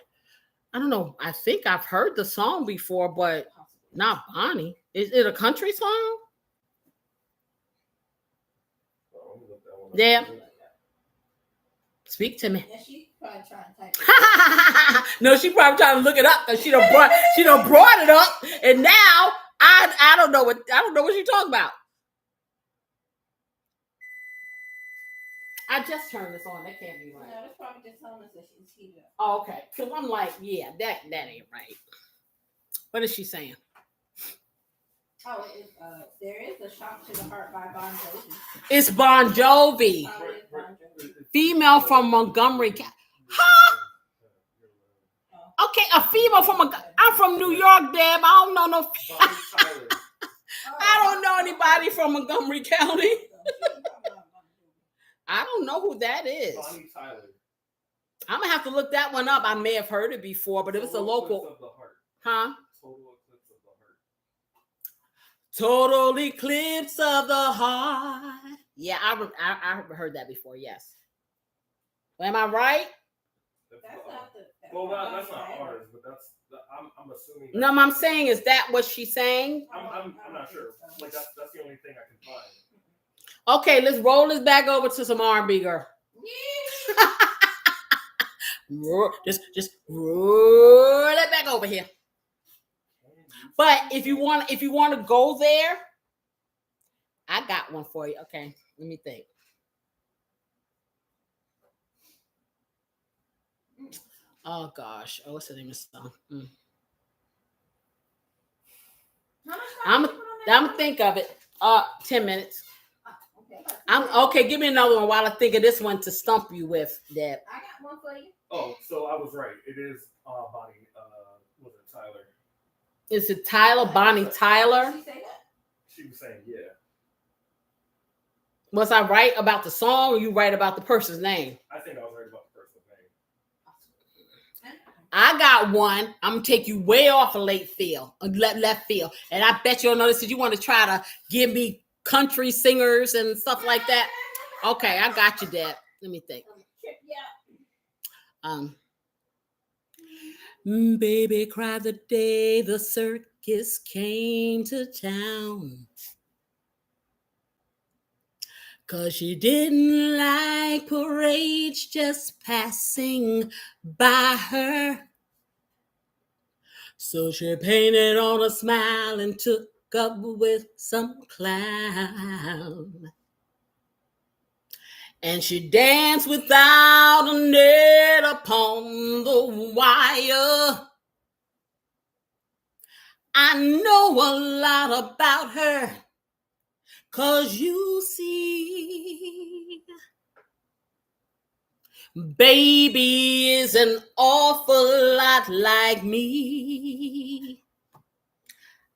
I don't know. I think I've heard the song before, but not Bonnie. Is it a country song? Oh, I'm gonna look that one up. Yeah. Speak to me. Yeah, she's probably trying to type it. No, she probably trying to look it up because she done brought it up, and now I don't know what she's talking about. I just turned this on. That can't be right. No, it's probably just telling us that she's heated up. Oh, okay. Because I'm like, yeah, that ain't right. What is she saying? Oh, there is a Shock to the Heart by Bon Jovi. It's Bon Jovi. Probably is Bon Jovi. Female from Montgomery. Huh? Okay, a female from I'm from New York, Deb. I don't know no. Bonnie Tyler. I don't know anybody from Montgomery County. I don't know who that is. Bonnie Tyler. I'm gonna have to look that one up. I may have heard it before, but if it's a local, Eclipse of the Heart. huh? Total Eclipse of the Heart. Total Eclipse of the Heart. Yeah, I heard that before. Yes. Am I right? That's not the. Well, that's not ours, but I'm assuming. No, I'm saying, is that what she's saying? I'm not sure. Like that's the only thing I can find. Okay, let's roll this back over to some R&B, girl. just roll it back over here. But if you want to go there, I got one for you. Okay, let me think. Oh gosh, what's the name of the song? I'm gonna think of it. 10 minutes. Okay. Give me another one while I think of this one to stump you with, Deb. I got one for you. Oh, so I was right. It is Bonnie. Was it Tyler? Is it Tyler? Bonnie Tyler? Did she say that? She was saying yeah. Was I right about the song, or you right about the person's name? I think I was right about the person's name. I got one. I'm gonna take you way off of left field, and I bet you'll notice that you want to try to give me country singers and stuff like that. Okay, I got you, Deb. Let me think. Baby cried the day the circus came to town, 'cause she didn't like parades just passing by her. So she painted on a smile and took up with some clown. And she danced without a net upon the wire. I know a lot about her, 'cause you see, baby is an awful lot like me.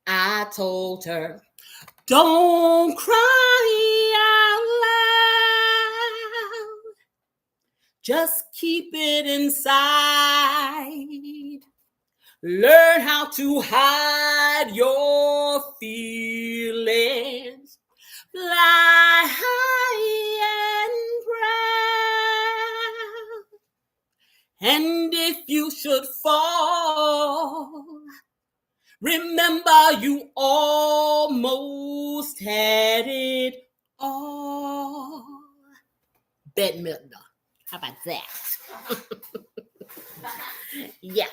I told her, don't cry out loud. Just keep it inside. Learn how to hide your feelings. Fly high and proud. And if you should fall, remember you almost had it all. Bette Midler. How about that? Yeah.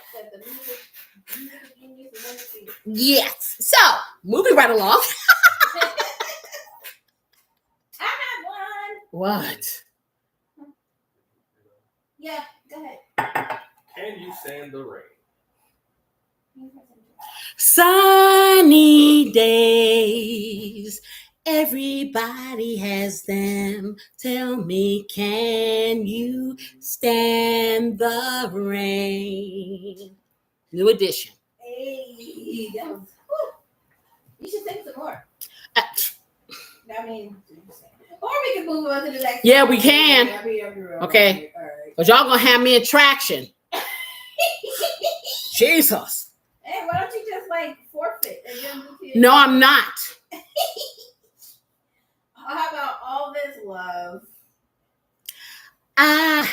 Yes. So, moving right along. I got one. What? Yeah, go ahead. Can you stand the rain? Sunny days, everybody has them. Tell me, can you stand the rain? New edition. Hey, that was. You should sing some more. I mean, or we can move on to the next. Yeah, we can. Okay, but y'all gonna have me in traction. Jesus. Hey, why don't you just like forfeit and then move to No, I'm not. How about All This Love? I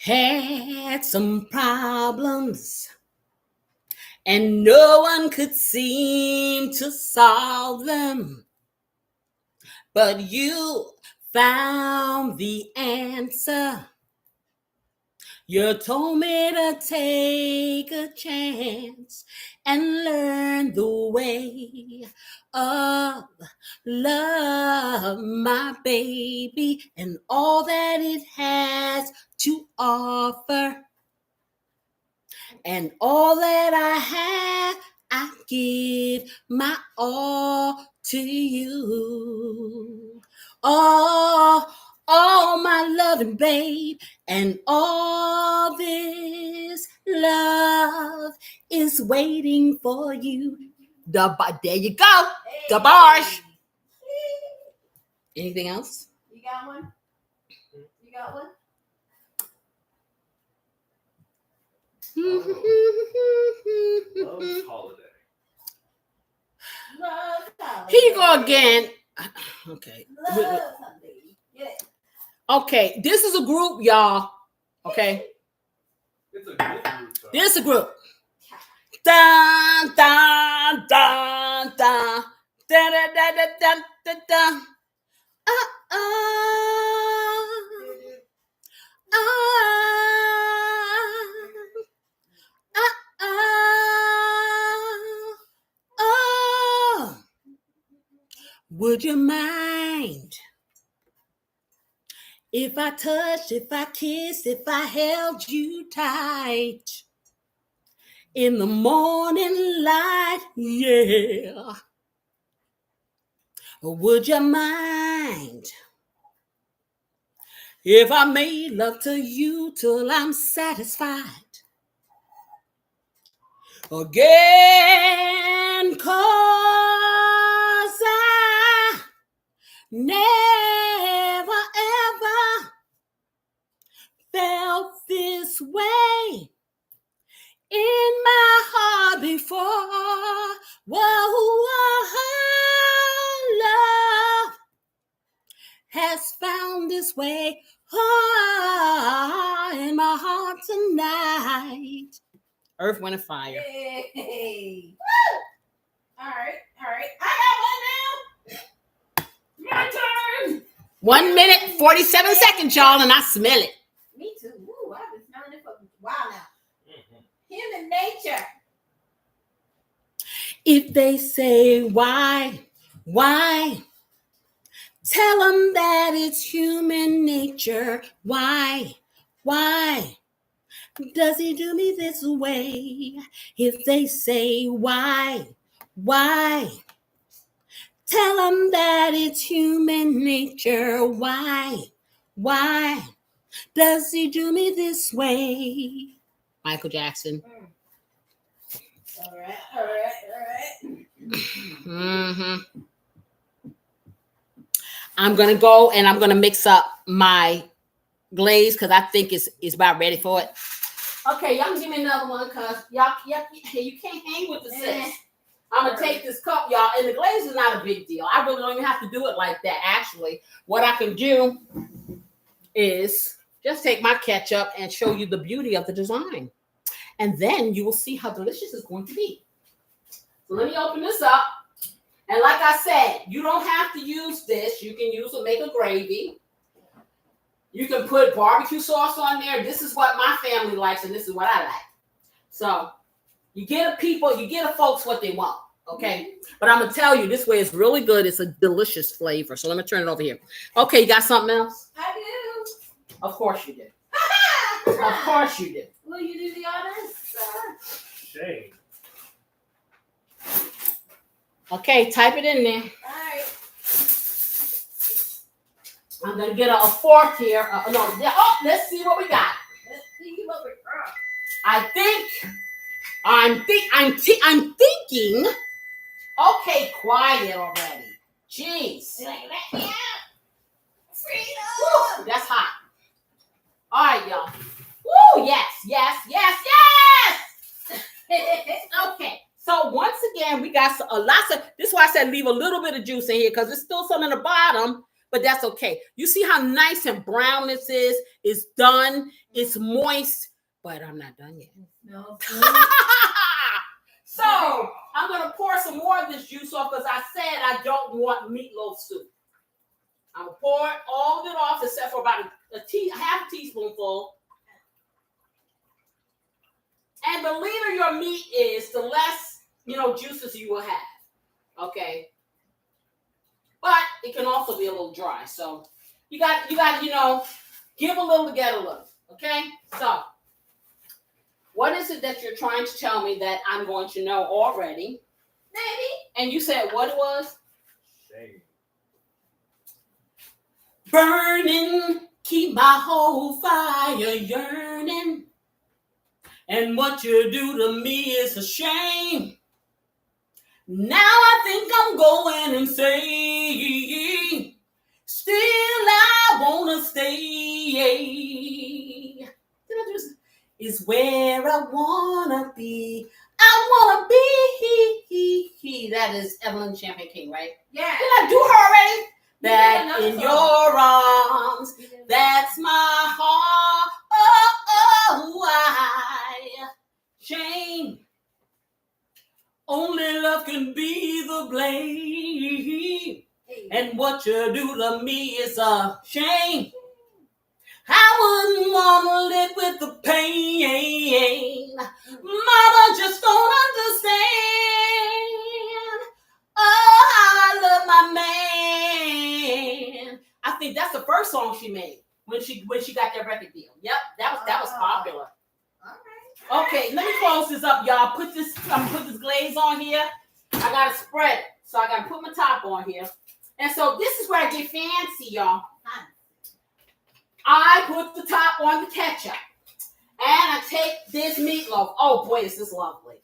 had some problems, and no one could seem to solve them. But you found the answer. You told me to take a chance and learn the way of love, my baby, and all that it has to offer. And all that I have, I give my all to you. All my loving babe, and all this love is waiting for you. There you go. The bars. Anything else? You got one? You got one? Love's holiday. Love holiday. Here you go again. Okay. Love holiday. Yeah. Okay, this is a group, y'all. Okay. It's a good group, though. This is a group. Dun, dun, dun, dun. Da, da, da, da, da, da, da. Uh, Would you mind if I touched, if I kissed, if I held you tight in the morning light? Yeah. Would you mind if I made love to you till I'm satisfied? Again, 'cause I never ever felt this way in my heart before. Whoa, love has found this way in my heart tonight. Earth, Wind, and Fire. Hey. Woo! All right. I got one now. My turn. 1 minute, 47 seconds, y'all, and I smell it. Me too. Ooh, I've been smelling it for a while now. Human nature. If they say why, tell them that it's human nature. Why does he do me this way? If they say why, tell them that it's human nature. Why does he do me this way? Michael Jackson. All right. Mm-hmm. I'm gonna go and I'm gonna mix up my glaze because I think it's about ready for it. Okay, y'all can give me another one because y'all you can't hang with the sis. I'm gonna take this cup, y'all, and the glaze is not a big deal. I really don't even have to do it like that. Actually, what I can do is just take my ketchup and show you the beauty of the design, and then you will see how delicious it's going to be. So let me open this up, and like I said, you don't have to use this. You can use it, make a gravy. You can put barbecue sauce on there. This is what my family likes, and this is what I like. So you get the folks what they want, okay? But I'm gonna tell you, this way is really good. It's a delicious flavor. So let me turn it over here. Okay, you got something else? I do. Of course you did. Of course you did. Will you do the honors, sir? Shame. Okay, type it in there. All right. I'm gonna get a fork here. Let's see what we got. Let's see what we're from. I'm thinking. Okay, quiet already. Jeez. You're like, let me out. Freedom. Woo, that's hot. All right, y'all. Woo, yes. Okay. So once again, we got lots of. This is why I said leave a little bit of juice in here because there's still some in the bottom. but that's okay. You see how nice and brown this is? It's done. It's moist, but I'm not done yet. No. So I'm going to pour some more of this juice off because I said I don't want meatloaf soup. I'm going to pour all of it off except for about half a teaspoonful. And the leaner your meat is, the less, juices you will have. Okay. But it can also be a little dry. So you got, give a little to get a little. Okay. So what is it that you're trying to tell me that I'm going to know already? Maybe. And you said what it was? Shame. Burning, keep my whole fire yearning. And what you do to me is a shame. Now I think I'm going insane. Still I wanna stay. Is where I wanna be. I wanna be. That is Evelyn Champagne King, right? Yeah. Did I do her already? Back in song. your arms, that's my heart. Oh, why? Shame. Only love can be the blame. And what you do to me is a shame. I wouldn't want to live with the pain. Mama just don't understand. Oh, how I love my man. I think that's the first song she made when she got that record deal. Yep, that was popular. Okay, let me close this up, y'all. I'm gonna put this glaze on here. I gotta spread it. So I gotta put my top on here. And so this is where I get fancy, y'all. I put the top on the ketchup. And I take this meatloaf. Oh boy, this is lovely.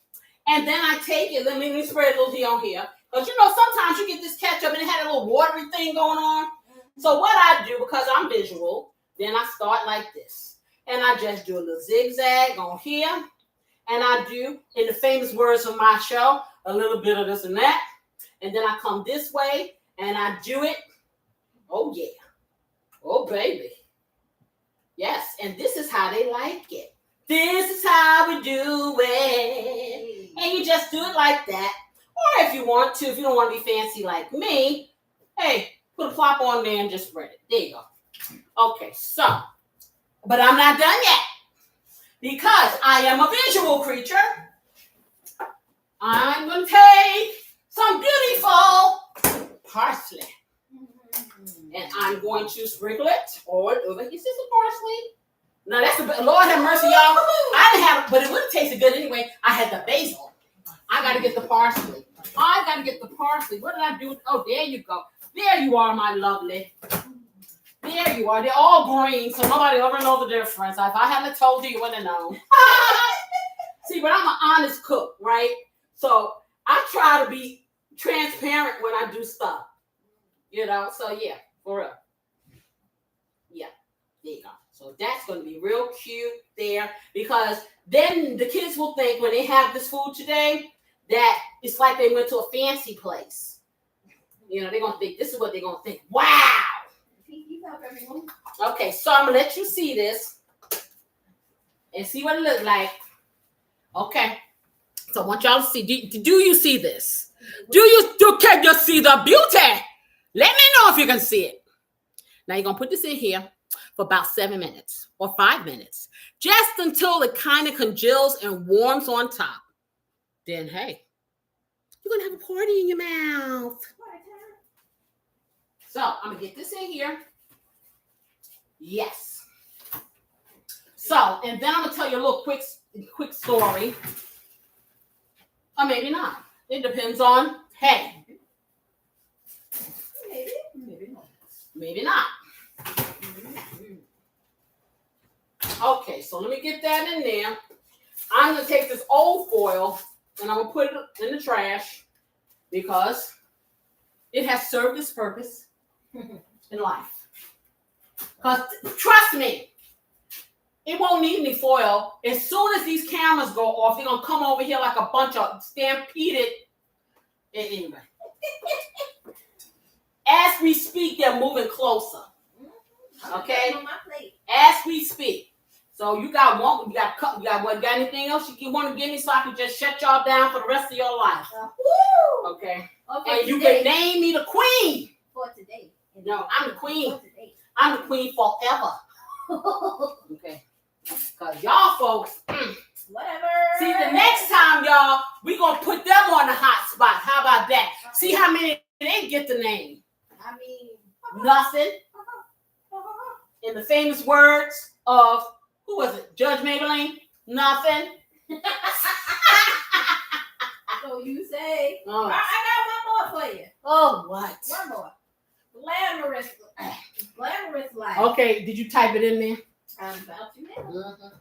And then I take it, let me spread a little here on here. Because sometimes you get this ketchup and it had a little watery thing going on. So what I do, because I'm visual, then I start like this. And I just do a little zigzag on here. And I do, in the famous words of my show, a little bit of this and that. And then I come this way and I do it. Oh, yeah. Oh, baby. Yes. And this is how they like it. This is how we do it. And you just do it like that. Or if you want to, if you don't want to be fancy like me, hey, put a plop on there and just spread it. There you go. Okay, so. But I'm not done yet because I am a visual creature. I'm going to take some beautiful parsley and I'm going to sprinkle it all over. Is this a parsley? No, that's Lord have mercy, y'all. I didn't have, but it would have tasted good anyway. I had the basil. I got to get the parsley. What did I do? Oh, there you go. There you are, my lovely. There you are. They're all green, so nobody ever know the difference. If I hadn't told you, you wouldn't have known. See, but I'm an honest cook, right? So I try to be transparent when I do stuff. So yeah, for real. Yeah, there you go. So that's going to be real cute there because then the kids will think when they have this food today that it's like they went to a fancy place. They're going to think, this is what they're going to think. Wow. Okay, so I'm going to let you see this and see what it looks like. Okay. So I want y'all to see. Do you see this? Can you see the beauty? Let me know if you can see it. Now you're going to put this in here for about 7 minutes or 5 minutes. Just until it kind of congeals and warms on top. Then, hey, you're going to have a party in your mouth. So I'm going to get this in here. Yes. So, and then I'm going to tell you a little quick story. Or maybe not. It depends on, hey. Maybe not. Okay, so let me get that in there. I'm going to take this old foil and I'm going to put it in the trash because it has served its purpose in life. Because trust me, it won't need any foil. As soon as these cameras go off, they're going to come over here like a bunch of stampeded. Anyway. As we speak, they're moving closer. Okay? On my plate. As we speak. So you got one, you got what? Got anything else you want to give me so I can just shut y'all down for the rest of your life? Okay. And you can name me the queen. For today. No, I'm the queen. I'm the queen forever. Okay. Because y'all folks, whatever. See, the next time, y'all, we going to put them on the hot spot. How about that? See how many they get the name. I mean, nothing. In the famous words of, who was it? Judge Maybelline? Nothing. So you say, oh. I got one more for you. Oh, what? One more. Glamorous life. Okay, did you type it in there? I'm about to now.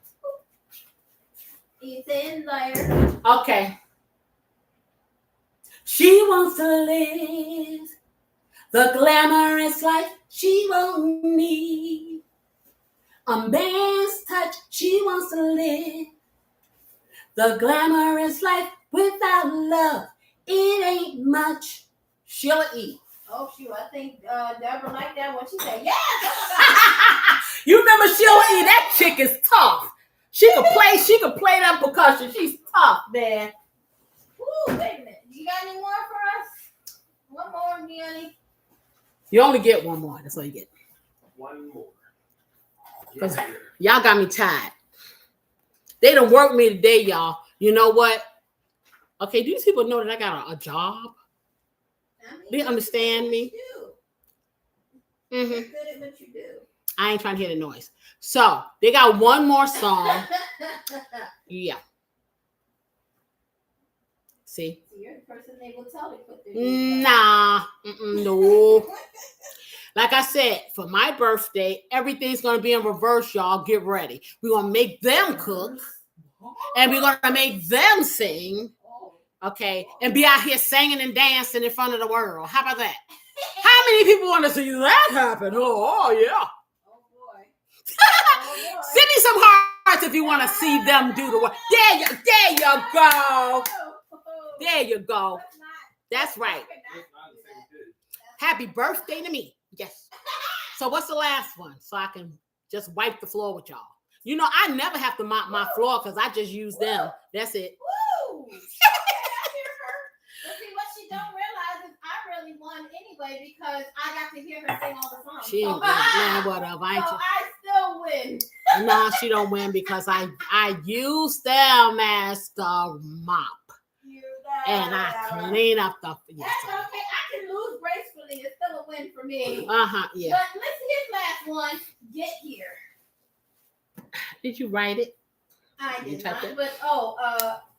It's in there. Okay. She wants to live the glamorous life. She won't need a man's touch. She wants to live the glamorous life without love. It ain't much. Sheila E. Oh, shoot. I think Deborah liked that one. She said, yes. You remember Sheila E? That chick is tough. She could play that percussion. She's tough, man. Ooh, wait a minute. You got any more for us? One more, Gianni. You only get one more. That's all you get. One more. Because y'all got me tired. They done worked me today, y'all. You know what? Okay, these people know that I got a job. Do you understand me? You're good at what you do. I ain't trying to hear the noise. So they got one more song. Yeah. See? So you're the person they will tell to put their Nah. No. Like I said, for my birthday, everything's going to be in reverse, y'all. Get ready. We're going to make them cook. And we're going to make them sing. Okay? And be out here singing and dancing in front of the world. How about that? How many people want to see that happen? Oh yeah. Oh, boy. Send me some hearts if you want to see them do the work. There you go. There you go. That's right. Happy birthday to me. Yes. So what's the last one? So I can just wipe the floor with y'all. You know, I never have to mop my floor because I just use them. That's it. Woo! But see, what she don't realize is I really won anyway because I got to hear her sing all the songs. She ain't man, whatever. I still win. No, she don't win because I use them as the mop. And I clean up the. Yes, that's okay. I can lose gracefully. It's still a win for me. Yeah. But listen, his last one. Get here. Did you write it? I did not. But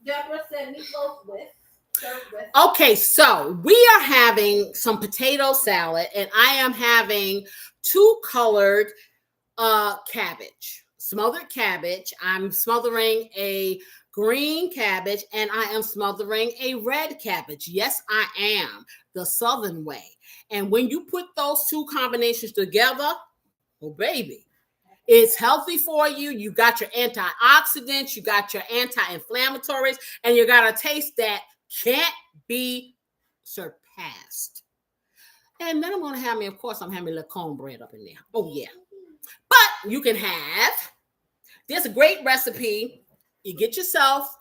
Deborah said meatloaf with. Okay, so we are having some potato salad, and I am having 2 colored cabbage, smothered cabbage. I'm smothering a green cabbage, and I am smothering a red cabbage. Yes, I am the Southern way. And when you put those 2 combinations together, oh baby, it's healthy for you. You got your antioxidants, you got your anti-inflammatories, and you got a taste that can't be surpassed. And then I'm going to have me, of course, I'm having a little cornbread up in there. Oh, yeah. But you can have, there's a great recipe. You get yourself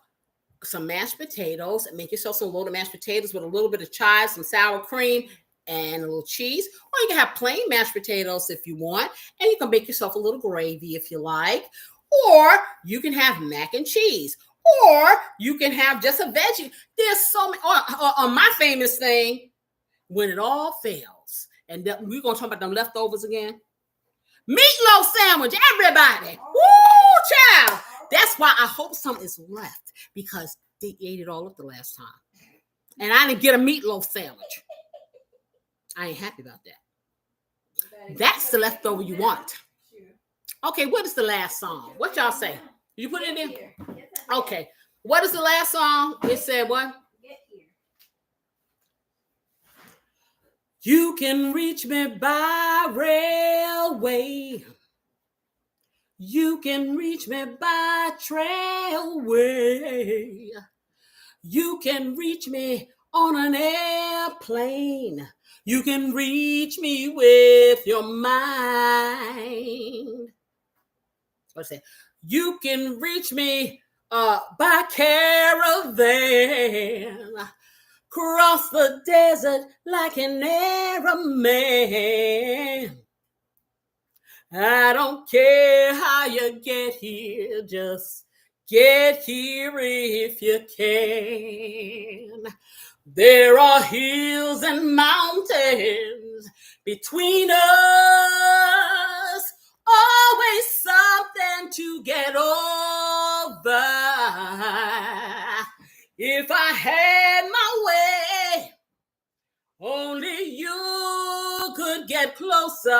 some mashed potatoes and make yourself some loaded mashed potatoes with a little bit of chives, some sour cream, and a little cheese. Or you can have plain mashed potatoes if you want. And you can make yourself a little gravy if you like. Or you can have mac and cheese. Or you can have just a veggie. There's so many. On my famous thing, when it all fails, and we're going to talk about them leftovers again. Meatloaf sandwich, everybody. Woo, child. That's why I hope some is left because they ate it all up the last time. And I didn't get a meatloaf sandwich. I ain't happy about that. That's the leftover you want. Okay, what is the last song? What y'all say? You put it in there? Okay. What is the last song? It said what? Get here. You can reach me by railway. You can reach me by trailway. You can reach me on an airplane. You can reach me with your mind. What's that? You can reach me by caravan. Cross the desert like an Arab man. I don't care how you get here, just get here if you can. There are hills and mountains between us, always something to get over. If I had my way, only you could get closer.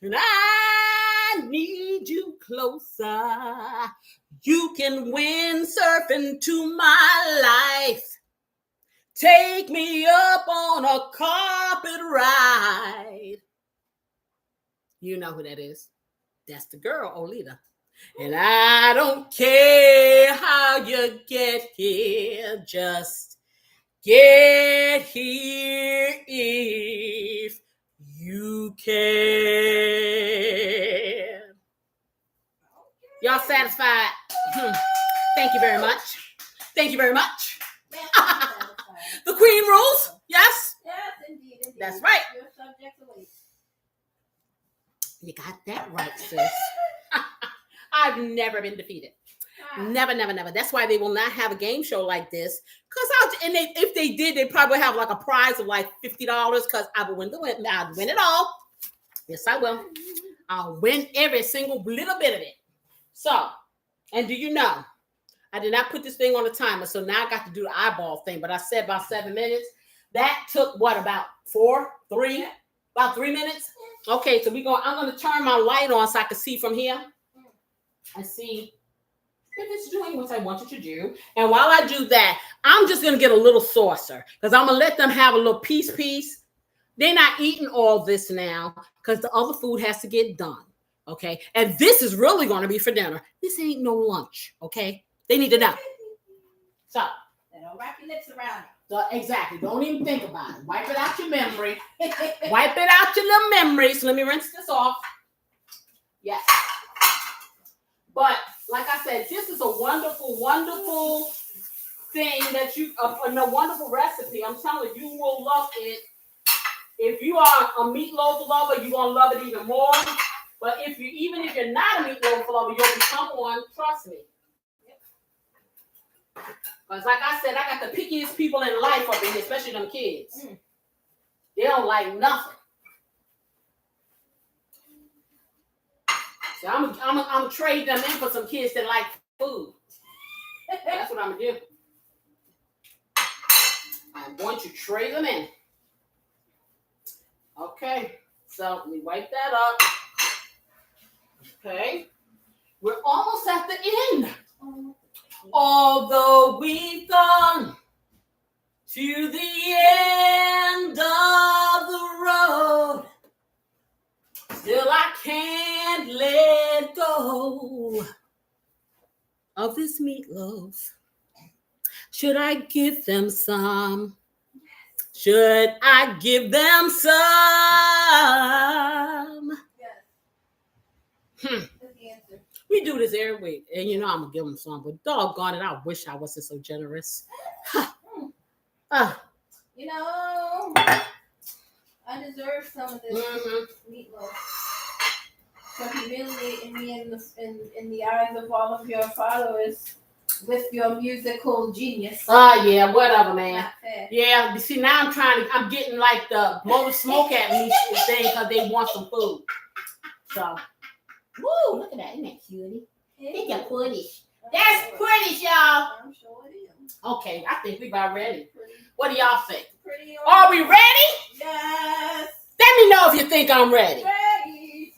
And I need you closer. You can windsurf into my life. Take me up on a carpet ride. You know who that is. That's the girl, Olita. And I don't care how you get here, just get here if you can. Y'all satisfied? Thank you very much. Thank you very much. The Queen rules. Yes? Yes, indeed. That's right. Your subject awaits. You got that right, sis. I've never been defeated. Never. That's why they will not have a game show like this. If they did, they'd probably have like a prize of like $50 because I would win I'd win it all. Yes, I will. I'll win every single little bit of it. So, and do you know, I did not put this thing on a timer, so now I got to do the eyeball thing, but I said about 7 minutes. That took what, about 3 minutes? Okay, so I'm going to turn my light on so I can see from here and see if it's doing what I want it to do. And while I do that, I'm just going to get a little saucer because I'm going to let them have a little piece. They're not eating all this now because the other food has to get done. Okay. And this is really going to be for dinner. This ain't no lunch. Okay. They need to know. So. Don't wrap your lips around it. So exactly. Don't even think about it. Wipe it out your memory. Wipe it out your little memory. So let me rinse this off. Yes. But like I said, this is a wonderful, wonderful thing that a wonderful recipe. I'm telling you, you will love it. If you are a meatloaf lover, you're going to love it even more. But even if you're not a meatloaf lover, you'll become one. Trust me. Because like I said, I got the pickiest people in life up in here, especially them kids. They don't like nothing. So I'm gonna trade them in for some kids that like food. That's what I'm gonna do. I'm going to trade them in. Okay, so let me wipe that up. Okay, we're almost at the end. Although we've gone to the end of the road, still I can't let go of this meatloaf. Should I give them some? Should I give them some? Yes. That's the answer. We do this every week, and I'm gonna give them some. But doggone it, I wish I wasn't so generous. I deserve some of this meatloaf. For humiliating me in the eyes of all of your followers with your musical genius. Yeah, whatever, man. Not fair. Yeah, you see, now I'm getting like the blow the smoke at me thing because they want some food. So, woo, look at that. Isn't that cutie? Think you're pretty. That's pretty, y'all. I'm sure it is. Okay, I think we about ready. What do y'all think? Pretty. Are we ready? Yes. Let me know if you think I'm ready. Ready.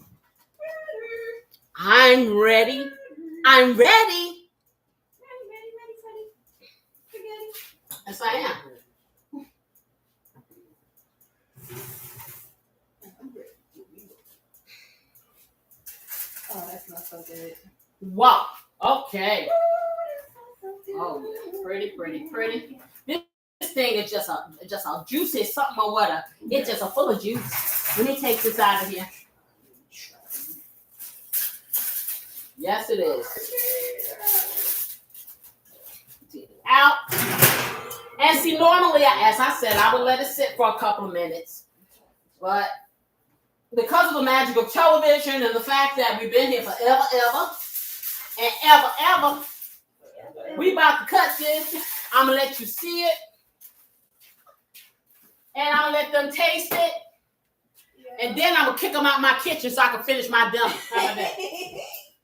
I'm ready. I'm ready. Ready. Yes, I am. Oh, that's not so good. Wow. Okay. Oh, yeah. Pretty, pretty, pretty. This thing is just a juicy something or whatever. It's just a full of juice. Let me take this out of here. Yes, it is. Take it out. And see, normally, as I said, I would let it sit for a couple of minutes. But because of the magic of television and the fact that we've been here forever, and ever, we about to cut this. I'm going to let you see it. And I'm going to let them taste it. And then I'm going to kick them out my kitchen so I can finish my dinner. How about that?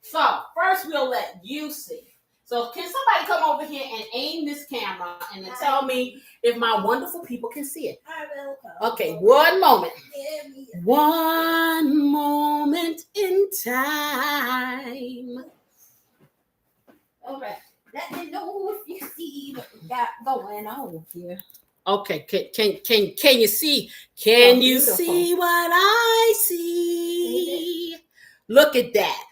So, first we'll let you see. So, can somebody come over here and aim this camera and then tell me if my wonderful people can see it? I will come. Okay, one moment. One moment in time. All right. Let me know if you see what we got going on here. Okay, can you see? Can Oh, you beautiful. see what I see? Look at that.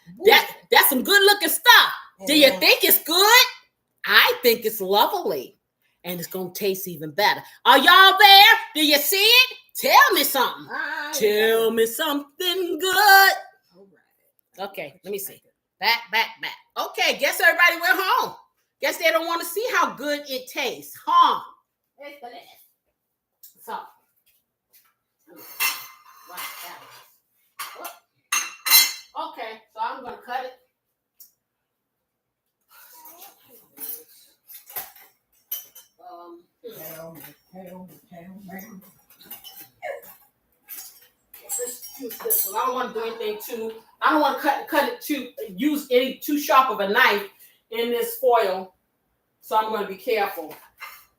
That's some good looking stuff. Do you think it's good? I think it's lovely. And it's gonna taste even better. Are y'all there? Do you see it? Tell me something. Tell me something good. All right. Okay, let me see. Back. Okay, guess everybody went home. Guess they don't want to see how good it tastes, huh? So, okay, so I'm gonna cut it. Tell me. Let's use this one. I don't want to do anything too. I don't want to cut it use any too sharp of a knife in this foil. So I'm going to be careful.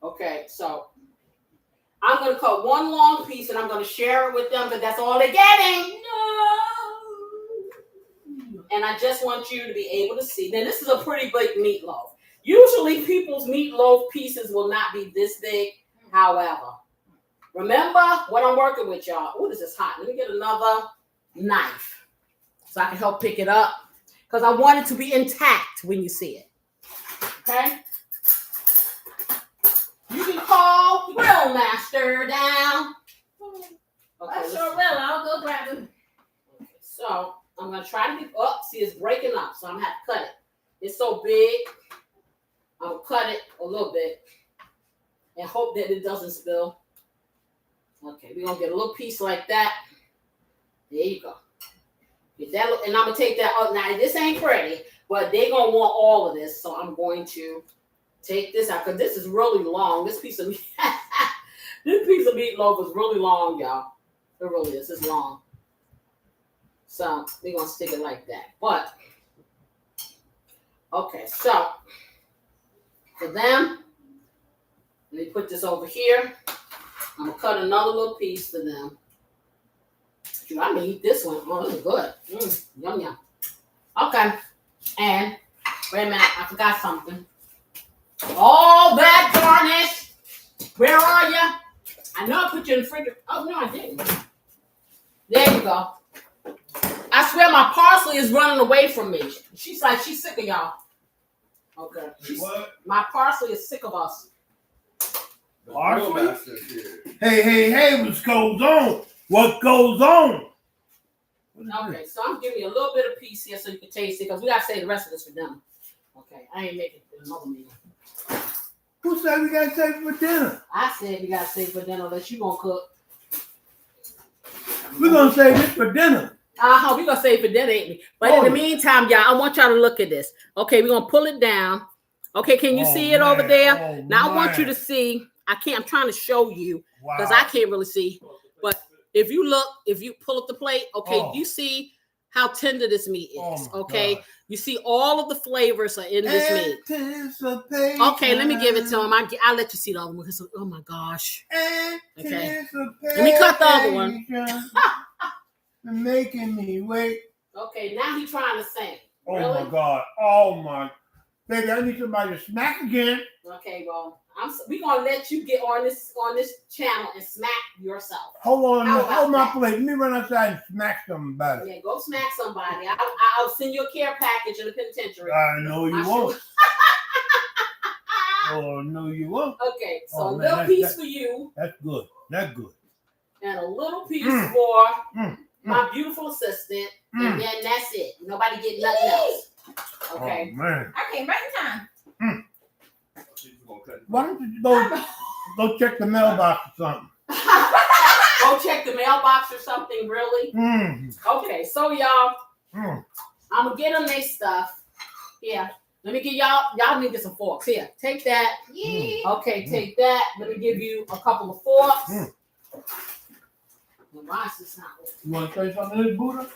Okay, so I'm going to cut one long piece and I'm going to share it with them, but that's all they're getting. No. And I just want you to be able to see. Now, this is a pretty big meatloaf. Usually, people's meatloaf pieces will not be this big. However, remember what I'm working with, y'all. Oh, this is hot. Let me get another knife so I can help pick it up because I want it to be intact when you see it. Okay? You can call the grill master down. Okay, I sure will. I'll go grab him. Okay, so I'm going to try to get up. See, it's breaking up, so I'm going to have to cut it. It's so big. I'll cut it a little bit and hope that it doesn't spill. Okay, we're going to get a little piece like that. There you go. Get that, and I'm going to take that up. Now, this ain't pretty, but they're going to want all of this, so I'm going to take this out because this is really long. This piece of meatloaf is really long, y'all. It really is. It's long. So we're going to stick it like that. But, okay, so for them, let me put this over here. I'm going to cut another little piece for them. I may eat this one. Oh, this is good. Yum, yum. Okay. And, wait a minute. I forgot something. All that garnish. Where are you? I know I put you in the fridge. Oh, no, I didn't. There you go. I swear my parsley is running away from me. She's like, she's sick of y'all. Okay. What? My parsley is sick of us. The Parsley? grill master's here. Hey, what goes on? What goes on? Okay, so I'm giving you a little bit of piece here so you can taste it because we got to save the rest of this for dinner. Okay, I ain't making another meal. Who said we gotta save for dinner? I said we got to save for dinner unless you going to cook. We're gonna save this for dinner. We're going to save for dinner, ain't we? But in the meantime, y'all, I want y'all to look at this. Okay, we're going to pull it down. Okay, can you see it over there? Now I want you to see. I'm trying to show you because I can't really see. But if you look, if you pull up the plate, okay, you see how tender this meat is. Okay, God. you see all of the flavors are in this meat. Okay, let me give it to him. I'll let you see the other one. Oh my gosh. Okay, let me cut the other one. Making me wait. Okay, now he's trying to sing. Oh Really? my God. Oh my. Baby, I need somebody to smack again. Okay, well, we're gonna let you get on this channel and smack yourself. Hold on, How about hold my that? plate. Let me run outside and smack somebody. Yeah, go smack somebody. I'll send you a care package in the penitentiary. I know you I won't. Oh no, you won't. Okay, so Oh, a man, little that's- piece that's- for you That's good. That's good. and a little piece Mm. for Mm. my beautiful assistant, Mm. and then that's it. Nobody get nothing else. Okay. Oh man. I came right in time. She's gonna cut it. Why don't you go check the mailbox or something? Go check the mailbox or something, really? Mm. Okay, so y'all, Mm. I'm gonna get them their stuff. Here, let me get y'all need to get some forks. Here, take that. Yeah. Okay, take that. Let me give you a couple of forks. Mm. Why is this not working? You want to say something to this Buddha?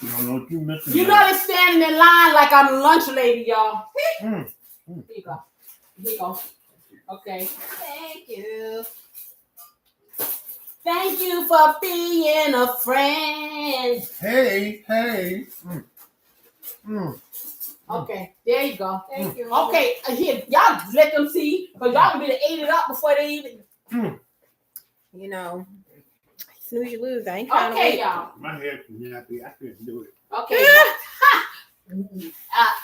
You don't know what you missing. You man. know they standing in line like I'm a lunch lady, y'all. Mm. Here you go. Here you go. Okay. Thank you. Thank you for being a friend. Hey. Mm. Mm. Okay, there you go. Thank you. Okay, here, y'all let them see, because y'all gonna be ate it up before they even. You know, snooze you lose. I ain't trying to Okay, wait. y'all. My head's nappy. I can't do it. Okay.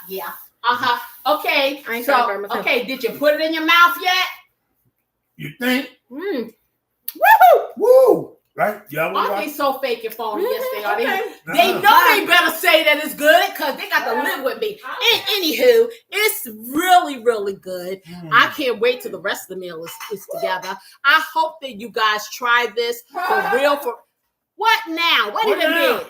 Yeah. Okay. I ain't trying to So, burn myself. okay, did you put it in your mouth yet? You think? Mm. Woo! Right? Yeah. Aren't they so fake and phony? Yes, they are. Okay. They know they better say that it's good because they got to live with me. And anywho, it's really, really good. I can't wait till the rest of the meal is together. I hope that you guys try this for real. For what now? What What did now? he do?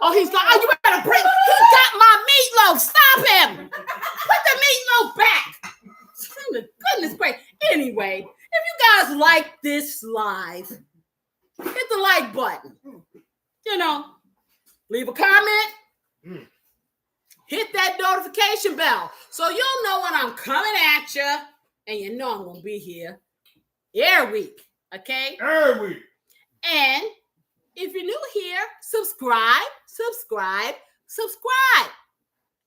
Oh, he's gone. Oh, you better bring. He got my meatloaf. Stop him. Put the meatloaf back. Goodness gracious. Anyway, if you guys like this live, hit the like button. You know, leave a comment. Mm. Hit that notification bell so you'll know when I'm coming at you, and you know I'm gonna be here every week. Okay. Every week. And if you're new here, subscribe.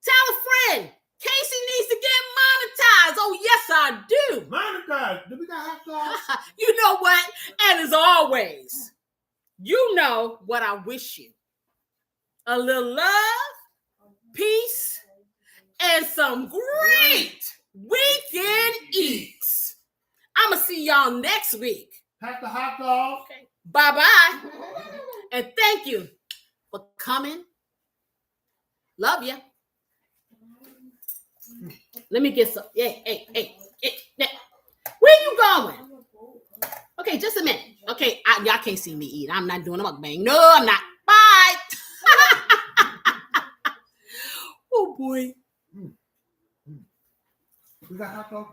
Tell a friend. Casey needs to get monetized. Oh, yes, I do. Monica, do we got hot sauce? You know what? And as always, you know what I wish you. A little love, peace, and some great weekend eats. I'm going to see y'all next week. Pack the hot sauce. Okay. Bye-bye. And thank you for coming. Love you. Let me get some. Hey. Where you going? Okay, just a minute. Okay, y'all can't see me eat. I'm not doing a mukbang. No, I'm not. Bye. Oh, boy. We got hot sauce.